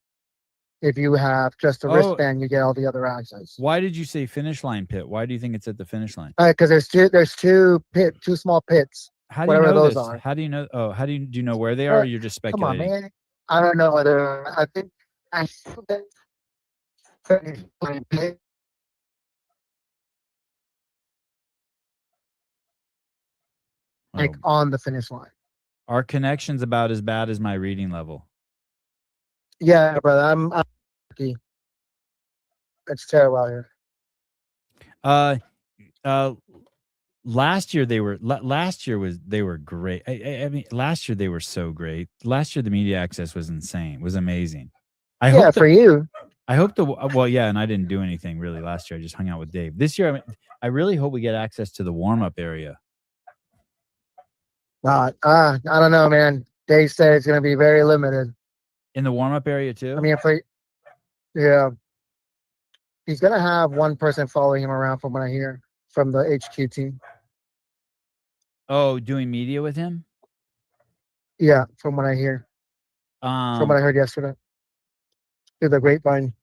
If you have just a wristband, you get all the otyou access. Why did you say finish line pit? Why do you think it's at the finish line? Because there's two small pits. How do you Whatever know those this? are. How do you know? Oh, do you know where they are? Or you're just Come on, speculating. man. I don't know whether I think I like on the finish line. Our connection's about as bad as my reading level. Yeah, brother. I'm lucky. It's terrible out here. Last year they were great. I mean, last year they were so great. Last year the media access was insane. Was amazing. For you. I hope well, yeah, and I didn't do anything really last year. I just hung out with Dave. This year, I really hope we get access to the warm-up area. I don't know, man. Dave said it's going to be very limited. In the warm-up area too? I mean, yeah. He's going to have one person following him around from what I hear from the HQ team. Oh, doing media with him? Yeah, from what I hear. From what I heard yesterday. Through the grapevine.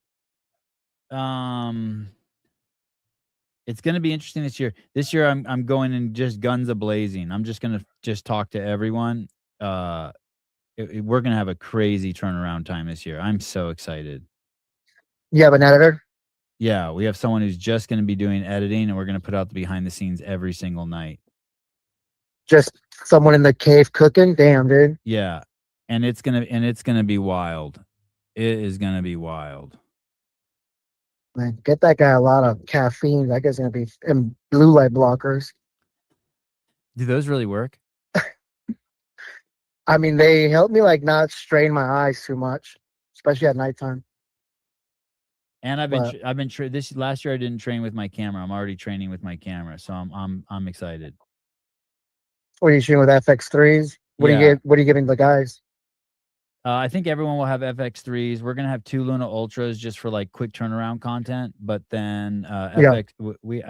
It's going to be interesting this year. This year I'm going in just guns a-blazing. I'm just going to just talk to everyone. We're going to have a crazy turnaround time this year. I'm so excited. You have an editor? Yeah, we have someone who's just going to be doing editing, and we're going to put out the behind the scenes every single night. Just someone in the cave cooking? Damn, dude. Yeah, and it's gonna be wild. It is gonna be wild. Man, get that guy a lot of caffeine. That guy's gonna be in blue light blockers. Do those really work? I mean, they help me like not strain my eyes too much, especially at nighttime. And I've been this last year I didn't train with my camera. I'm already training with my camera, so I'm excited. What are you shooting with FX3s? What are you giving the guys? I think everyone will have FX3s. We're gonna have 2 Luna Ultras just for like quick turnaround content. But then I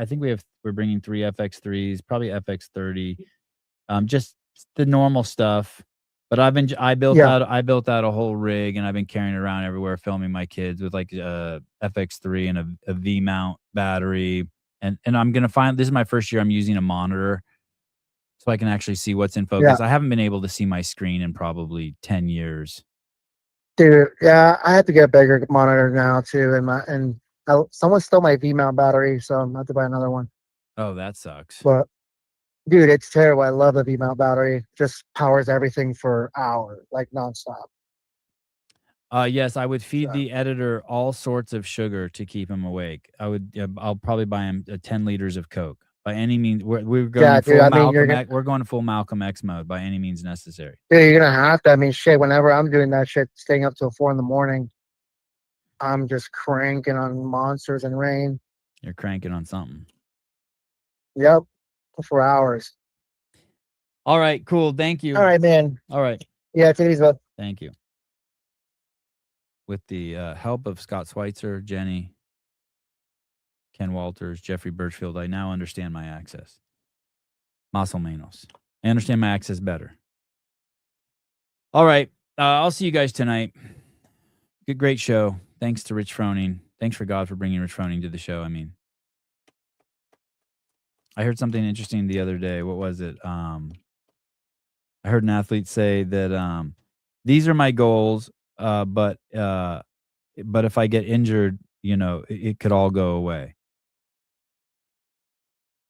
think we're bringing 3 FX3s, probably FX30, just the normal stuff. But I built out a whole rig, and I've been carrying it around everywhere, filming my kids with like a FX3 and a V mount battery. And I'm gonna this is my first year I'm using a monitor, so I can actually see what's in focus. I haven't been able to see my screen in probably 10 years. Dude, yeah, I have to get a bigger monitor now too, and someone stole my V mount battery, so I'm gonna have to buy another one. Oh, that sucks. But dude, it's terrible. I love the V mount battery. Just powers everything for hours, like nonstop. Yes, I would feed the editor all sorts of sugar to keep him awake. I'll probably buy him 10 liters of Coke. By any means, we're going we're going full Malcolm X mode by any means necessary. Dude, you're gonna have to. I mean, shit. Whenever I'm doing that shit, staying up till 4 a.m. I'm just cranking on monsters and rain. You're cranking on something. Yep, for hours. All right, cool. Thank you. All right, man. All right. Yeah, take it easy, bud. Thank you. With the help of Scott Schweitzer, Jenny, Ken Walters, Jeffrey Birchfield, I now understand my access. Más o menos. I understand my access better. All right. I'll see you guys tonight. Good, great show. Thanks to Rich Froning. Thanks for God for bringing Rich Froning to the show. I mean, I heard something interesting the other day. What was it? I heard an athlete say that these are my goals, but if I get injured, it could all go away.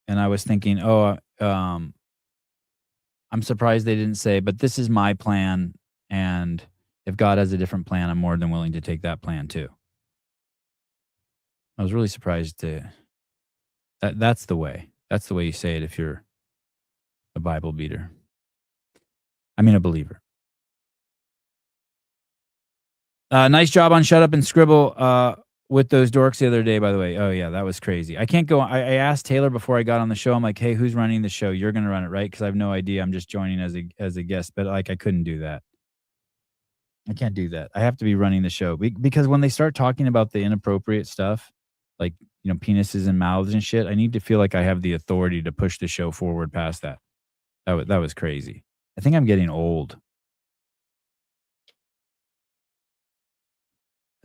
And I was thinking, I'm surprised they didn't say, but this is my plan, and if God has a different plan, I'm more than willing to take that plan too. I was really surprised that's the way. That's the way you say it if you're a Bible beater. I mean, a believer. Nice job on Shut Up and Scribble with those dorks the other day, by the way. Oh, yeah, that was crazy. I can't go. I asked Taylor before I got on the show. I'm like, hey, who's running the show? You're going to run it, right? Because I have no idea. I'm just joining as a guest. But I couldn't do that. I can't do that. I have to be running the show. Because when they start talking about the inappropriate stuff, like, penises and mouths and shit, I need to feel like I have the authority to push the show forward past that. That was crazy. I think I'm getting old.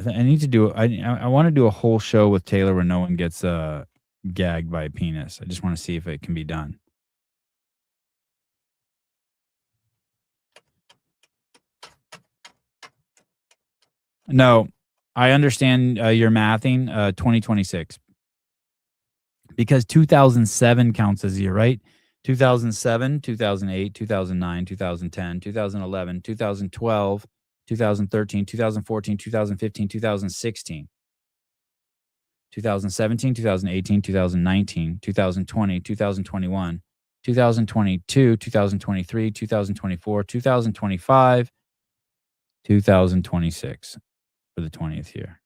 I need to do. I want to do a whole show with Taylor where no one gets gagged by a penis. I just want to see if it can be done. No, I understand your mathing. 2026, because 2007 counts as a year, right? 2007, 2008, 2009, 2010, 2011, 2012. 2013, 2014, 2015, 2016, 2017, 2018, 2019, 2020, 2021, 2022, 2023, 2024, 2025, 2026 for the 20th year.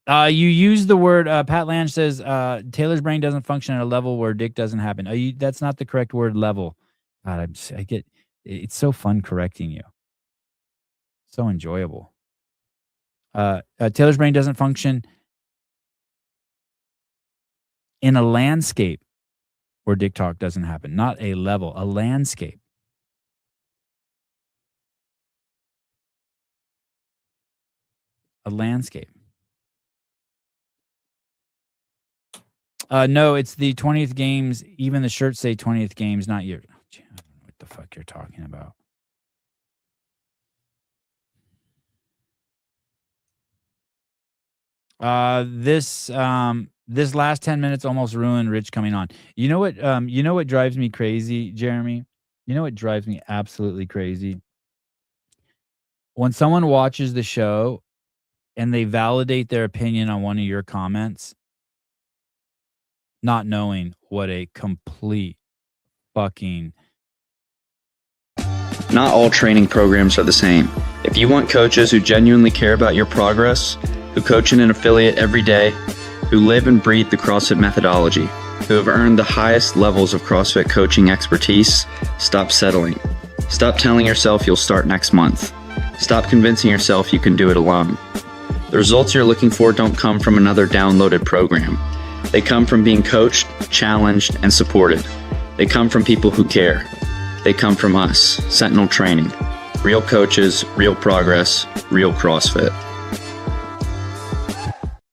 You use the word, Pat Lange says, Taylor's brain doesn't function at a level where dick doesn't happen. That's not the correct word, level. God, it's so fun correcting you. So enjoyable. Taylor's brain doesn't function in a landscape where dick talk doesn't happen. Not a level, a landscape. A landscape. No, it's the 20th games. Even the shirts say 20th games, not your. I don't know what the fuck you're talking about. This last 10 minutes almost ruined Rich coming on. You know what drives me crazy, Jeremy? You know what drives me absolutely crazy? When someone watches the show and they validate their opinion on one of your comments, not knowing what a complete fucking... Not all training programs are the same. If you want coaches who genuinely care about your progress, who coach in an affiliate every day, who live and breathe the CrossFit methodology, who have earned the highest levels of CrossFit coaching expertise, stop settling. Stop telling yourself you'll start next month. Stop convincing yourself you can do it alone. The results you're looking for don't come from another downloaded program. They come from being coached, challenged, and supported. They come from people who care. They come from us, Sentinel Training. Real coaches, real progress, real CrossFit.